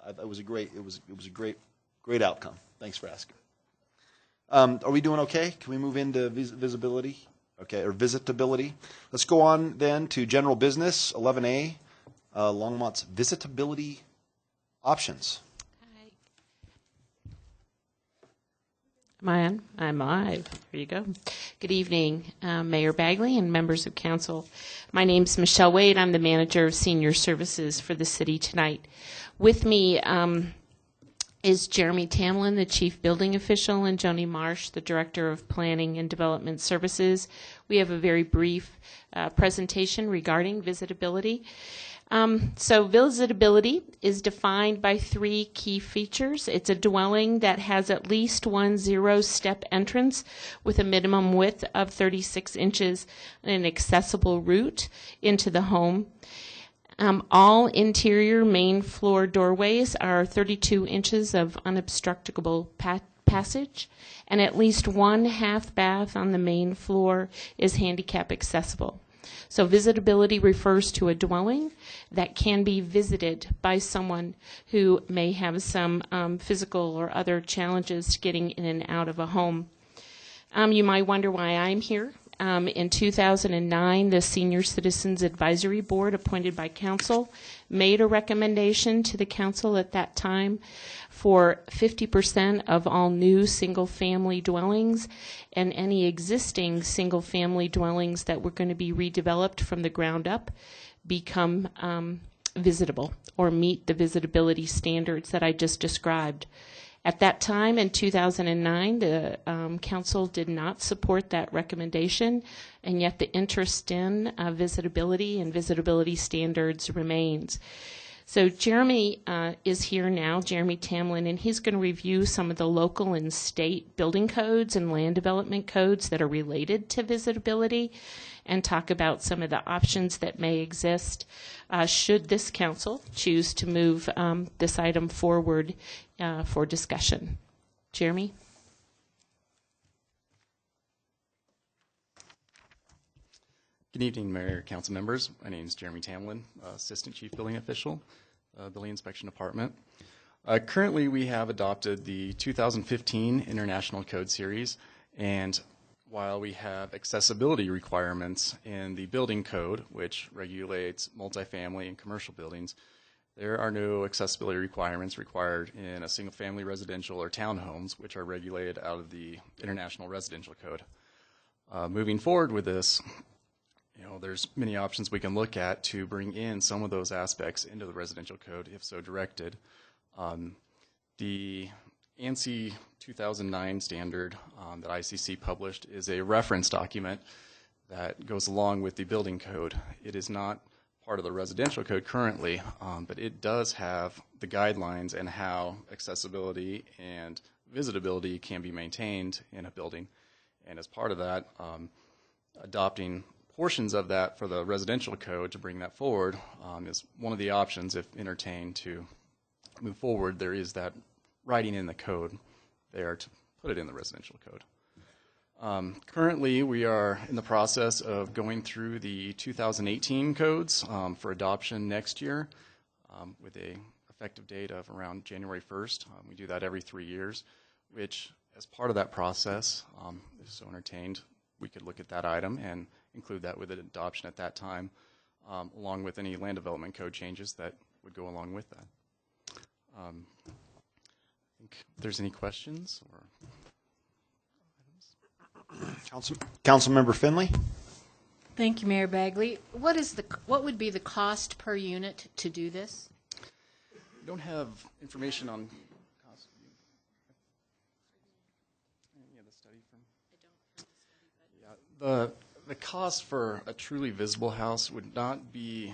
It was a great outcome. Thanks for asking. Are we doing okay? Can we move into visibility? Okay, or visitability. Let's go on then to general business, 11A, Longmont's visitability options. Am I on? I'm live. Here you go. Good evening, Mayor Bagley and members of council. My name's Michelle Wade. I'm the manager of senior services for the city tonight. With me is Jeremy Tamlin, the chief building official, and Joni Marsh, the director of planning and development services. We have a very brief presentation regarding visitability. So visitability is defined by 3 key features. It's a dwelling that has at least one 0-step entrance with a minimum width of 36 inches and an accessible route into the home. All interior main floor doorways are 32 inches of unobstructable passage, and at least one half bath on the main floor is handicap accessible. So visitability refers to a dwelling that can be visited by someone who may have some physical or other challenges getting in and out of a home. You might wonder why I'm here. In 2009, the Senior Citizens Advisory Board, appointed by council, made a recommendation to the council at that time for 50% of all new single-family dwellings and any existing single-family dwellings that were going to be redeveloped from the ground up become visitable or meet the visitability standards that I just described. At that time, in 2009, the council did not support that recommendation, and yet the interest in visitability and visitability standards remains. So Jeremy is here now, Jeremy Tamlin, and he's going to review some of the local and state building codes and land development codes that are related to visitability and talk about some of the options that may exist should this council choose to move this item forward for discussion. Jeremy? Good evening, Mayor, Council members. My name is Jeremy Tamlin, Assistant Chief Building Official, Building Inspection Department. Currently, we have adopted the 2015 International Code Series, and while we have accessibility requirements in the building code, which regulates multifamily and commercial buildings, there are no accessibility requirements required in a single-family residential or townhomes, which are regulated out of the International Residential Code. Moving forward with this, there's many options we can look at to bring in some of those aspects into the residential code, if so directed. The ANSI 2009 standard that ICC published is a reference document that goes along with the building code. It is not part of the residential code currently, but it does have the guidelines and how accessibility and visitability can be maintained in a building. And as part of that, adopting portions of that for the residential code to bring that forward is one of the options if entertained to move forward. There is that writing in the code there to put it in the residential code. Currently, we are in the process of going through the 2018 codes for adoption next year with a effective date of around January 1st. We do that every 3 years, which as part of that process, if so entertained, we could look at that item and include that with an adoption at that time, along with any land development code changes that would go along with that. I think if there's any questions or Councilmember Finley. Thank you, Mayor Bagley. What would be the cost per unit to do this? We don't have information on cost. Any of the study from? The cost for a truly visible house would not be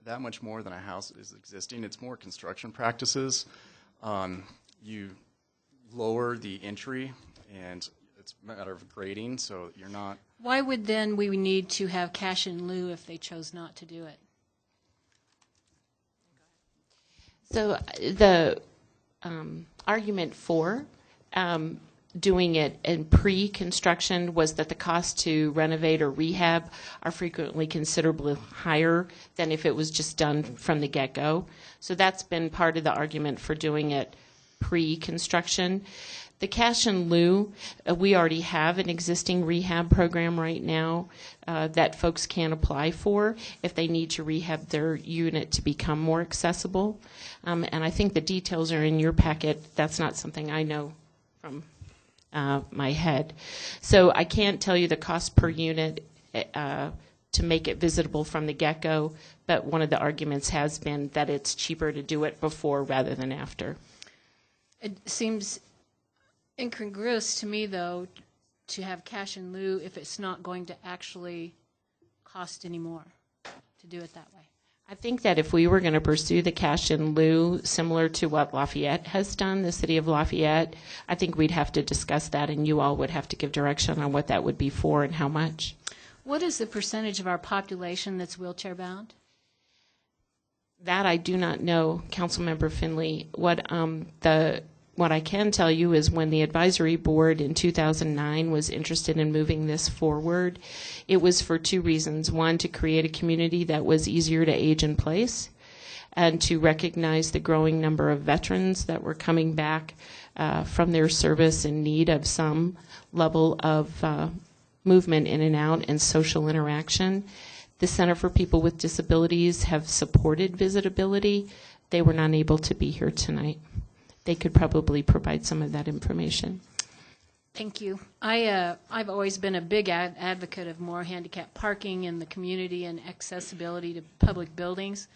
that much more than a house that is existing. It's more construction practices. You lower the entry, and it's a matter of grading, so you're not. Why would then we need to have cash in lieu if they chose not to do it? So the argument for doing it in pre-construction was that the cost to renovate or rehab are frequently considerably higher than if it was just done from the get-go. So that's been part of the argument for doing it pre-construction. The cash in lieu, we already have an existing rehab program right now that folks can apply for if they need to rehab their unit to become more accessible. And I think the details are in your packet. That's not something I know from my head. So I can't tell you the cost per unit to make it visitable from the get-go, but one of the arguments has been that it's cheaper to do it before rather than after. It seems incongruous to me, though, to have cash in lieu if it's not going to actually cost any more to do it that way. I think that if we were going to pursue the cash in lieu, similar to what Lafayette has done, the city of Lafayette, I think we'd have to discuss that, and you all would have to give direction on what that would be for and how much. What is the percentage of our population that's wheelchair-bound? That I do not know, Councilmember Finley. What I can tell you is when the advisory board in 2009 was interested in moving this forward, it was for two reasons. One, to create a community that was easier to age in place, and to recognize the growing number of veterans that were coming back from their service in need of some level of movement in and out and social interaction. The Center for People with Disabilities have supported visitability. They were not able to be here tonight. They could probably provide some of that information. Thank you. I've always been a big advocate of more handicap parking in the community and accessibility to public buildings.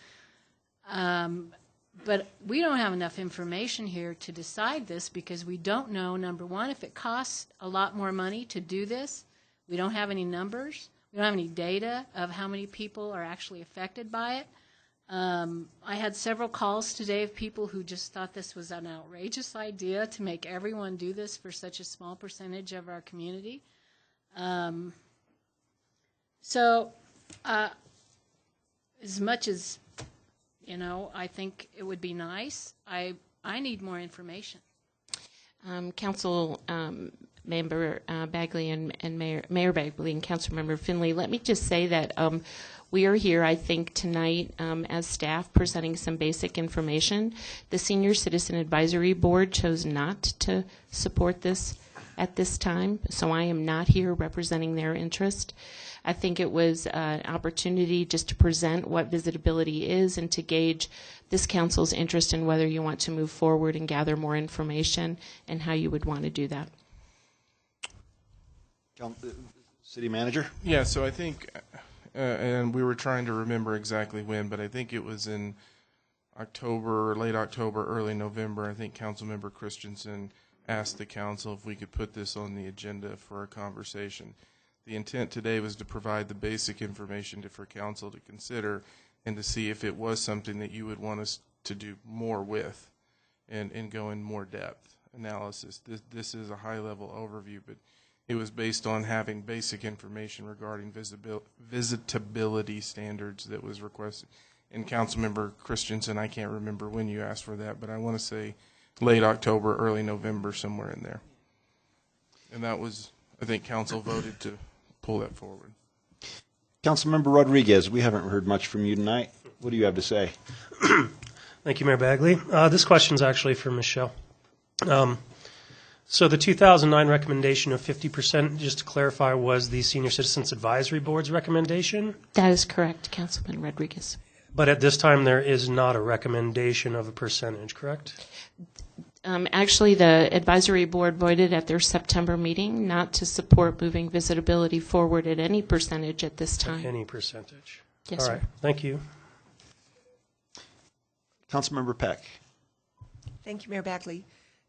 But we don't have enough information here to decide this because we don't know, number one, if it costs a lot more money to do this. We don't have any numbers. We don't have any data of how many people are actually affected by it. I had several calls today of people who just thought this was an outrageous idea to make everyone do this for such a small percentage of our community. So as much as, I think it would be nice, I need more information. Council Member Bagley and Mayor Bagley and Councilmember Finley. Let me just say that we are here, I think, tonight as staff presenting some basic information. The Senior Citizen Advisory Board chose not to support this at this time, so I am not here representing their interest. I think it was an opportunity just to present what visitability is and to gauge this council's interest in whether you want to move forward and gather more information and how you would want to do that. City Manager? Yeah, so I think, and we were trying to remember exactly when, but I think it was in October, late October, early November. I think Councilmember Christensen asked the council if we could put this on the agenda for a conversation. The intent today was to provide the basic information for council to consider and to see if it was something that you would want us to do more with and go in more depth analysis. This is a high-level overview, but it was based on having basic information regarding visitability standards that was requested. And Councilmember Christensen, I can't remember when you asked for that, but I want to say late October, early November, somewhere in there. And that was, I think council voted to pull that forward. Councilmember Rodriguez, we haven't heard much from you tonight. What do you have to say? Thank you, Mayor Bagley. This question is actually for Michelle. So the 2009 recommendation of 50%, just to clarify, was the Senior Citizens Advisory Board's recommendation? That is correct, Councilman Rodriguez. But at this time, there is not a recommendation of a percentage, correct? Actually, the advisory board voted at their September meeting not to support moving visitability forward at any percentage at this time. Any percentage. Yes, All right. sir. Thank you. Councilmember Peck. Thank you, Mayor Bagley.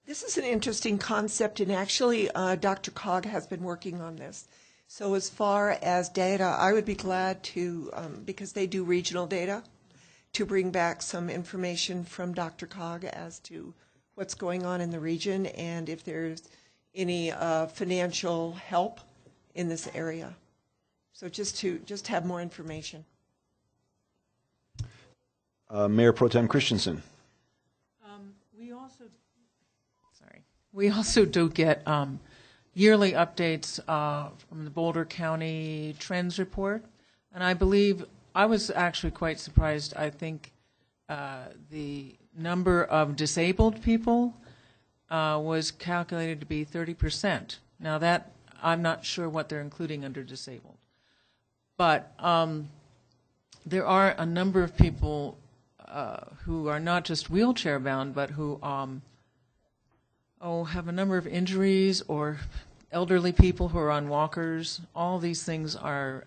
This is an interesting concept, and actually Dr. Cog has been working on this. So as far as data, I would be glad to, because they do regional data, to bring back some information from Dr. Cog as to what's going on in the region and if there's any financial help in this area. So just have more information. Mayor Pro Tem Christensen. We also do get yearly updates from the Boulder County Trends Report, and I believe I was actually quite surprised. I think the number of disabled people was calculated to be 30%. Now that, I'm not sure what they're including under disabled. But there are a number of people who are not just wheelchair bound, but who have a number of injuries, or elderly people who are on walkers. All these things are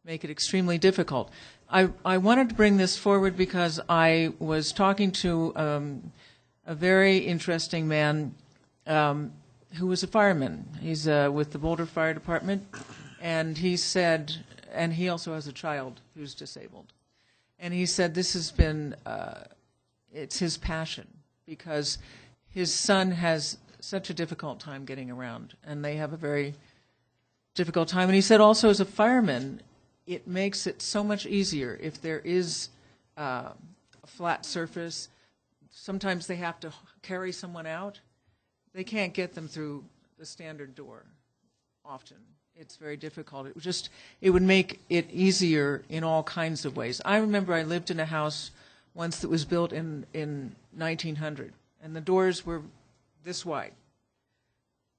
make it extremely difficult. I wanted to bring this forward because I was talking to a very interesting man who was a fireman. He's with the Boulder Fire Department, and he said, and he also has a child who's disabled. And he said this has been, it's his passion, because his son has such a difficult time getting around, and they have a very difficult time. And he said also, as a fireman, it makes it so much easier if there is a flat surface. Sometimes they have to carry someone out. They can't get them through the standard door often. It's very difficult. It would make it easier in all kinds of ways. I remember I lived in a house once that was built in 1900, and the doors were this wide.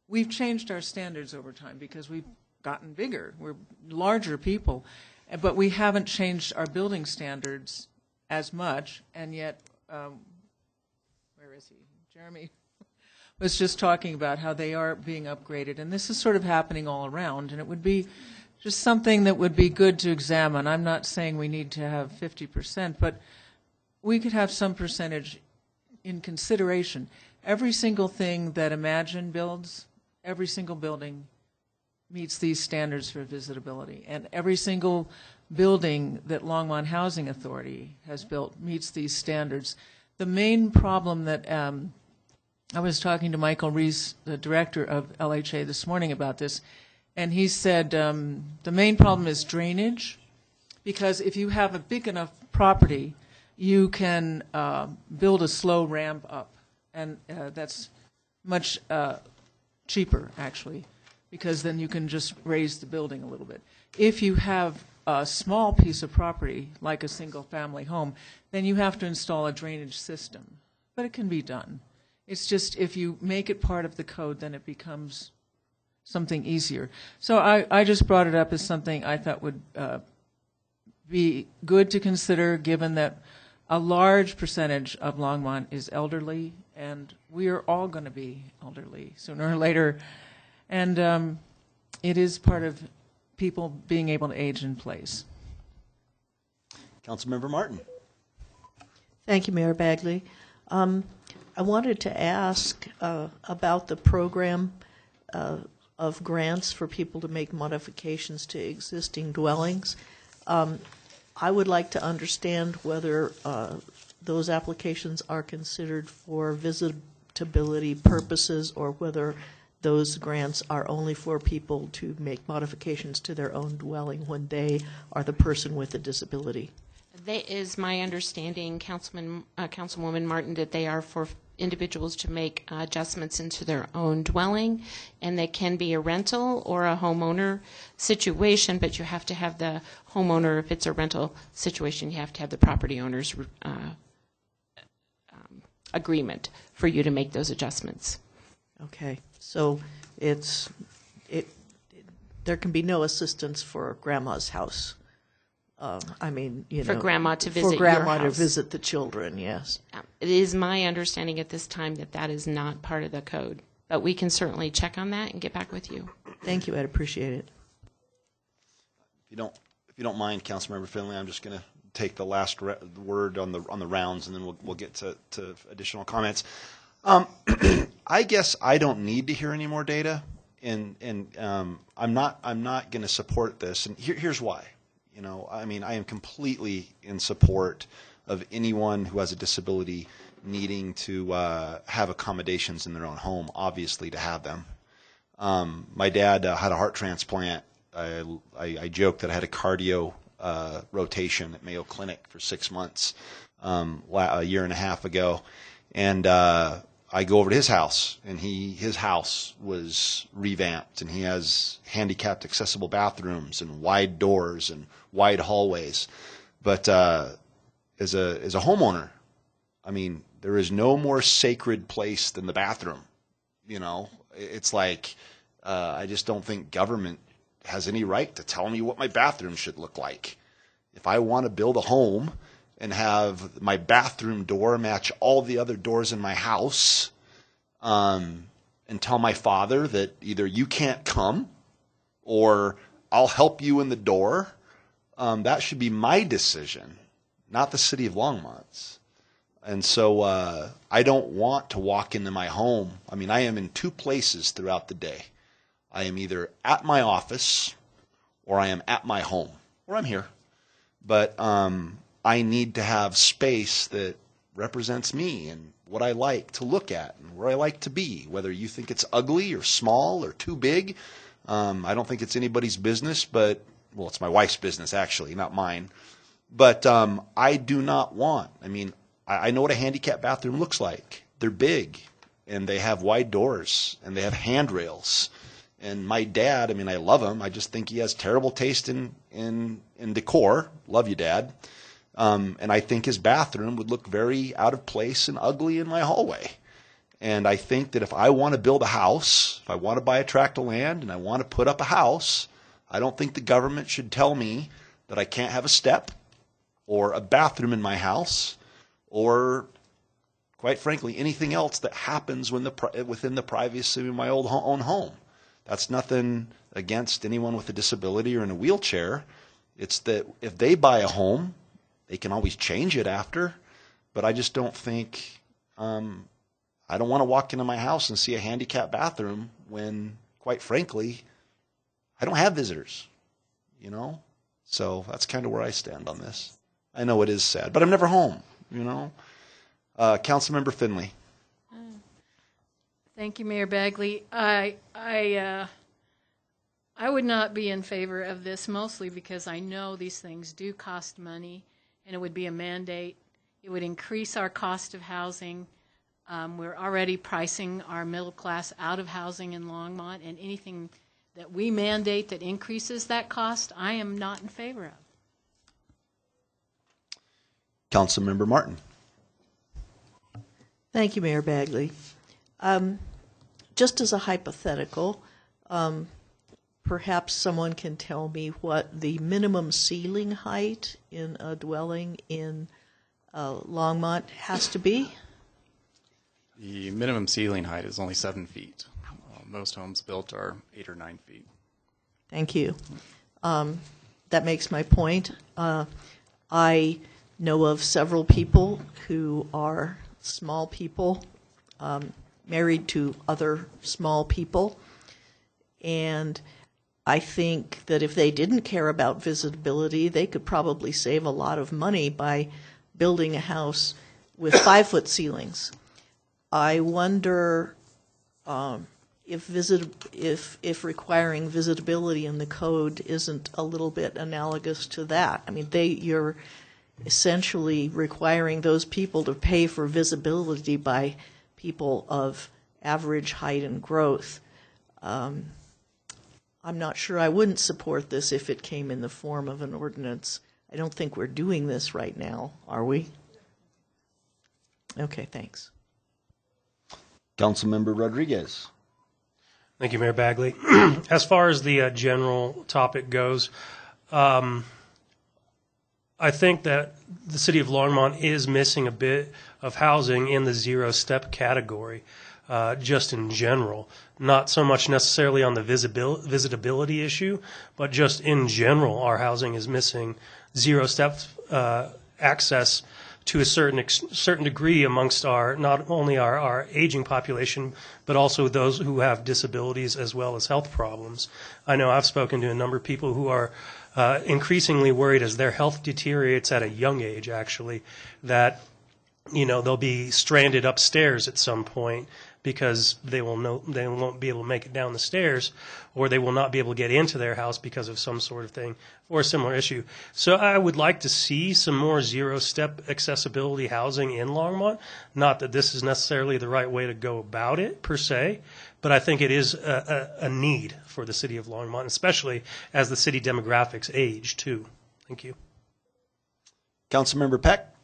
We've changed our standards over time because we've gotten bigger. We're larger people, but we haven't changed our building standards as much, and yet, where is he? Jeremy was just talking about how they are being upgraded, and this is sort of happening all around, and it would be just something that would be good to examine. I'm not saying we need to have 50%, but we could have some percentage in consideration. Every single thing that Imagine builds, every single building meets these standards for visitability, and every single building that Longmont Housing Authority has built meets these standards. The main problem that I was talking to Michael Reese, the director of LHA, this morning about this, and he said the main problem is drainage, because if you have a big enough property, you can build a slow ramp up, and that's much cheaper, actually, because then you can just raise the building a little bit. If you have a small piece of property, like a single-family home, then you have to install a drainage system. But it can be done. It's just if you make it part of the code, then it becomes something easier. So I just brought it up as something I thought would be good to consider, given that a large percentage of Longmont is elderly, and we are all going to be elderly sooner or later. And it is part of people being able to age in place. Councilmember Martin. Thank you, Mayor Bagley. I wanted to ask about the program of grants for people to make modifications to existing dwellings. I would like to understand whether those applications are considered for visitability purposes, or whether those grants are only for people to make modifications to their own dwelling when they are the person with a disability. That is my understanding, Councilwoman Martin, that they are for individuals to make adjustments into their own dwelling, and they can be a rental or a homeowner situation, but you have to have the homeowner. If it's a rental situation, you have to have the property owner's agreement for you to make those adjustments. Okay, so there can be no assistance for grandma's house. I mean, for grandma to visit for grandma your to house. visit the children. Yes, it is my understanding at this time that that is not part of the code, but we can certainly check on that and get back with you. Thank you. I'd appreciate it. If you don't mind, Councilmember Finley, I'm just going to take the last word on the rounds, and then we'll get to additional comments. I guess I don't need to hear any more data, and I'm not going to support this, and here's why. You know, I mean, I am completely in support of anyone who has a disability needing to have accommodations in their own home, obviously, to have them. My dad had a heart transplant. I joked that I had a cardio rotation at Mayo Clinic for 6 months a year and a half ago. And I go over to his house, and his house was revamped, and he has handicapped accessible bathrooms and wide doors and wide hallways. But as a homeowner, I mean, there is no more sacred place than the bathroom. You know, it's like I just don't think government has any right to tell me what my bathroom should look like. If I want to build a home and have my bathroom door match all the other doors in my house, and tell my father that either you can't come or I'll help you in the door, that should be my decision, not the city of Longmont's. And so I don't want to walk into my home. I mean, I am in two places throughout the day. I am either at my office or I am at my home, or I'm here. But I need to have space that represents me and what I like to look at and where I like to be, whether you think it's ugly or small or too big. I don't think it's anybody's business, but, well, it's my wife's business, actually, not mine. But I do not want, I mean, I know what a handicapped bathroom looks like. They're big, and they have wide doors, and they have handrails. And my dad, I mean, I love him. I just think he has terrible taste in decor. Love you, Dad. And I think his bathroom would look very out of place and ugly in my hallway. And I think that if I want to build a house, if I want to buy a tract of land and I want to put up a house, I don't think the government should tell me that I can't have a step or a bathroom in my house or, quite frankly, anything else that happens within the privacy of my own home. That's nothing against anyone with a disability or in a wheelchair. It's that if they buy a home, they can always change it after. But I just don't think, I don't want to walk into my house and see a handicapped bathroom when, quite frankly, I don't have visitors, you know? So that's kind of where I stand on this. I know it is sad, but I'm never home, you know? Councilmember Finley. Thank you, Mayor Bagley. I would not be in favor of this, mostly because I know these things do cost money, and it would be a mandate. It would increase our cost of housing. We're already pricing our middle class out of housing in Longmont, and anything that we mandate that increases that cost, I am not in favor of. Councilmember Martin. Thank you, Mayor Bagley. Just as a hypothetical, perhaps someone can tell me what the minimum ceiling height in a dwelling in Longmont has to be? The minimum ceiling height is only 7 feet. Most homes built are 8 or 9 feet. Thank you. That makes my point. I know of several people who are small people, married to other small people, and I think that if they didn't care about visitability, they could probably save a lot of money by building a house with 5-foot ceilings. I wonder if requiring visitability in the code isn't a little bit analogous to that. I mean, you're essentially requiring those people to pay for visibility by people of average height and growth. I'm not sure I wouldn't support this if it came in the form of an ordinance. I don't think we're doing this right now, are we? Okay, thanks. Councilmember Rodriguez. Thank you, Mayor Bagley. As far as the general topic goes, I think that the city of Longmont is missing a bit of housing in the zero-step category, just in general. Not so much necessarily on the visitability issue, but just in general, our housing is missing zero-step access to a certain degree amongst not only our aging population, but also those who have disabilities as well as health problems. I know I've spoken to a number of people who are increasingly worried as their health deteriorates at a young age, actually, that they'll be stranded upstairs at some point because they won't be able to make it down the stairs, or they will not be able to get into their house because of some sort of thing or a similar issue. So I would like to see some more zero-step accessibility housing in Longmont. Not that this is necessarily the right way to go about it, per se, but I think it is a need for the city of Longmont, especially as the city demographics age, too. Thank you. Councilmember Peck.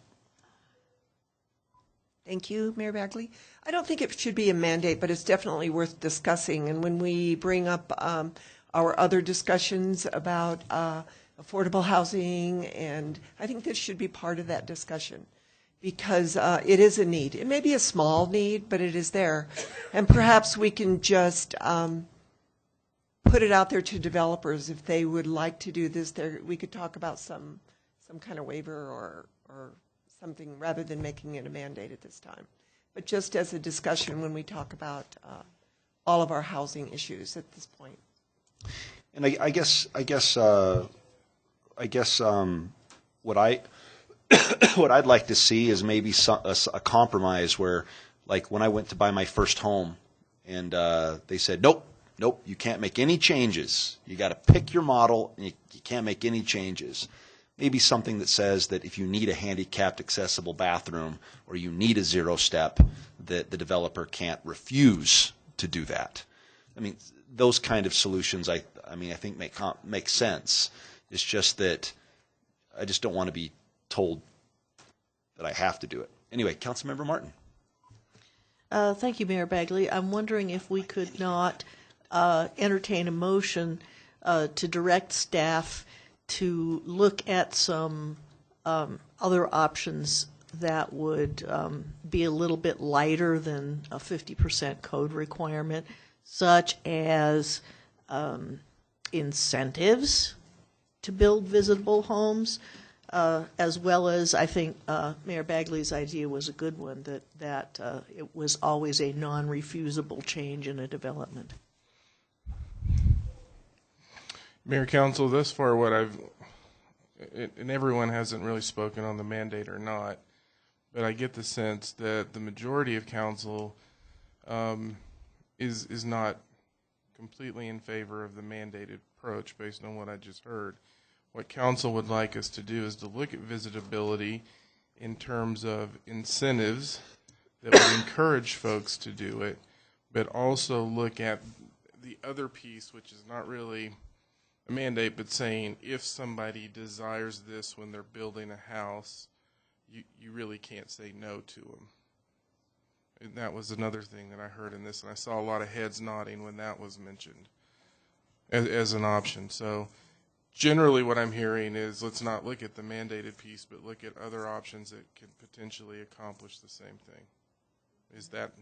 Thank you, Mayor Bagley. I don't think it should be a mandate, but it's definitely worth discussing. And when we bring up our other discussions about affordable housing, and I think this should be part of that discussion because it is a need. It may be a small need, but it is there. And perhaps we can just put it out there to developers if they would like to do this. We could talk about some kind of waiver or something rather than making it a mandate at this time. But just as a discussion when we talk about all of our housing issues at this point. And I guess what I'd like to see is maybe a compromise where, like when I went to buy my first home, and they said, nope, you can't make any changes. You got to pick your model, and you can't make any changes. Maybe something that says that if you need a handicapped accessible bathroom or you need a zero-step, that the developer can't refuse to do that. I mean, those kind of solutions, I think make sense. It's just that I just don't want to be told that I have to do it. Anyway, Councilmember Martin. Thank you, Mayor Bagley. I'm wondering if we could not entertain a motion to direct staff to look at some other options that would be a little bit lighter than a 50% code requirement, such as incentives to build visitable homes, as well as I think Mayor Bagley's idea was a good one, that it was always a non-refusable change in a development. Mayor, Council, thus far and everyone hasn't really spoken on the mandate or not, but I get the sense that the majority of council is not completely in favor of the mandated approach based on what I just heard. What council would like us to do is to look at visitability in terms of incentives that would encourage folks to do it, but also look at the other piece, which is not really a mandate, but saying if somebody desires this when they're building a house, you really can't say no to them. And that was another thing that I heard in this, and I saw a lot of heads nodding when that was mentioned as an option. So generally what I'm hearing is let's not look at the mandated piece, but look at other options that can potentially accomplish the same thing. Is that?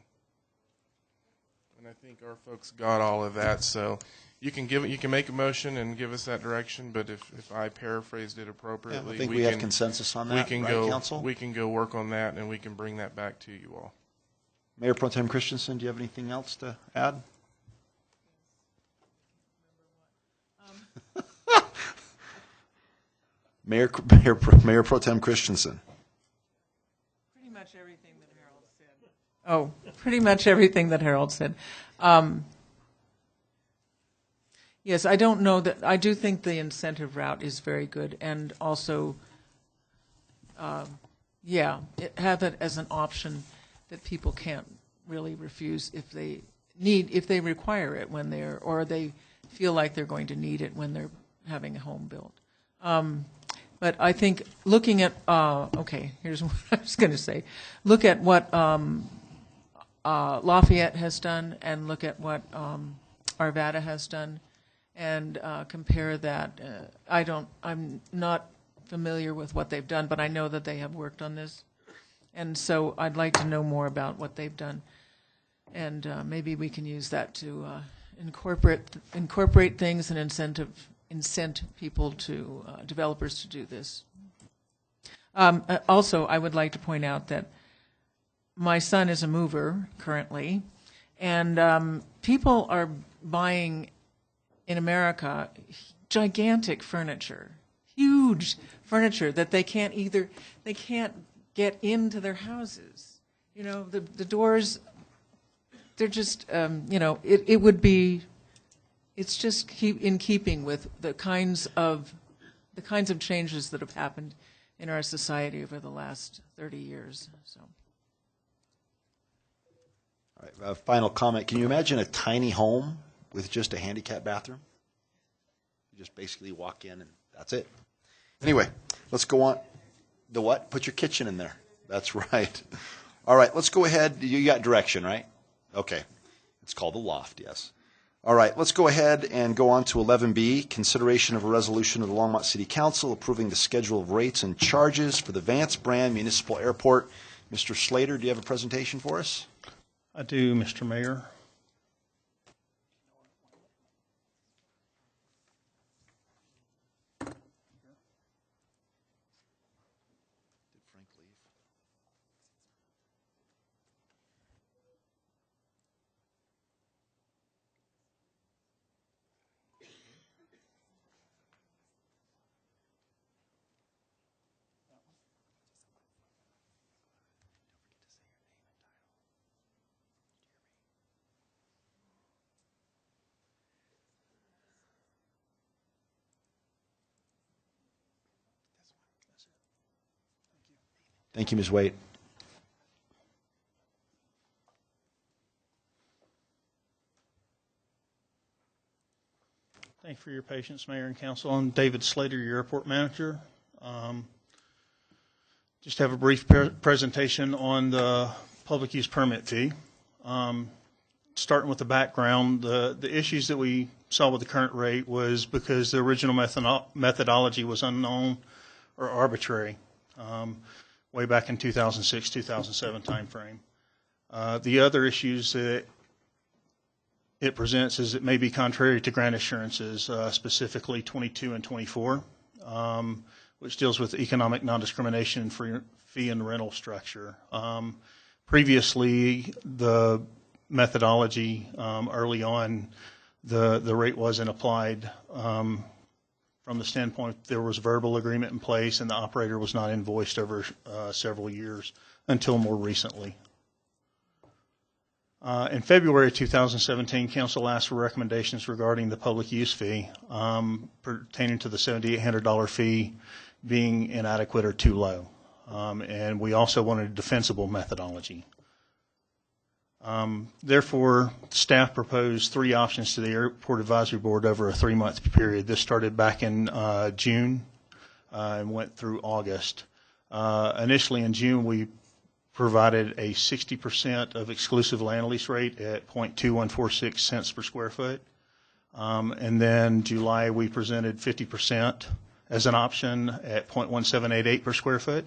And I think our folks got all of that. So you can make a motion and give us that direction, but if I paraphrased it appropriately, I think we have consensus on that, right, Council? We can go work on that, and we can bring that back to you all. Mayor Pro Tem Christensen, do you have anything else to add? Mayor Pro Tem Christensen. Pretty much everything that Harold said. Oh, pretty much everything that Harold said. Yes, I don't know that. I do think the incentive route is very good, and also, have it as an option that people can't really refuse if they require it when or they feel like they're going to need it when they're having a home built. But I think looking at, here's what I was going to say. Look at what Lafayette has done, and look at what Arvada has done, and compare that. I'm not familiar with what they've done, but I know that they have worked on this. And so I'd like to know more about what they've done. And maybe we can use that to incorporate things and incent people to, developers to do this. Also, I would like to point out that my son is a mover currently, and people are buying in America gigantic furniture, huge furniture that they can't get into their houses. You know, the doors, they're just, it's just in keeping with the kinds of changes that have happened in our society over the last 30 years. So. All right, a final comment. Can you imagine a tiny home with just a handicap bathroom? You just basically walk in and that's it. Anyway, let's go on. The what? Put your kitchen in there. That's right. All right, let's go ahead. You got direction, right? Okay. It's called the loft, yes. All right, let's go ahead and go on to 11B, consideration of a resolution of the Longmont City Council approving the schedule of rates and charges for the Vance Brand Municipal Airport. Mr. Slater, do you have a presentation for us? I do, Mr. Mayor. Thank you, Ms. Waite. Thank you for your patience, Mayor and Council. I'm David Slater, your airport manager. Just have a brief presentation on the public use permit fee. Starting with the background, the issues that we saw with the current rate was because the original methodology was unknown or arbitrary. Way back in 2006, 2007 timeframe. The other issues that it presents is it may be contrary to grant assurances, specifically 22 and 24, which deals with economic non-discrimination for fee and rental structure. Previously, the methodology early on, the rate wasn't applied from the standpoint there was verbal agreement in place and the operator was not invoiced over several years until more recently. In February of 2017, Council asked for recommendations regarding the public use fee pertaining to the $7,800 fee being inadequate or too low. And we also wanted a defensible methodology. Therefore, staff proposed 3 options to the Airport Advisory Board over a 3-month period. This started back in June and went through August. Initially in June, we provided a 60% of exclusive land lease rate at 0.2146 cents per square foot. And then July, we presented 50% as an option at 0.1788 per square foot.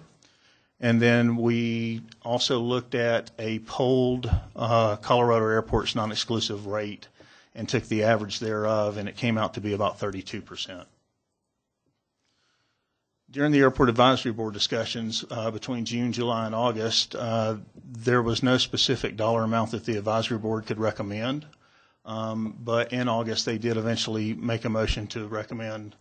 And then we also looked at a polled Colorado Airport's non-exclusive rate and took the average thereof, and it came out to be about 32%. During the Airport Advisory Board discussions between June, July, and August, there was no specific dollar amount that the Advisory Board could recommend. But in August, they did eventually make a motion to recommend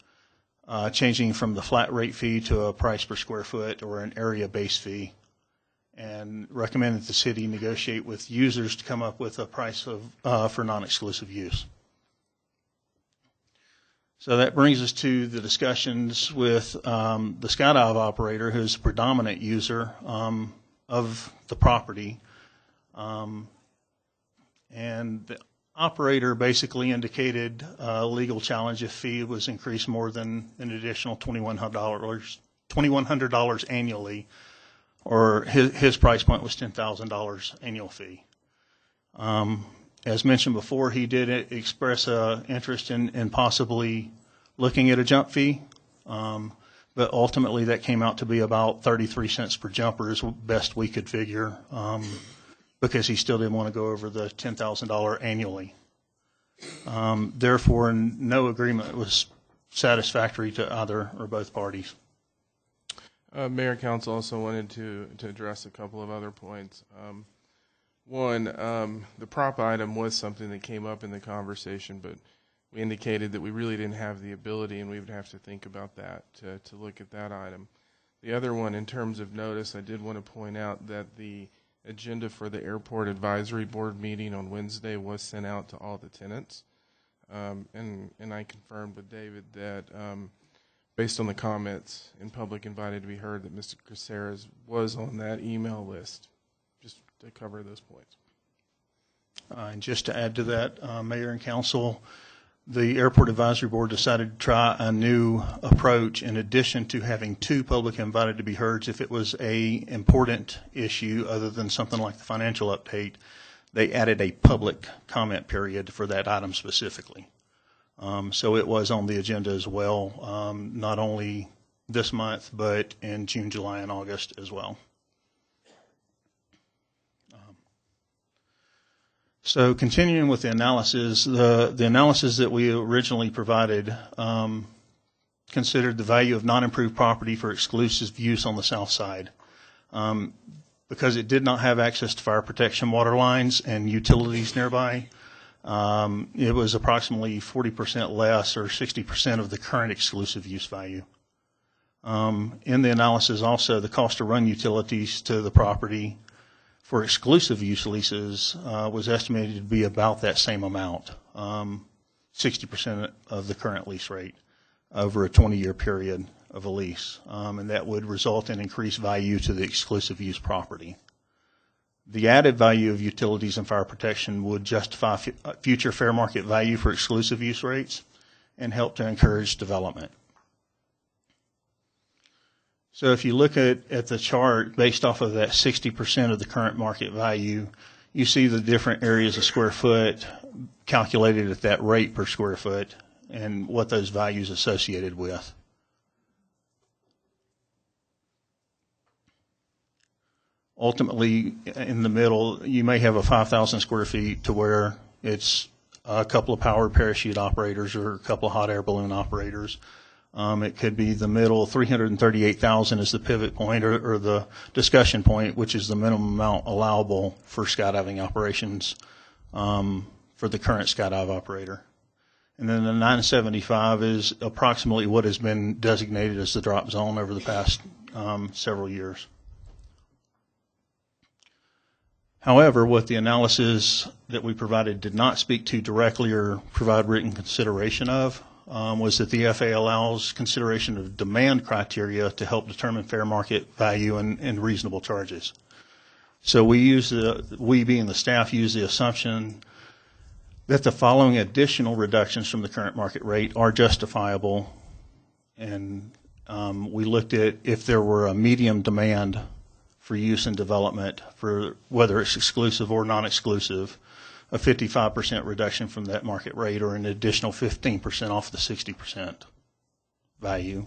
changing from the flat rate fee to a price per square foot or an area-based fee, and recommend that the city negotiate with users to come up with a price for non-exclusive use. So that brings us to the discussions with the skydive operator, who's the predominant user of the property. And the operator basically indicated a legal challenge if fee was increased more than an additional $2,100 annually, or his price point was $10,000 annual fee. As mentioned before, he did express interest in possibly looking at a jump fee, but ultimately that came out to be about 33 cents per jumper is best we could figure, because he still didn't want to go over the $10,000 annually. Therefore, no agreement was satisfactory to either or both parties. Mayor and Council also wanted to address a couple of other points. One, the prop item was something that came up in the conversation, but we indicated that we really didn't have the ability, and we would have to think about that to look at that item. The other one, in terms of notice, I did want to point out that the agenda for the Airport Advisory Board meeting on Wednesday was sent out to all the tenants. And I confirmed with David that based on the comments in public invited to be heard, that Mr. Caceres was on that email list, just to cover those points. And just to add to that, Mayor and Council, the Airport Advisory Board decided to try a new approach. In addition to having 2 public invited to be heard, if it was a important issue other than something like the financial update, they added a public comment period for that item specifically. So it was on the agenda as well, not only this month, but in June, July, and August as well. So continuing with the analysis, the analysis that we originally provided considered the value of non-improved property for exclusive use on the south side. Because it did not have access to fire protection water lines and utilities nearby, it was approximately 40% less, or 60% of the current exclusive use value. In the analysis also, the cost to run utilities to the property for exclusive use leases was estimated to be about that same amount, 60% of the current lease rate over a 20-year period of a lease, and that would result in increased value to the exclusive use property. The added value of utilities and fire protection would justify future fair market value for exclusive use rates and help to encourage development. So if you look at the chart based off of that 60% of the current market value, you see the different areas of square foot calculated at that rate per square foot and what those values associated with. Ultimately, in the middle, you may have a 5,000 square feet to where it's a couple of powered parachute operators or a couple of hot air balloon operators. It could be the middle, 338,000 is the pivot point or the discussion point, which is the minimum amount allowable for skydiving operations for the current skydive operator. And then the 975 is approximately what has been designated as the drop zone over the past several years. However, what the analysis that we provided did not speak to directly or provide written consideration of was that the FAA allows consideration of demand criteria to help determine fair market value and reasonable charges. So we being the staff use the assumption that the following additional reductions from the current market rate are justifiable. And we looked at if there were a medium demand for use and development, for whether it's exclusive or non-exclusive, a 55% reduction from that market rate or an additional 15% off the 60% value.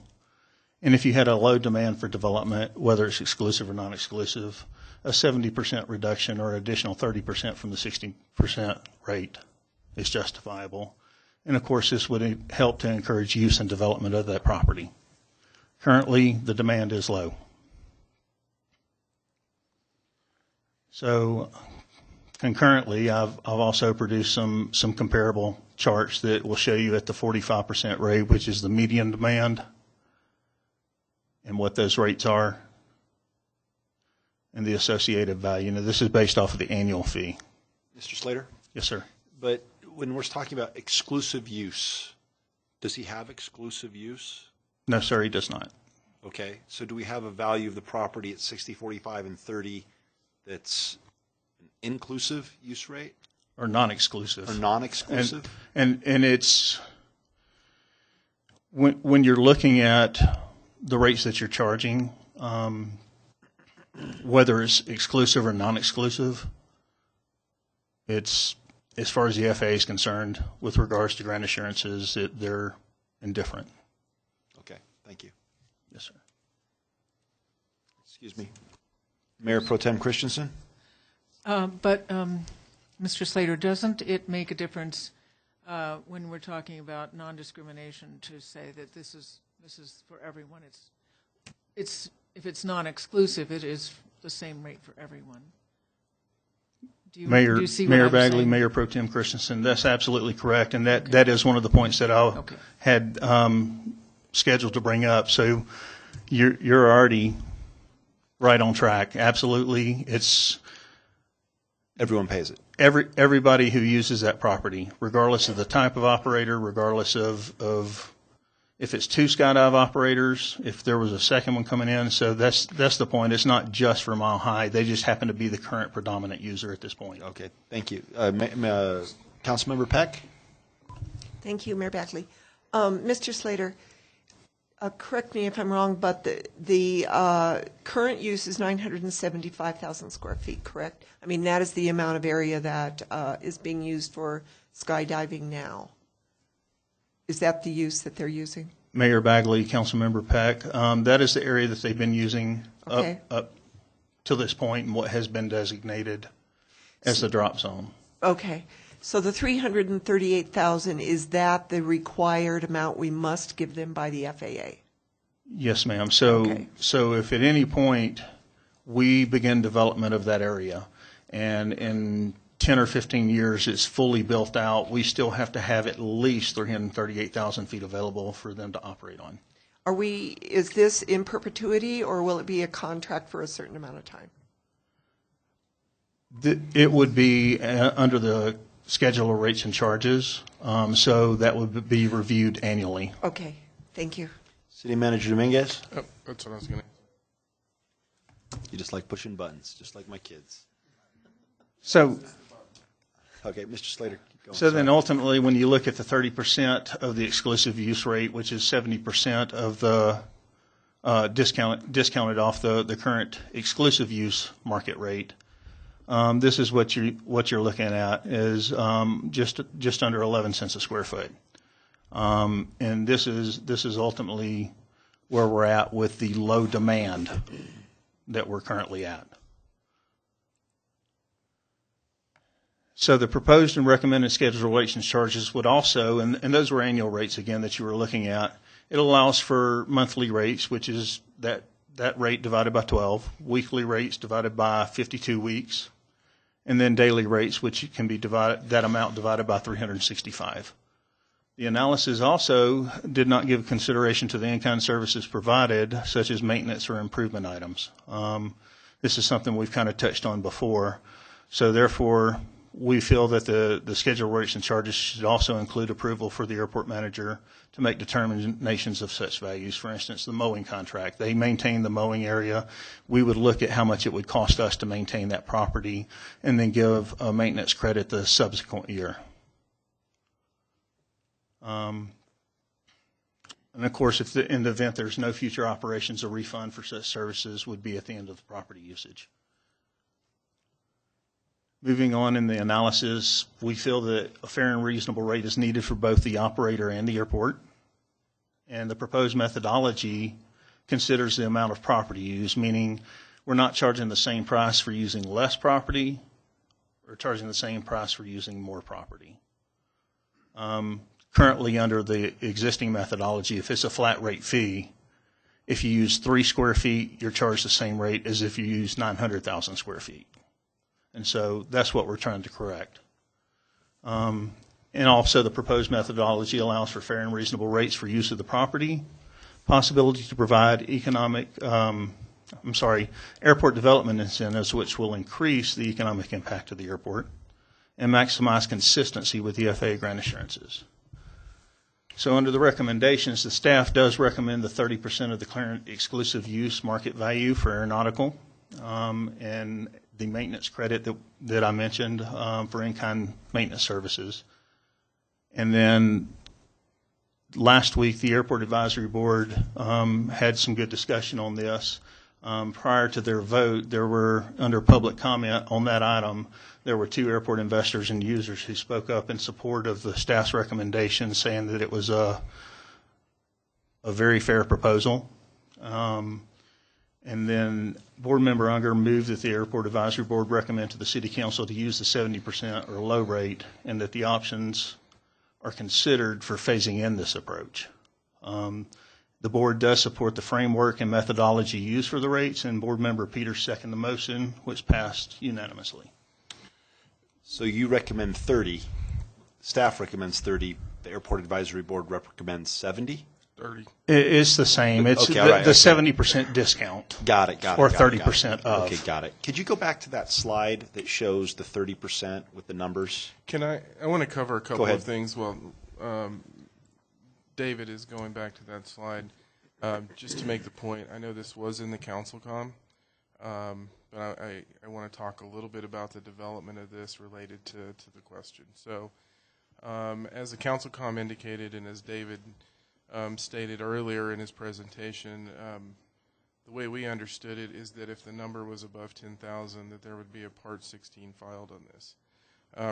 And if you had a low demand for development, whether it's exclusive or non-exclusive, a 70% reduction or additional 30% from the 60% rate is justifiable. And of course, this would help to encourage use and development of that property. Currently, the demand is low. So concurrently, I've also produced some comparable charts that will show you at the 45% rate, which is the median demand, and what those rates are, and the associated value. Now, this is based off of the annual fee. Mr. Slater? Yes, sir. But when we're talking about exclusive use, does he have exclusive use? No, sir, he does not. Okay, so do we have a value of the property at 60, 45, and 30 that's an inclusive use rate? Or non-exclusive. Or non-exclusive? And it's, when you're looking at the rates that you're charging, whether it's exclusive or non-exclusive, it's, as far as the FAA is concerned, with regards to grant assurances, they're indifferent. Okay, thank you. Yes, sir. Excuse me. Mayor Pro Tem Christensen? Mr. Slater, doesn't it make a difference when we're talking about non-discrimination to say that this is for everyone? It's if it's non-exclusive, it is the same rate for everyone. Do you see what Mayor I'm Bagley, saying? Mayor Pro Tem Christensen, that's absolutely correct, and that is one of the points that I had scheduled to bring up. So you're already right on track. Absolutely, it's everyone pays it. Everybody who uses that property, regardless of the type of operator, regardless of if it's two skydive operators, if there was a second one coming in. So that's the point. It's not just for Mile High. They just happen to be the current predominant user at this point. Okay, thank you. Councilmember Peck? Thank you, Mayor Bagley. Mr. Slater, correct me if I'm wrong, but the current use is 975,000 square feet, correct? I mean, that is the amount of area that is being used for skydiving now. Is that the use that they're using? Mayor Bagley, Councilmember Peck, that is the area that they've been using up to this point and what has been designated as the drop zone. Okay. So the 338,000, is that the required amount we must give them by the FAA? Yes, ma'am. So if at any point we begin development of that area and in 10 or 15 years it's fully built out, we still have to have at least 338,000 feet available for them to operate on. Is this in perpetuity, or will it be a contract for a certain amount of time? It would be under the schedule of rates and charges, so that would be reviewed annually. Okay, thank you. City Manager Dominguez? Oh, that's what I was going to. You just like pushing buttons, just like my kids. So, okay, Mr. Slater, keep going. So then ultimately, when you look at the 30% of the exclusive use rate, which is 70% of the discounted off the current exclusive use market rate, this is what you're looking at is just under 11 cents a square foot, and this is ultimately where we're at with the low demand that we're currently at. So the proposed and recommended scheduled rates and charges would also, and those were annual rates again that you were looking at. It allows for monthly rates, which is that rate divided by 12, weekly rates divided by 52 weeks, and then daily rates, which can be that amount divided by 365. The analysis also did not give consideration to the in-kind services provided, such as maintenance or improvement items. This is something we've kind of touched on before. So therefore, We feel that the schedule rates and charges should also include approval for the airport manager to make determinations of such values. For instance, the mowing contract. They maintain the mowing area. We would look at how much it would cost us to maintain that property and then give a maintenance credit the subsequent year. And of course, if in the event there's no future operations, a refund for such services would be at the end of the property usage. Moving on in the analysis, we feel that a fair and reasonable rate is needed for both the operator and the airport. And the proposed methodology considers the amount of property used, meaning we're not charging the same price for using less property or charging the same price for using more property. Currently, under the existing methodology, if it's a flat rate fee, if you use 3 square feet, you're charged the same rate as if you use 900,000 square feet. And so that's what we're trying to correct. And also the proposed methodology allows for fair and reasonable rates for use of the property, possibility to provide airport development incentives, which will increase the economic impact of the airport, and maximize consistency with the FAA grant assurances. So under the recommendations, the staff does recommend the 30% of the current exclusive use market value for aeronautical, and the maintenance credit that I mentioned for in-kind maintenance services. And then last week, the Airport Advisory Board had some good discussion on this. Prior to their vote, there were, under public comment on that item, there were 2 airport investors and users who spoke up in support of the staff's recommendation, saying that it was a very fair proposal. And then Board Member Unger moved that the Airport Advisory Board recommend to the City Council to use the 70% or low rate, and that the options are considered for phasing in this approach. The board does support the framework and methodology used for the rates, and Board Member Peters seconded the motion, which passed unanimously. So you recommend 30. Staff recommends 30. The Airport Advisory Board recommends 70? 30. It's the same. It's okay, the right, 70% discount. Got it. Or 30% of. Okay, got it. Could you go back to that slide that shows the 30% with the numbers? I want to cover a couple Go ahead. of things. Well, David is going back to that slide. Just to make the point, I know this was in the council com, but I want to talk a little bit about the development of this related to the question. So as the council com indicated, and as David stated earlier in his presentation, the way we understood it is that if the number was above 10,000, that there would be a Part 16 filed on this.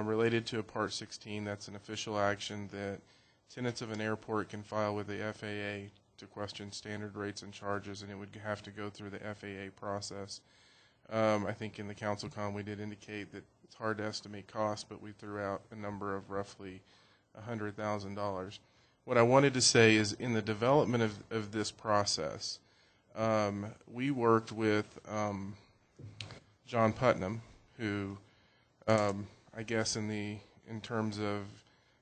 Related to a Part 16, that's an official action that tenants of an airport can file with the FAA to question standard rates and charges, and it would have to go through the FAA process. I think in the council com we did indicate that it's hard to estimate costs, but we threw out a number of roughly $100,000. What I wanted to say is in the development of this process, we worked with John Putnam, who I guess in terms of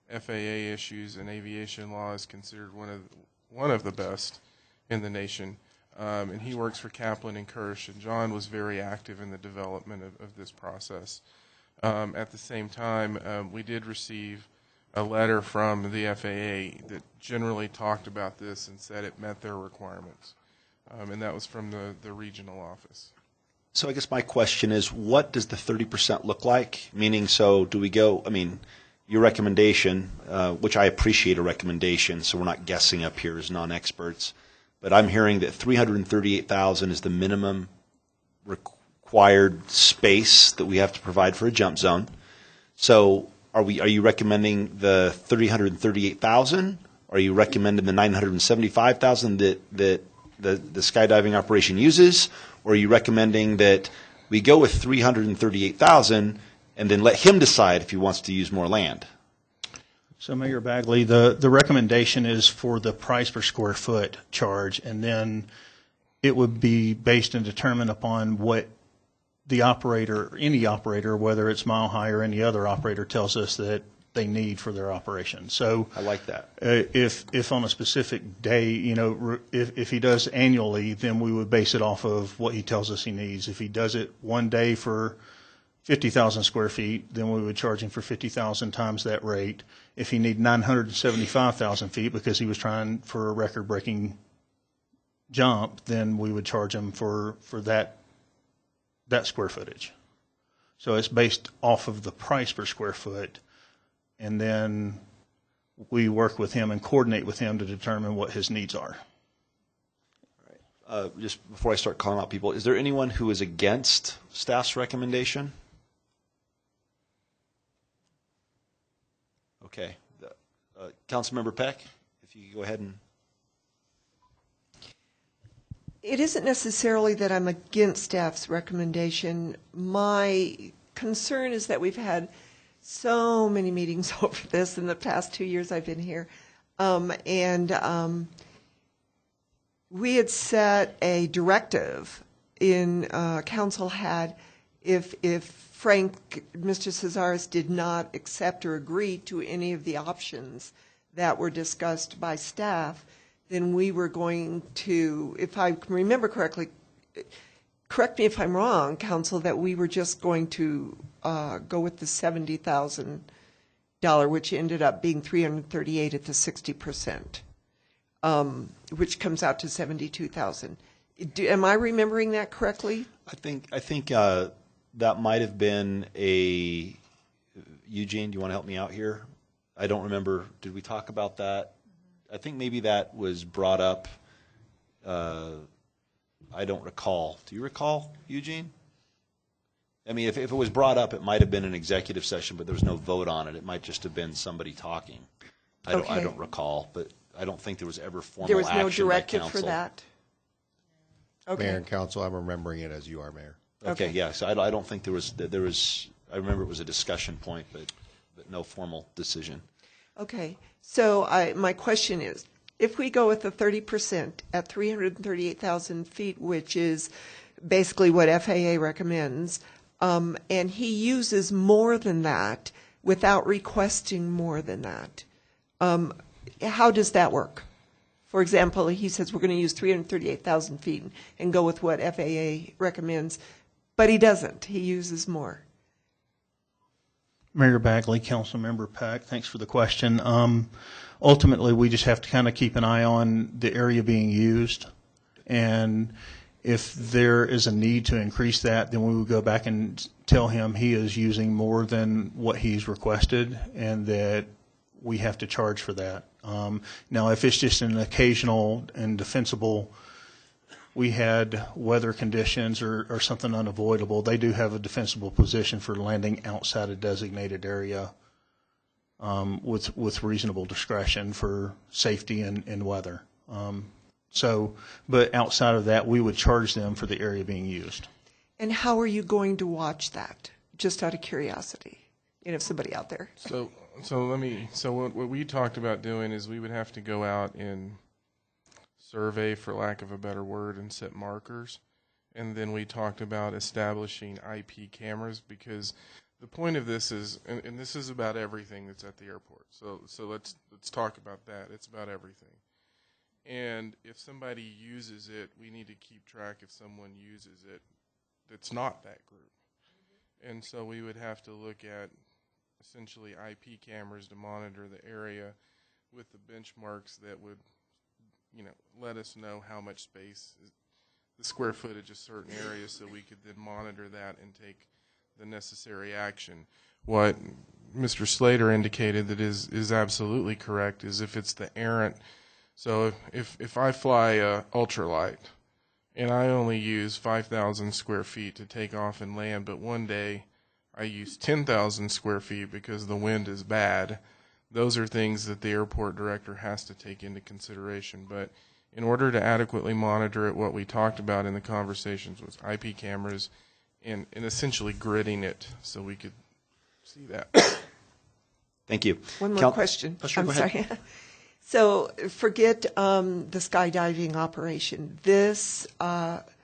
FAA issues and aviation law is considered one of the best in the nation. And he works for Kaplan and Kirsch, and John was very active in the development of this process. At the same time, we did receive a letter from the FAA that generally talked about this and said it met their requirements. And that was from the regional office. So I guess my question is, what does the 30% look like? Meaning, so do we go, I mean, your recommendation, which I appreciate a recommendation, so we're not guessing up here as non-experts, but I'm hearing that 338,000 is the minimum required space that we have to provide for a jump zone. So are you recommending the 338,000? Are you recommending the 975,000 that the skydiving operation uses? Or are you recommending that we go with 338,000 and then let him decide if he wants to use more land? So Mayor Bagley, the recommendation is for the price per square foot charge, and then it would be based and determined upon what the operator, any operator, whether it's Mile High or any other operator, tells us that they need for their operation. So I like that. If on a specific day, if he does annually, then we would base it off of what he tells us he needs. If he does it one day for 50,000 square feet, then we would charge him for 50,000 times that rate. If he needed 975,000 feet because he was trying for a record-breaking jump, then we would charge him for that square footage. So it's based off of the price per square foot, and then we work with him and coordinate with him to determine what his needs are. Just before I start calling out people, is there anyone who is against staff's recommendation? Okay. Councilmember Peck, if you could go ahead and... It isn't necessarily that I'm against staff's recommendation. My concern is that we've had so many meetings over this in the past 2 years I've been here. We had set a directive in council had if Mr. Cesaris did not accept or agree to any of the options that were discussed by staff, then we were going to, if I can remember correctly, correct me if I'm wrong, council, that we were just going to go with the $70,000, which ended up being $338 at the 60%. Which comes out to $72,000. Am I remembering that correctly? I think that might have been a... Eugene, do you want to help me out here? I don't remember. Did we talk about that? I think maybe that was brought up. I don't recall. Do you recall, Eugene? I mean, if it was brought up, it might have been an executive session, but there was no vote on it. It might just have been somebody talking. I don't recall, but I don't think there was ever formal action by council. There was no directive for that? Okay. Mayor and council, I'm remembering it as you are, Mayor. Okay, yeah. So I don't think there was. I remember it was a discussion point, but no formal decision. Okay. So my question is, if we go with the 30% at 338,000 feet, which is basically what FAA recommends, and he uses more than that without requesting more than that, how does that work? For example, he says we're going to use 338,000 feet and go with what FAA recommends, but he doesn't. He uses more. Mayor Bagley, Councilmember Peck, thanks for the question. Ultimately, we just have to kind of keep an eye on the area being used, and if there is a need to increase that, then we would go back and tell him he is using more than what he's requested and that we have to charge for that. Now, if it's just an occasional and defensible, we had weather conditions or something unavoidable, they do have a defensible position for landing outside a designated area with reasonable discretion for safety and weather. But outside of that, we would charge them for the area being used. And how are you going to watch that? Just out of curiosity, if somebody out there. So what we talked about doing is we would have to go out and survey, for lack of a better word, and set markers. And then we talked about establishing IP cameras, because the point of this is, and this is about everything that's at the airport. So let's talk about that. It's about everything. And if somebody uses it, we need to keep track if someone uses it that's not that group. And so we would have to look at essentially IP cameras to monitor the area with the benchmarks that would, let us know how much space, the square footage of certain areas, so we could then monitor that and take the necessary action. What Mr. Slater indicated that is absolutely correct is if it's the errant. So if I fly ultralight and I only use 5,000 square feet to take off and land, but one day I use 10,000 square feet because the wind is bad, those are things that the airport director has to take into consideration. But in order to adequately monitor it, what we talked about in the conversations was IP cameras and essentially gridding it so we could see that. Thank you. One more question. Oh, sure, I'm go ahead. sorry. So forget the skydiving operation. This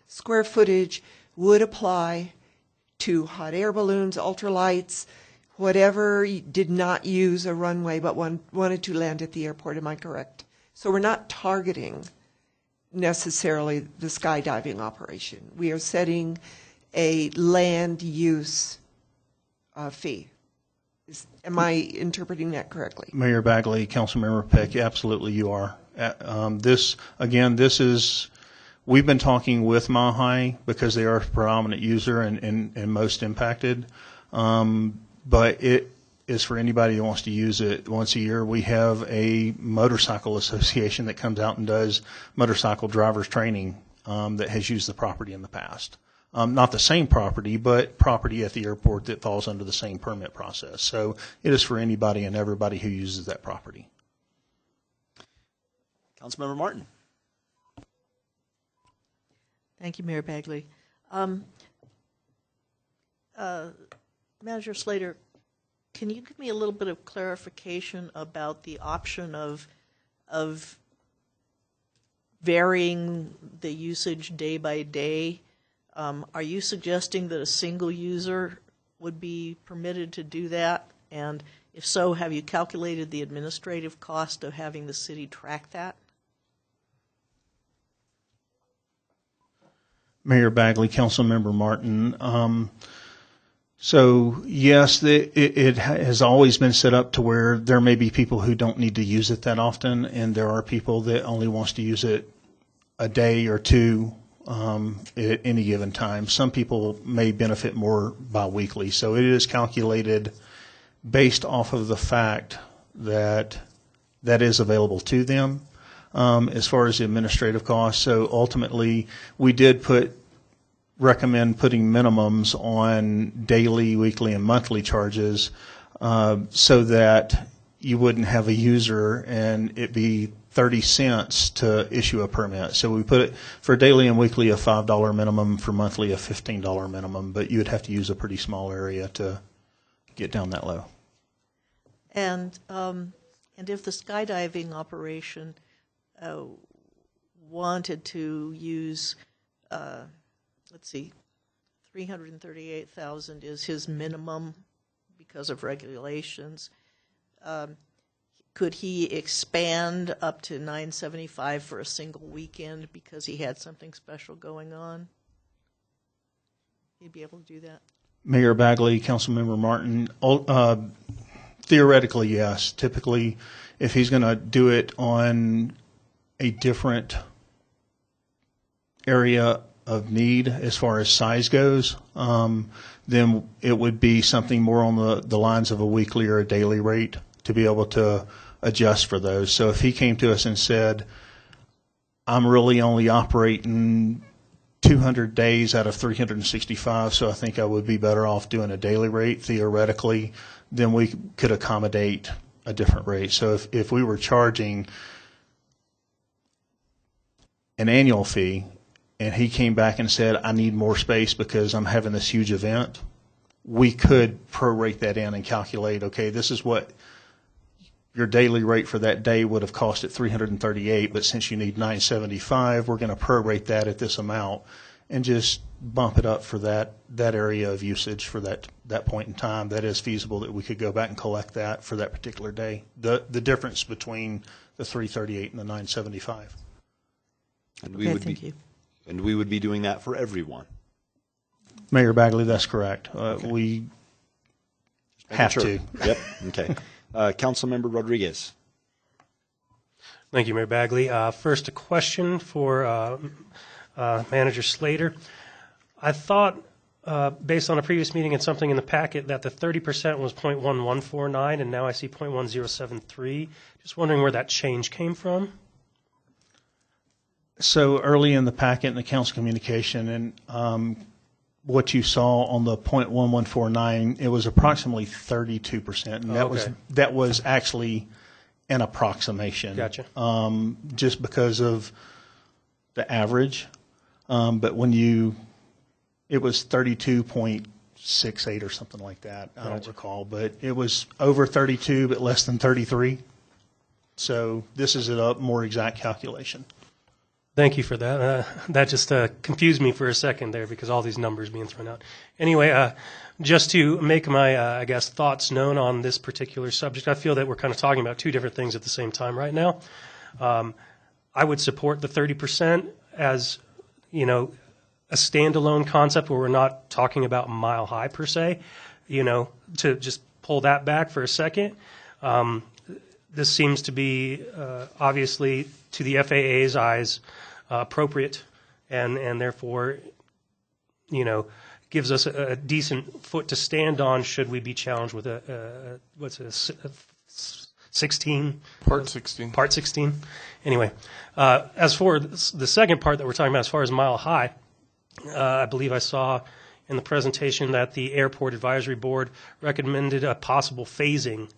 square footage would apply to hot air balloons, ultralights, whatever did not use a runway but wanted to land at the airport. Am I correct? So we're not targeting necessarily the skydiving operation. We are setting a land use fee. Am I interpreting that correctly? Mayor Bagley, Councilmember Peck, absolutely you are. We've been talking with Mahai because they are a predominant user and most impacted. But it is for anybody who wants to use it once a year. We have a motorcycle association that comes out and does motorcycle drivers training that has used the property in the past. Not the same property, but property at the airport that falls under the same permit process. So it is for anybody and everybody who uses that property. Councilmember Martin. Thank you, Mayor Bagley. Manager Slater, can you give me a little bit of clarification about the option of varying the usage day by day? Are you suggesting that a single user would be permitted to do that? And if so, have you calculated the administrative cost of having the city track that? Mayor Bagley, Councilmember Martin. So yes, it has always been set up to where there may be people who don't need to use it that often, and there are people that only wants to use it a day or two at any given time. Some people may benefit more biweekly. So it is calculated based off of the fact that that is available to them. As far as the administrative costs, so ultimately we did recommend putting minimums on daily, weekly, and monthly charges so that you wouldn't have a user and it be 30 cents to issue a permit. So we put it for daily and weekly a $5 minimum, for monthly a $15 minimum, but you would have to use a pretty small area to get down that low. And if the skydiving operation wanted to use, let's see, $338,000 is his minimum because of regulations. Could he expand up to $975 for a single weekend because he had something special going on? He'd be able to do that? Mayor Bagley, Councilmember Martin, theoretically, yes. Typically, if he's going to do it on a different area of need as far as size goes, then it would be something more on the lines of a weekly or a daily rate to be able to adjust for those. So if he came to us and said, I'm really only operating 200 days out of 365, so I think I would be better off doing a daily rate, theoretically, then we could accommodate a different rate. So if we were charging an annual fee and he came back and said, I need more space because I'm having this huge event, we could prorate that in and calculate, okay, this is what your daily rate for that day would have cost at $338, but since you need $975, we're going to prorate that at this amount and just bump it up for that area of usage for that point in time. That is feasible that we could go back and collect that for that particular day. The difference between the $338 and the $975. And we would be doing that for everyone. Mayor Bagley, that's correct. We have to. Yep. Okay. Councilmember Rodriguez. Thank you, Mayor Bagley. First, a question for Manager Slater. I thought, based on a previous meeting and something in the packet, that the 30% was 0.1149, and now I see 0.1073. Just wondering where that change came from. So early in the packet in the council communication, and what you saw on the 0.1149, it was approximately 32%, and that was actually an approximation. Gotcha. Just because of the average, but it was 32.68 or something like that. I don't recall, but it was over 32, but less than 33. So this is a more exact calculation. Thank you for that. That just confused me for a second there because all these numbers being thrown out. Anyway, just to make my, thoughts known on this particular subject, I feel that we're kind of talking about two different things at the same time right now. I would support the 30% as, a standalone concept where we're not talking about Mile High per se, to just pull that back for a second. This seems to be obviously, to the FAA's eyes, appropriate, and therefore, gives us a decent foot to stand on should we be challenged with a 16? Part 16. Part 16. Anyway, as for the second part that we're talking about, as far as Mile High, I believe I saw in the presentation that the Airport Advisory Board recommended a possible phasing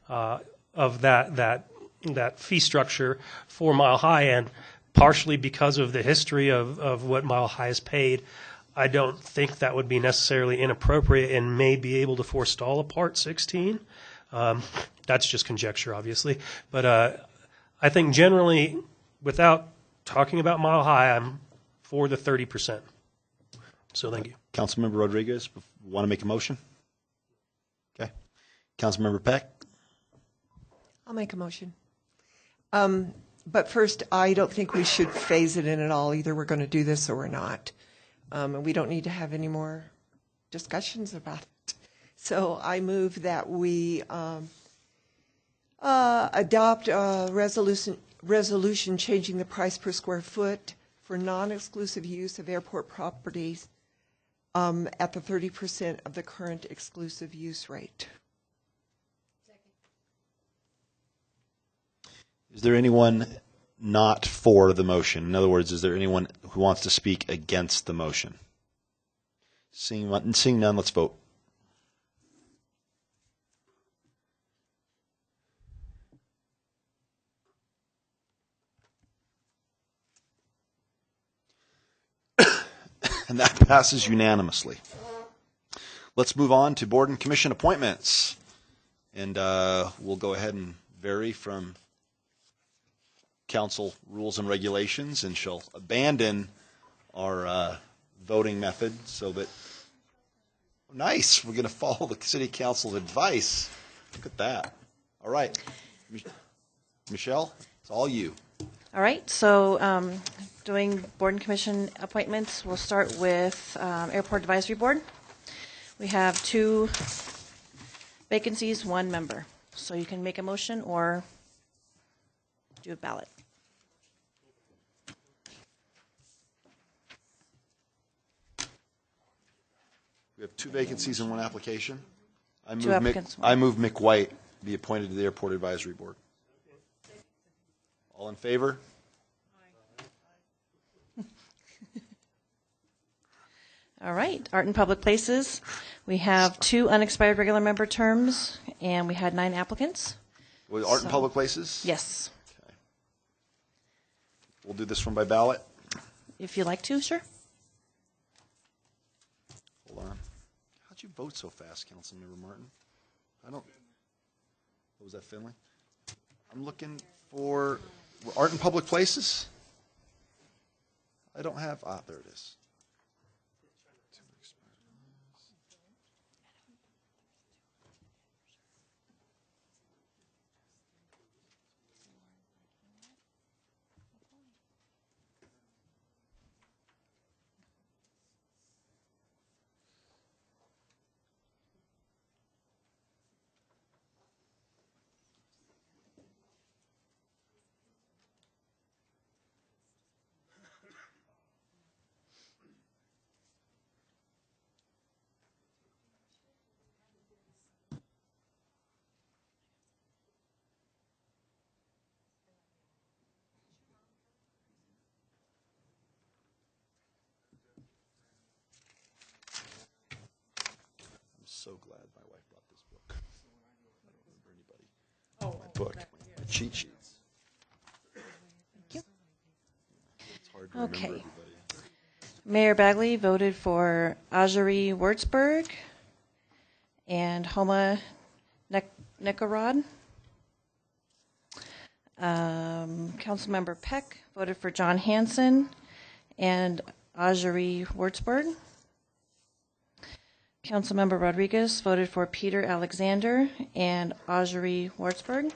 of that fee structure for Mile High, and partially because of the history of what Mile High has paid, I don't think that would be necessarily inappropriate and may be able to forestall a Part 16. That's just conjecture, obviously. But I think generally, without talking about Mile High, I'm for the 30%. So thank you. Councilmember Rodriguez, want to make a motion? Okay. Councilmember Peck? I'll make a motion. But first, I don't think we should phase it in at all. Either we're going to do this or we're not. And we don't need to have any more discussions about it. So I move that we adopt a resolution changing the price per square foot for non-exclusive use of airport properties at the 30% of the current exclusive use rate. Is there anyone not for the motion? In other words, is there anyone who wants to speak against the motion? Seeing none, let's vote. And that passes unanimously. Let's move on to board and commission appointments. And we'll go ahead and vary from council rules and regulations, and shall abandon our voting method so that, nice, we're going to follow the city council's advice. Look at that. All right. Michelle, it's all you. All right, so doing board and commission appointments, we'll start with Airport Advisory Board. We have 2 vacancies, 1 member. So you can make a motion or do a ballot. We have 2 vacancies and 1 application. I move 2 applicants. I move Mick White be appointed to the Airport Advisory Board. All in favor? All right, Art and Public Places. We have 2 unexpired regular member terms, and we had 9 applicants. With Art and Public Places? Yes. Okay. We'll do this one by ballot. If you like to, sure. Hold on. How'd you vote so fast, Councilmember Martin? What was that, Finley? I'm looking for Art and Public Places. I don't have, there it is. So glad my wife brought this book. I don't remember anybody. My book, my cheat sheets. Thank you. It's hard to remember Okay. everybody. Mayor Bagley voted for Ajari Wurzburg and Homa Nekorod. Councilmember Peck voted for John Hansen and Ajari Wurzburg. Councilmember Rodriguez voted for Peter Alexander and Ajari Wurzburg.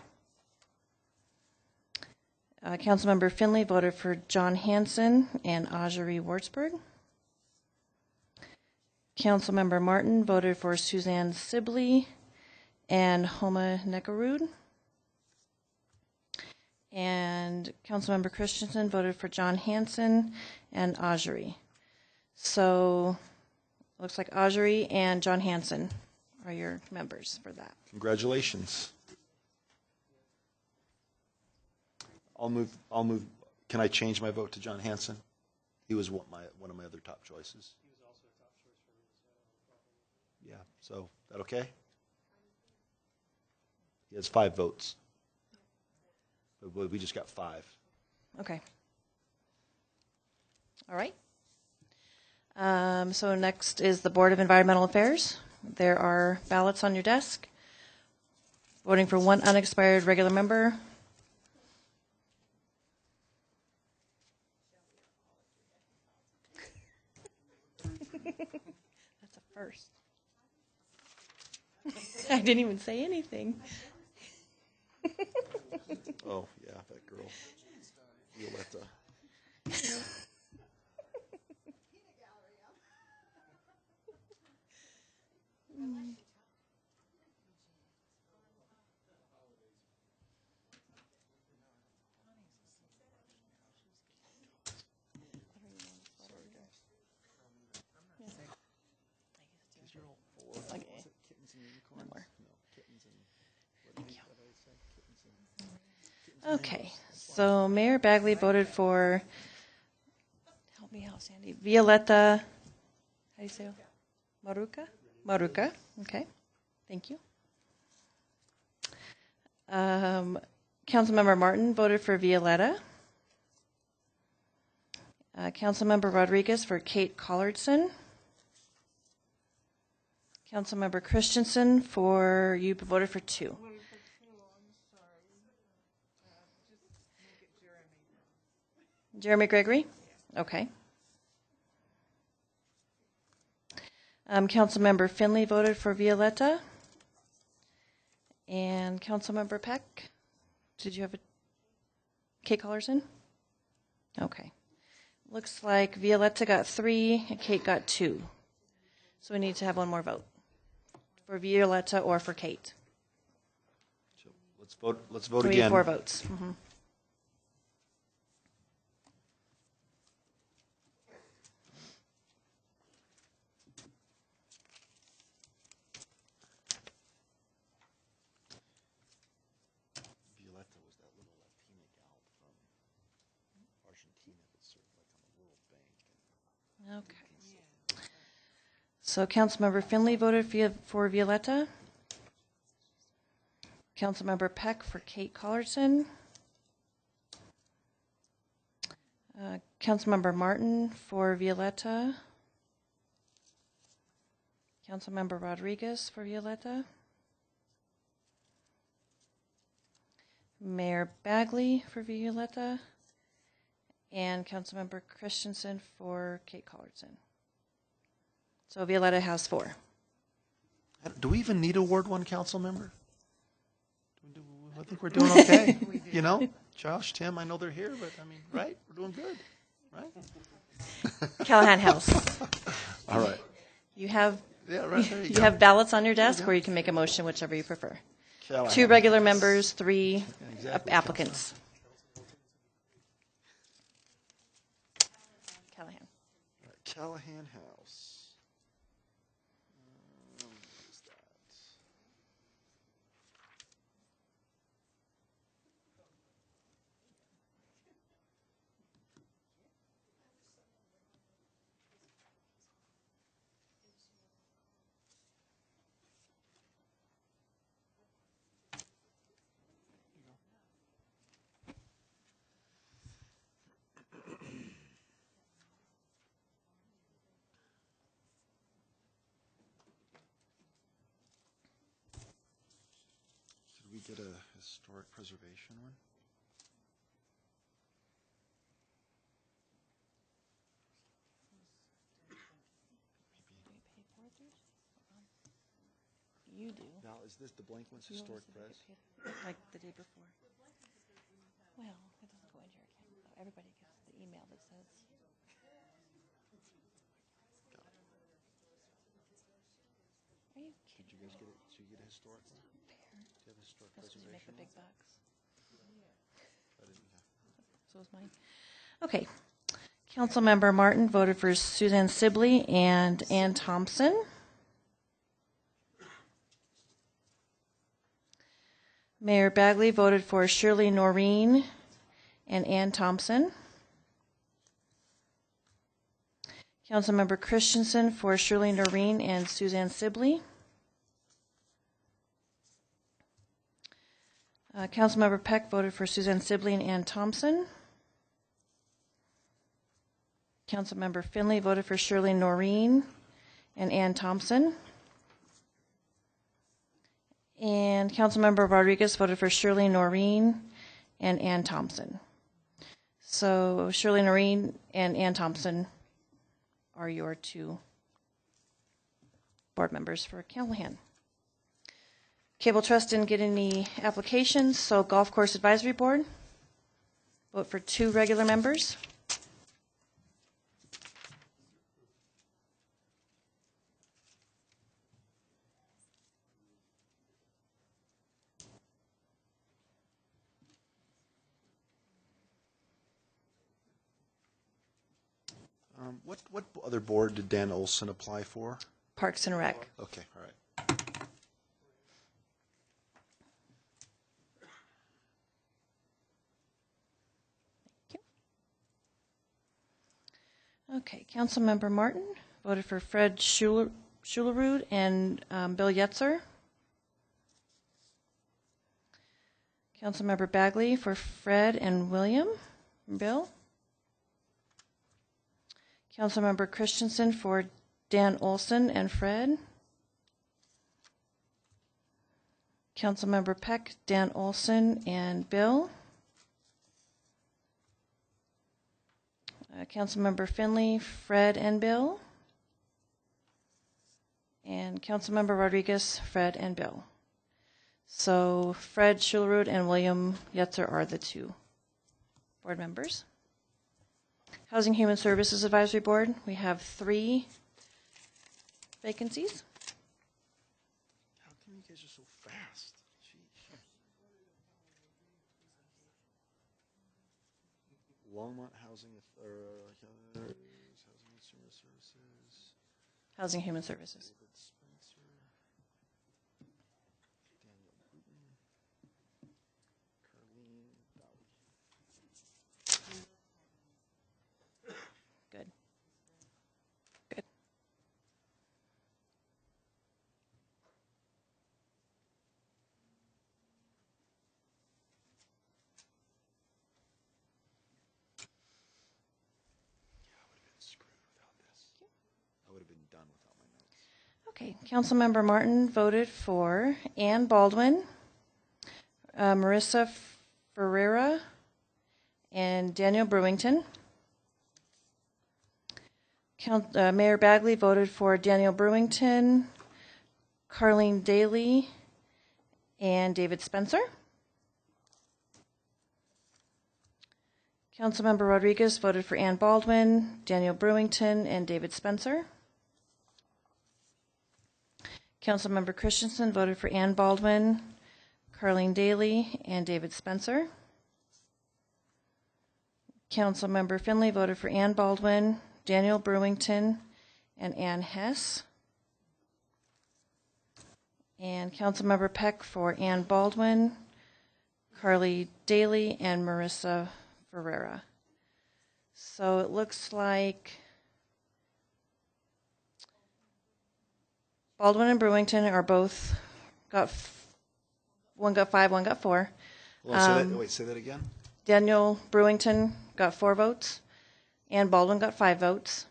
Councilmember Finley voted for John Hansen and Ajari Wurzburg. Councilmember Martin voted for Suzanne Sibley and Homa Nekarud. And Councilmember Christensen voted for John Hanson and Ajari. So looks like Ajari and John Hanson are your members for that. Congratulations. I'll move. Can I change my vote to John Hanson? He was one of my other top choices. He was also a top choice for me. Yeah. So that okay? He has 5 votes. But we just got 5. Okay. All right. So next is the Board of Environmental Affairs. There are ballots on your desk. Voting for 1 unexpired regular member. That's a first. I didn't even say anything. Oh, yeah, that girl. Violetta. Okay, so Mayor Bagley voted for, help me out, Sandy, Violetta, how do you say it? Maruca? Maruca, okay, thank you. Councilmember Martin voted for Violetta. Councilmember Rodriguez for Kate Collardson. Councilmember Christensen for, you voted for 2. Jeremy Gregory? Okay. Councilmember Finley voted for Violetta. And Councilmember Peck, did you have a Kate Collarson? Okay. Looks like Violetta got 3 and Kate got 2. So we need to have one more vote for Violetta or for Kate. So let's vote We again. need 4 votes. Mm-hmm. Violetta was that little Latina gal from Argentina that served like on the World Bank. Okay. So Councilmember Finley voted for Violetta. Councilmember Peck for Kate Collardson. Councilmember Martin for Violetta. Councilmember Rodriguez for Violetta. Mayor Bagley for Violetta. And Councilmember Christensen for Kate Collardson. So Violetta has 4. Do we even need a Ward 1 council member? I think we're doing okay. You know, Josh, Tim, I know they're here, but I mean, right? We're doing good, right? Callahan House. All right. You have right, there you go. have ballots on your desk, or you can make a motion, whichever you prefer. Callahan. 2 regular members, 3 Exactly, applicants. Callahan. All right, Callahan House. What is that? Did we get a historic preservation one? You do. Val, is this the blank one's historic pres? Like the day before. Well, it doesn't go into your account. So everybody gets the email that says. Did you guys get it? Did you get a historic one? Do you have a historic preservation? Make the big box. I didn't have. So is mine. Okay. Councilmember Martin voted for Suzanne Sibley and Ann Thompson. Mayor Bagley voted for Shirley Noreen and Ann Thompson. Councilmember Christensen for Shirley Noreen and Suzanne Sibley. Councilmember Peck voted for Suzanne Sibley and Ann Thompson. Councilmember Finley voted for Shirley Noreen and Ann Thompson. And Councilmember Rodriguez voted for Shirley Noreen and Ann Thompson. So Shirley Noreen and Ann Thompson are your two board members for Callahan. Cable Trust didn't get any applications, so Golf Course Advisory Board, vote for 2 regular members. What other board did Dan Olson apply for? Parks and Rec. Okay, all right. Okay, Councilmember Martin voted for Fred Schulerud and Bill Yetzer. Councilmember Bagley for Fred and William and Bill. Councilmember Christensen for Dan Olson and Fred. Councilmember Peck, Dan Olson and Bill. Councilmember Finley, Fred and Bill. And Councilmember Rodriguez, Fred and Bill. So Fred Schulerud and William Yetzer are the 2 board members. Housing Human Services Advisory Board, we have 3 vacancies. How come you guys are so fast? Jeez. Longmont Housing Housing Consumer Services. Housing Human Services. David Spencer. Daniel Bruton. Carlene Dowdy. Good. Good. I would have been done without my notes. Okay, Councilmember Martin voted for Ann Baldwin, Marissa Ferreira, and Daniel Brewington. Mayor Bagley voted for Daniel Brewington, Carlene Daly, and David Spencer. Councilmember Rodriguez voted for Ann Baldwin, Daniel Brewington, and David Spencer. Councilmember Christensen voted for Ann Baldwin, Carlene Daly, and David Spencer. Councilmember Finley voted for Ann Baldwin, Daniel Brewington, and Ann Hess. And Councilmember Peck for Ann Baldwin, Carly Daly, and Marissa Ferreira. So it looks like Baldwin and Brewington are both one got 5, one got 4. Say that again. Daniel Brewington got 4 votes, and Baldwin got 5 votes.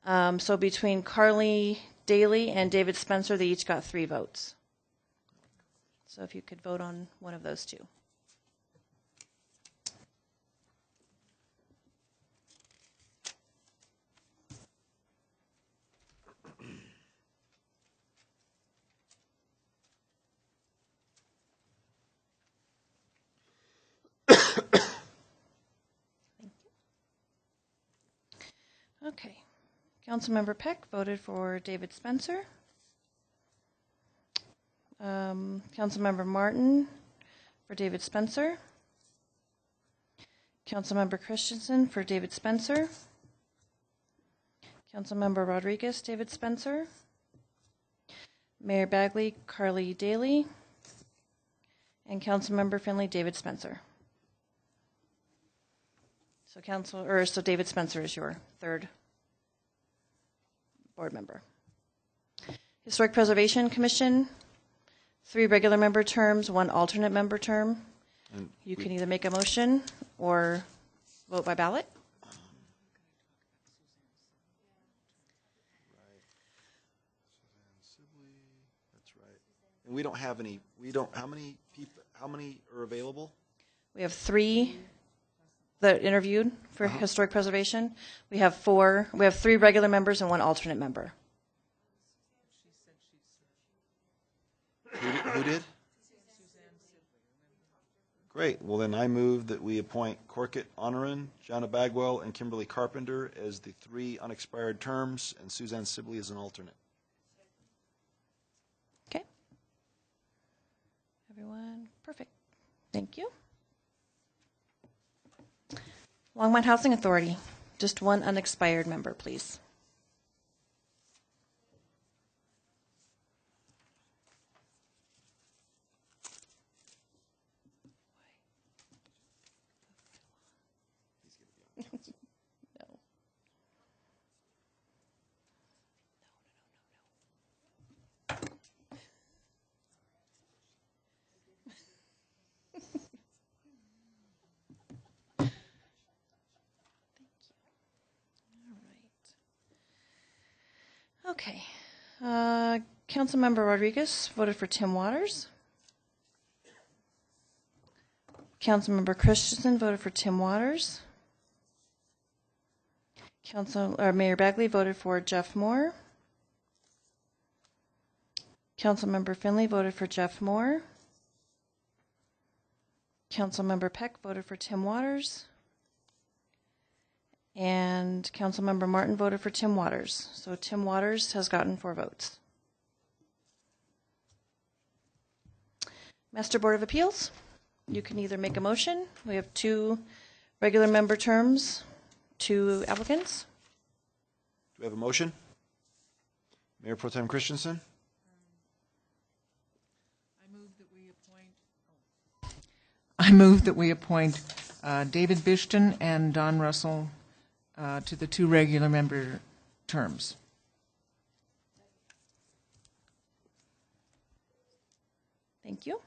Okay. So between Carly Daly and David Spencer, they each got 3 votes. So if you could vote on one of those 2. Okay. Councilmember Peck voted for David Spencer. Councilmember Martin for David Spencer. Councilmember Christensen for David Spencer. Councilmember Rodriguez, David Spencer. Mayor Bagley, Carly Daly. And Councilmember Finley, David Spencer. So David Spencer is your third board member. Historic Preservation Commission, 3 regular member terms, 1 alternate member term. You can either make a motion or vote by ballot. That's right. And we don't have any, how many people, how many are available? We have 3 that interviewed for historic preservation. We have 3 regular members and 1 alternate member. Who did? Great. Well, then I move that we appoint Corkett Honoran, Jana Bagwell, and Kimberly Carpenter as the 3 unexpired terms, and Suzanne Sibley as an alternate. Okay. Everyone, perfect. Thank you. Longmont Housing Authority, just 1 unexpired member, please. Okay. Councilmember Rodriguez voted for Tim Waters. Councilmember Christensen voted for Tim Waters. Mayor Bagley voted for Jeff Moore. Councilmember Finley voted for Jeff Moore. Councilmember Peck voted for Tim Waters. And Councilmember Martin voted for Tim Waters. So Tim Waters has gotten 4 votes. Master Board of Appeals, you can either make a motion. We have 2 regular member terms, 2 applicants. Do we have a motion? Mayor Pro Tem Christensen? I move that we appoint David Bishton and Don Russell to the 2 regular member terms. Thank you.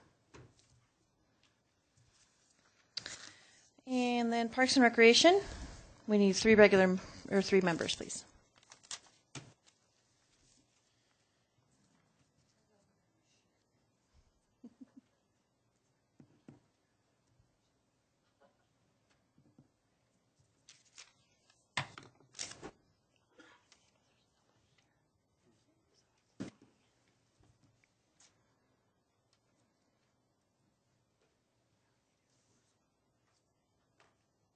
And then Parks and Recreation, we need 3 members, please.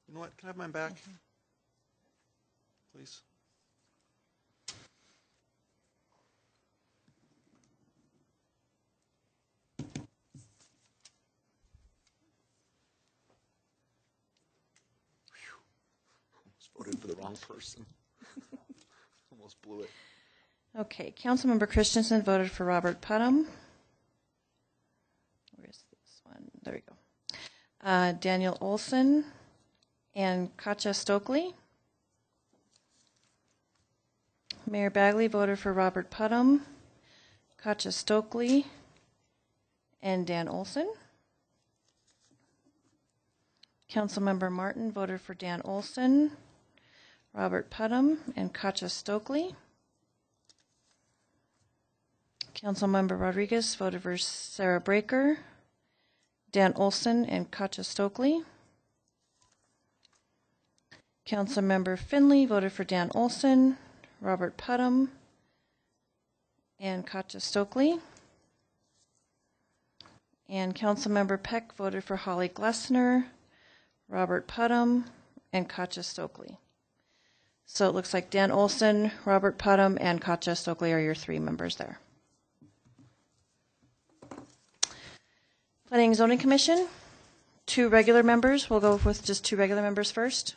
You know what? Can I have mine back? Please. Almost voted for the wrong person. Almost blew it. Okay, Councilmember Christensen voted for Robert Putnam. Where's this one? There we go. Daniel Olson and Katja Stokely. Mayor Bagley voted for Robert Putnam, Katja Stokely, and Dan Olson. Councilmember Martin voted for Dan Olson, Robert Putnam, and Katja Stokely. Councilmember Rodriguez voted for Sarah Breaker, Dan Olson, and Katja Stokely. Councilmember Finley voted for Dan Olson, Robert Putnam, and Katja Stokely. And Councilmember Peck voted for Holly Glessner, Robert Putnam, and Katja Stokely. So it looks like Dan Olson, Robert Putnam, and Katja Stokely are your 3 members there. Planning and Zoning Commission, 2 regular members. We'll go with just 2 regular members first.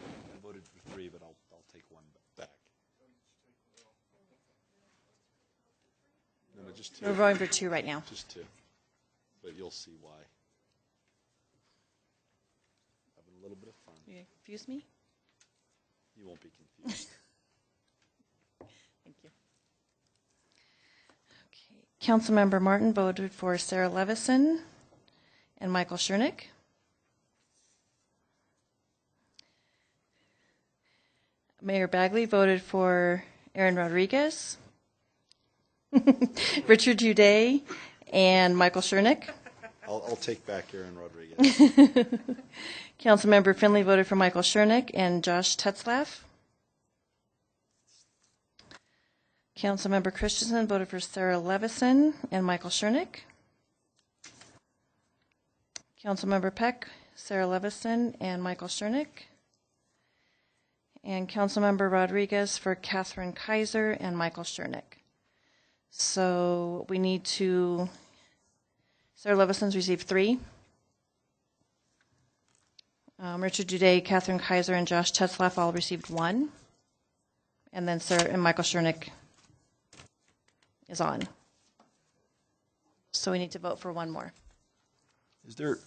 I voted for 3, but I'll take 1 back. No, just 2. We're voting for 2 right now. Just 2. But you'll see why. Having a little bit of fun. You confuse me? You won't be confused. Thank you. Okay. Councilmember Martin voted for Sarah Levison and Michael Schernick. Mayor Bagley voted for Aaron Rodriguez, Richard Uday, and Michael Schernick. I'll take back Aaron Rodriguez. Councilmember Finley voted for Michael Schernick and Josh Tetzlaff. Councilmember Christensen voted for Sarah Levison and Michael Schernick. Councilmember Peck, Sarah Levison and Michael Schernick. And Councilmember Rodriguez for Catherine Kaiser and Michael Schernick. So we need to, Sarah Levison's received 3. Richard Uday, Catherine Kaiser, and Josh Tetzlaff all received 1. And then Sarah and Michael Schernick is on. So we need to vote for 1 more. Is there,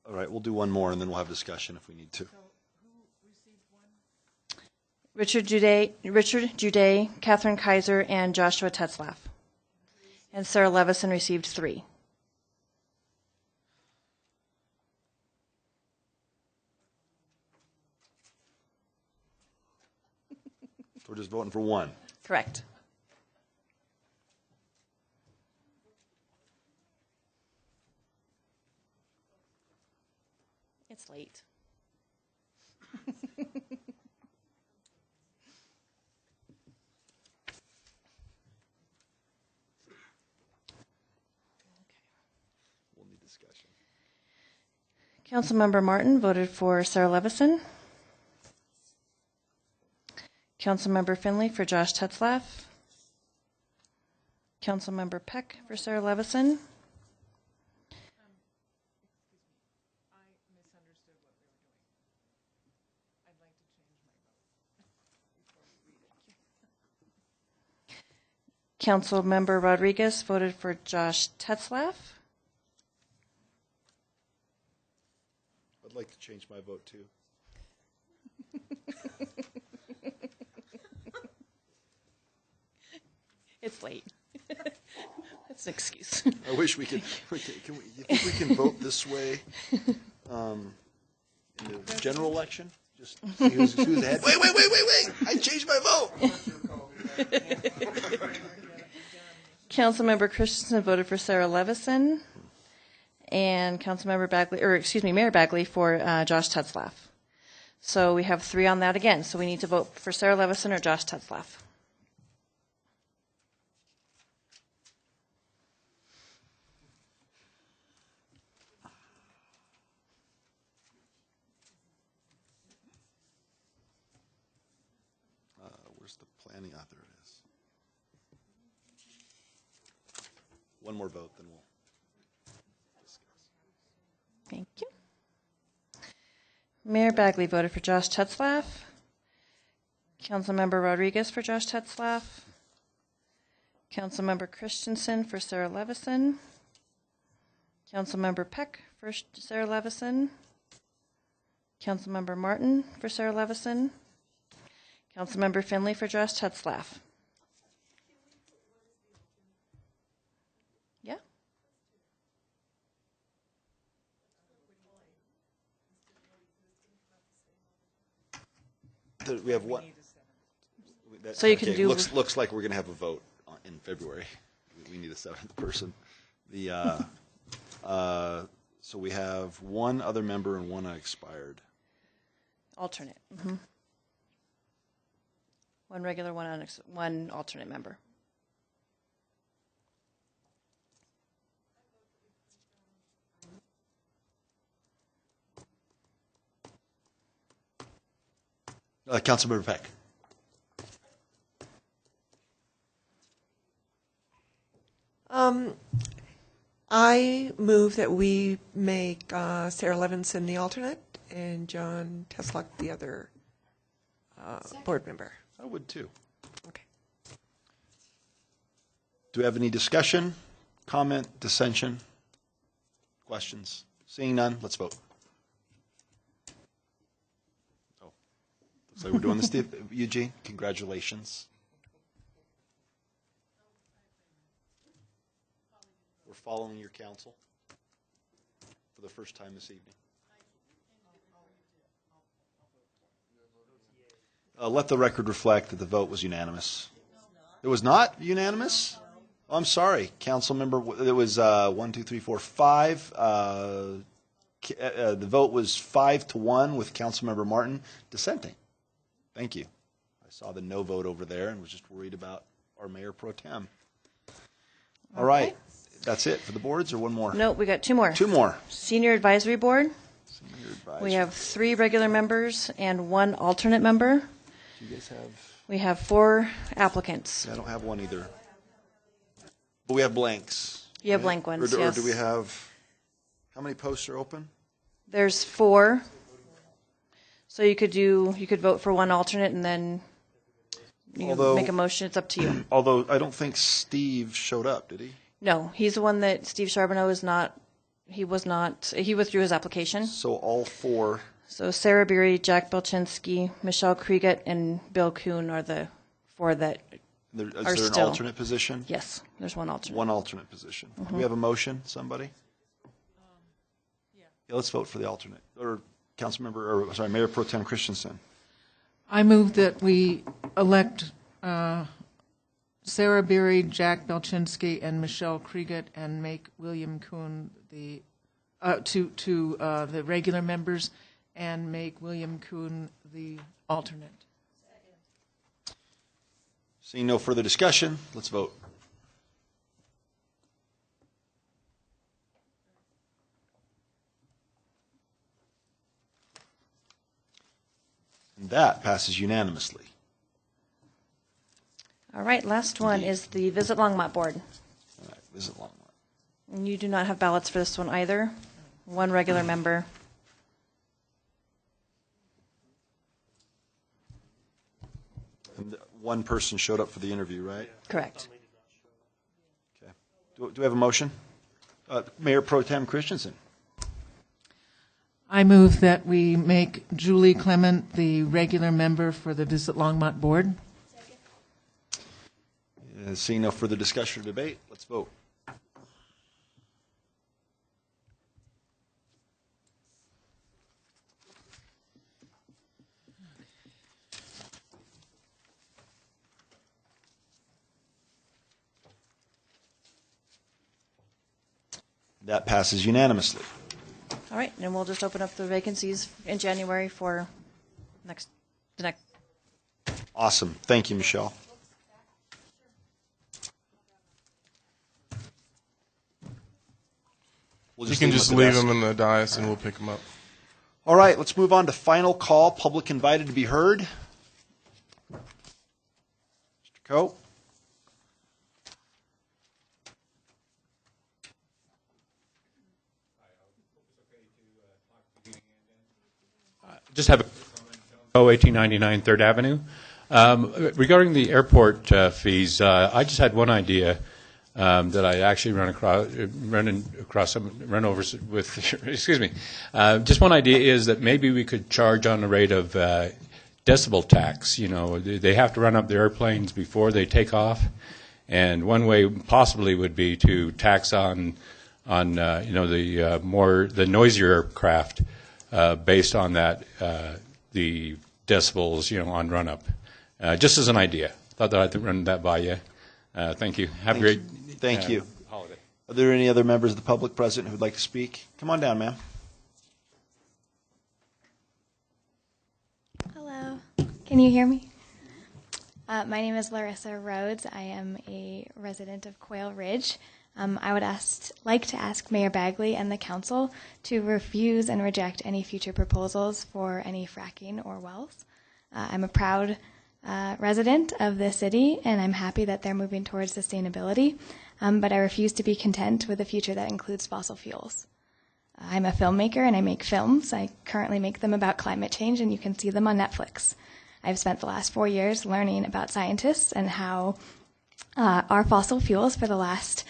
all right, we'll do 1 more and then we'll have discussion if we need to. Richard Uday, Catherine Kaiser, and Joshua Tetzlaff. And Sarah Levison received 3. So we're just voting for 1. Correct. It's late. We'll need discussion. Councilmember Martin voted for Sarah Levison. Councilmember Finley for Josh Tetzlaff. Councilmember Peck for Sarah Levison. Councilmember Rodriguez voted for Josh Tetzlaff. I'd like to change my vote too. It's late. That's an excuse. I wish we could. You think we can vote this way in the general election? Just see who's ahead. Wait! I changed my vote. Councilmember Christensen voted for Sarah Levison, and Councilmember Bagley, Mayor Bagley for Josh Tetzlaff. So we have 3 on that again. So we need to vote for Sarah Levison or Josh Tetzlaff. Where's the planning? Ah, there it is. 1 more vote, then we'll discuss. Thank you. Mayor Bagley voted for Josh Tetzlaff. Councilmember Rodriguez for Josh Tetzlaff. Councilmember Christensen for Sarah Levison. Councilmember Peck for Sarah Levison. Councilmember Martin for Sarah Levison. Councilmember Finley for Josh Tetzlaff. We have one. So you can do- Looks like we're going to have a vote in February. We need a seventh person. So we have one other member and one expired. Alternate. One regular, one alternate member. Councilmember Peck. I move that we make Sarah Levinson the alternate and John Teslock the other board member. I would too. Okay. Do we have any discussion, comment, dissension, questions? Seeing none, let's vote. Oh, looks like we're doing this. Eugene, congratulations. We're following your counsel for the first time this evening. Let the record reflect that the vote was unanimous. It was not unanimous? Oh, I'm sorry, council member. It was 1, 2, 3, 4, 5. The vote was 5-1 with Councilmember Martin dissenting. Thank you. I saw the no vote over there and was just worried about our mayor pro tem. All right. That's it for the boards, or one more? No, we got two more. Two more. Senior Advisory Board. Senior advisory. We have 3 regular members and 1 alternate member. Do you guys have? We have 4 applicants. I don't have one either. But we have blanks. You have blank ones, Or yes. do we have, how many posts are open? There's 4. So you could vote for 1 alternate and then you can make a motion. It's up to you. Although I don't think Steve showed up, did he? No, he's the one that Steve Charbonneau is not. He withdrew his application. So all 4. So Sarah Beery, Jack Belchinsky, Michelle Krieget, and Bill Kuhn are the 4 that Is are there still. an alternate position? Yes, there's 1 alternate. One alternate position. Do we have a motion, somebody? Yeah, let's vote for the alternate. Or Mayor Pro Tem Christensen. I move that we elect Sarah Beery, Jack Belchinsky, and Michelle Krieget, and make William Kuhn the regular members, and make William Kuhn the alternate. Seeing no further discussion, let's vote. And that passes unanimously. All right, last one is the Visit Longmont Board. All right, Visit Longmont. And you do not have ballots for this one either. 1 regular member. And 1 person showed up for the interview, right? Correct. Okay. Do we have a motion? Mayor Pro Tem Christensen. I move that we make Julie Clement the regular member for the Visit Longmont Board. Seeing no further discussion or debate, let's vote. That passes unanimously. All right, and we'll just open up the vacancies in January for the next. Awesome. Thank you, Michelle. You can just leave them in the dais and we'll pick them up. All right, let's move on to final call. Public invited to be heard. Mr. Coe. Just have a 1899 3rd Avenue. Regarding the airport fees, I just had one idea that I actually run over with. Excuse me. Just one idea is that maybe we could charge on the rate of decibel tax. You know, they have to run up their airplanes before they take off, and one way possibly would be to tax on the noisier aircraft based on that the decibels, on run-up. Just as an idea. Thought that I'd run that by you. Thank you. Have a great Thank you. holiday. Are there any other members of the public present who would like to speak? Come on down, ma'am. Hello. Can you hear me? My name is Larissa Rhodes. I am a resident of Quail Ridge. I would like to ask Mayor Bagley and the council to refuse and reject any future proposals for any fracking or wells. I'm a proud resident of the city, and I'm happy that they're moving towards sustainability, but I refuse to be content with a future that includes fossil fuels. I'm a filmmaker, and I make films. I currently make them about climate change, and you can see them on Netflix. I've spent the last 4 years learning about scientists and how our fossil fuels for the last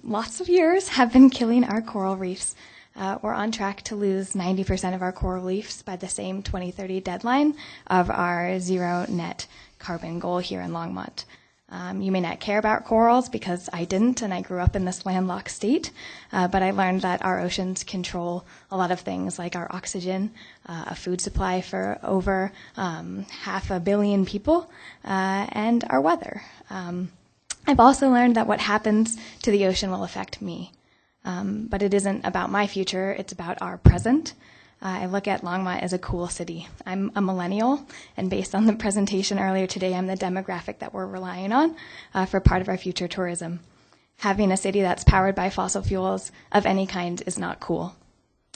lots of years have been killing our coral reefs. We're on track to lose 90% of our coral reefs by the same 2030 deadline of our zero net carbon goal here in Longmont. You may not care about corals because I didn't, and I grew up in this landlocked state, but I learned that our oceans control a lot of things like our oxygen, a food supply for over 500 million people, and our weather. I've also learned that what happens to the ocean will affect me. But it isn't about my future, it's about our present. I look at Longmont as a cool city. I'm a millennial, and based on the presentation earlier today, I'm the demographic that we're relying on for part of our future tourism. Having a city that's powered by fossil fuels of any kind is not cool.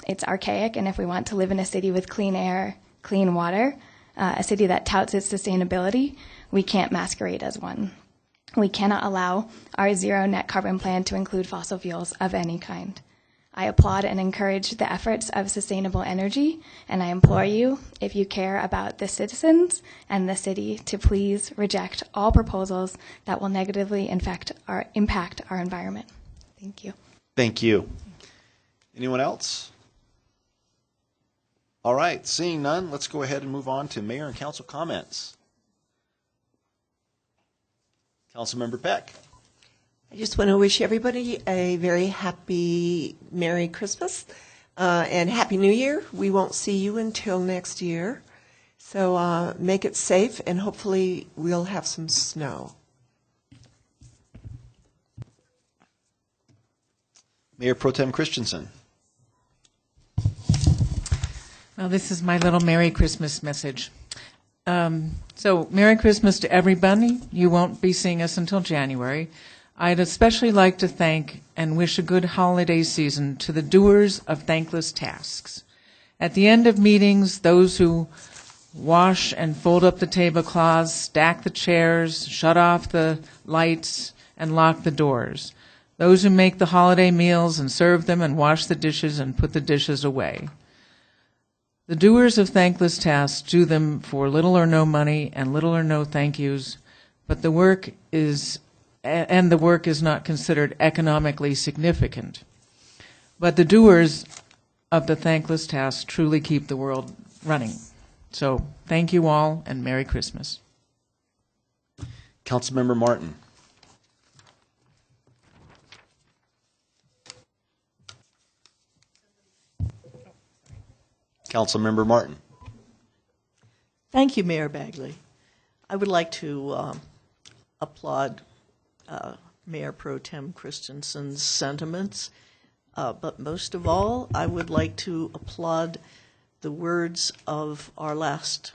It's archaic, and if we want to live in a city with clean air, clean water, a city that touts its sustainability, we can't masquerade as one. We cannot allow our zero net carbon plan to include fossil fuels of any kind. I applaud and encourage the efforts of sustainable energy, and I implore you, if you care about the citizens and the city, to please reject all proposals that will negatively impact our environment. Thank you. Thank you. Anyone else? All right, seeing none, let's go ahead and move on to mayor and council comments. Councilmember Peck. I just want to wish everybody a very happy Merry Christmas and Happy New Year. We won't see you until next year. So make it safe, and hopefully we'll have some snow. Mayor Pro Tem Christensen. Well, this is my little Merry Christmas message. So Merry Christmas to everybody. You won't be seeing us until January. I'd especially like to thank and wish a good holiday season to the doers of thankless tasks. At the end of meetings, those who wash and fold up the tablecloths, stack the chairs, shut off the lights, and lock the doors. Those who make the holiday meals and serve them and wash the dishes and put the dishes away. The doers of thankless tasks do them for little or no money and little or no thank yous, but the work is not considered economically significant. But the doers of the thankless tasks truly keep the world running. So thank you all, and Merry Christmas. Councilmember Martin. Councilmember Martin. Thank you, Mayor Bagley. I would like to applaud Mayor Pro Tem Christensen's sentiments, but most of all, I would like to applaud the words of our last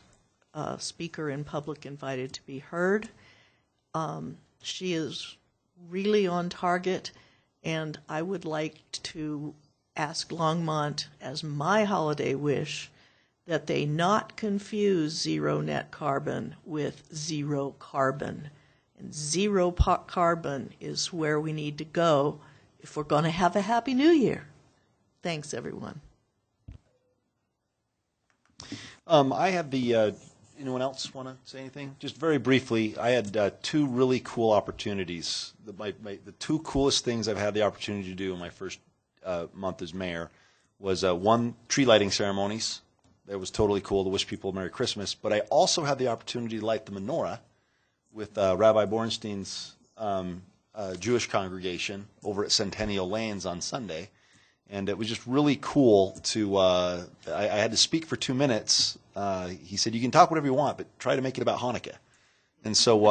speaker in public invited to be heard. She is really on target, and I would like to ask Longmont as my holiday wish that they not confuse zero net carbon with zero carbon. And zero carbon is where we need to go if we're going to have a Happy New Year. Thanks, everyone. I have anyone else want to say anything? Just very briefly, I had two really cool opportunities. The two coolest things I've had the opportunity to do in my first month as mayor was one, tree lighting ceremonies. That was totally cool to wish people Merry Christmas. But I also had the opportunity to light the menorah with Rabbi Bornstein's Jewish congregation over at Centennial Lanes on Sunday. And it was just really cool to, I had to speak for 2 minutes he said, "You can talk whatever you want, but try to make it about Hanukkah." And so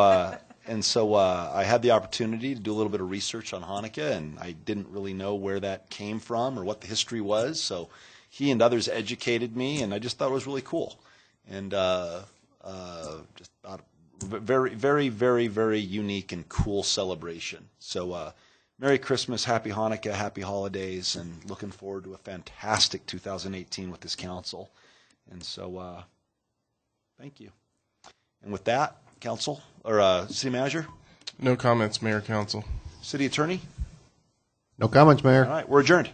I had the opportunity to do a little bit of research on Hanukkah, and I didn't really know where that came from or what the history was. So he and others educated me, and I just thought it was really cool, and just thought very, very, very, very unique and cool celebration. So Merry Christmas, Happy Hanukkah, Happy Holidays, and looking forward to a fantastic 2018 with this council. And so thank you. And with that, Council, or City Manager? No comments, Mayor, Council. City Attorney? No comments, Mayor. All right, we're adjourned.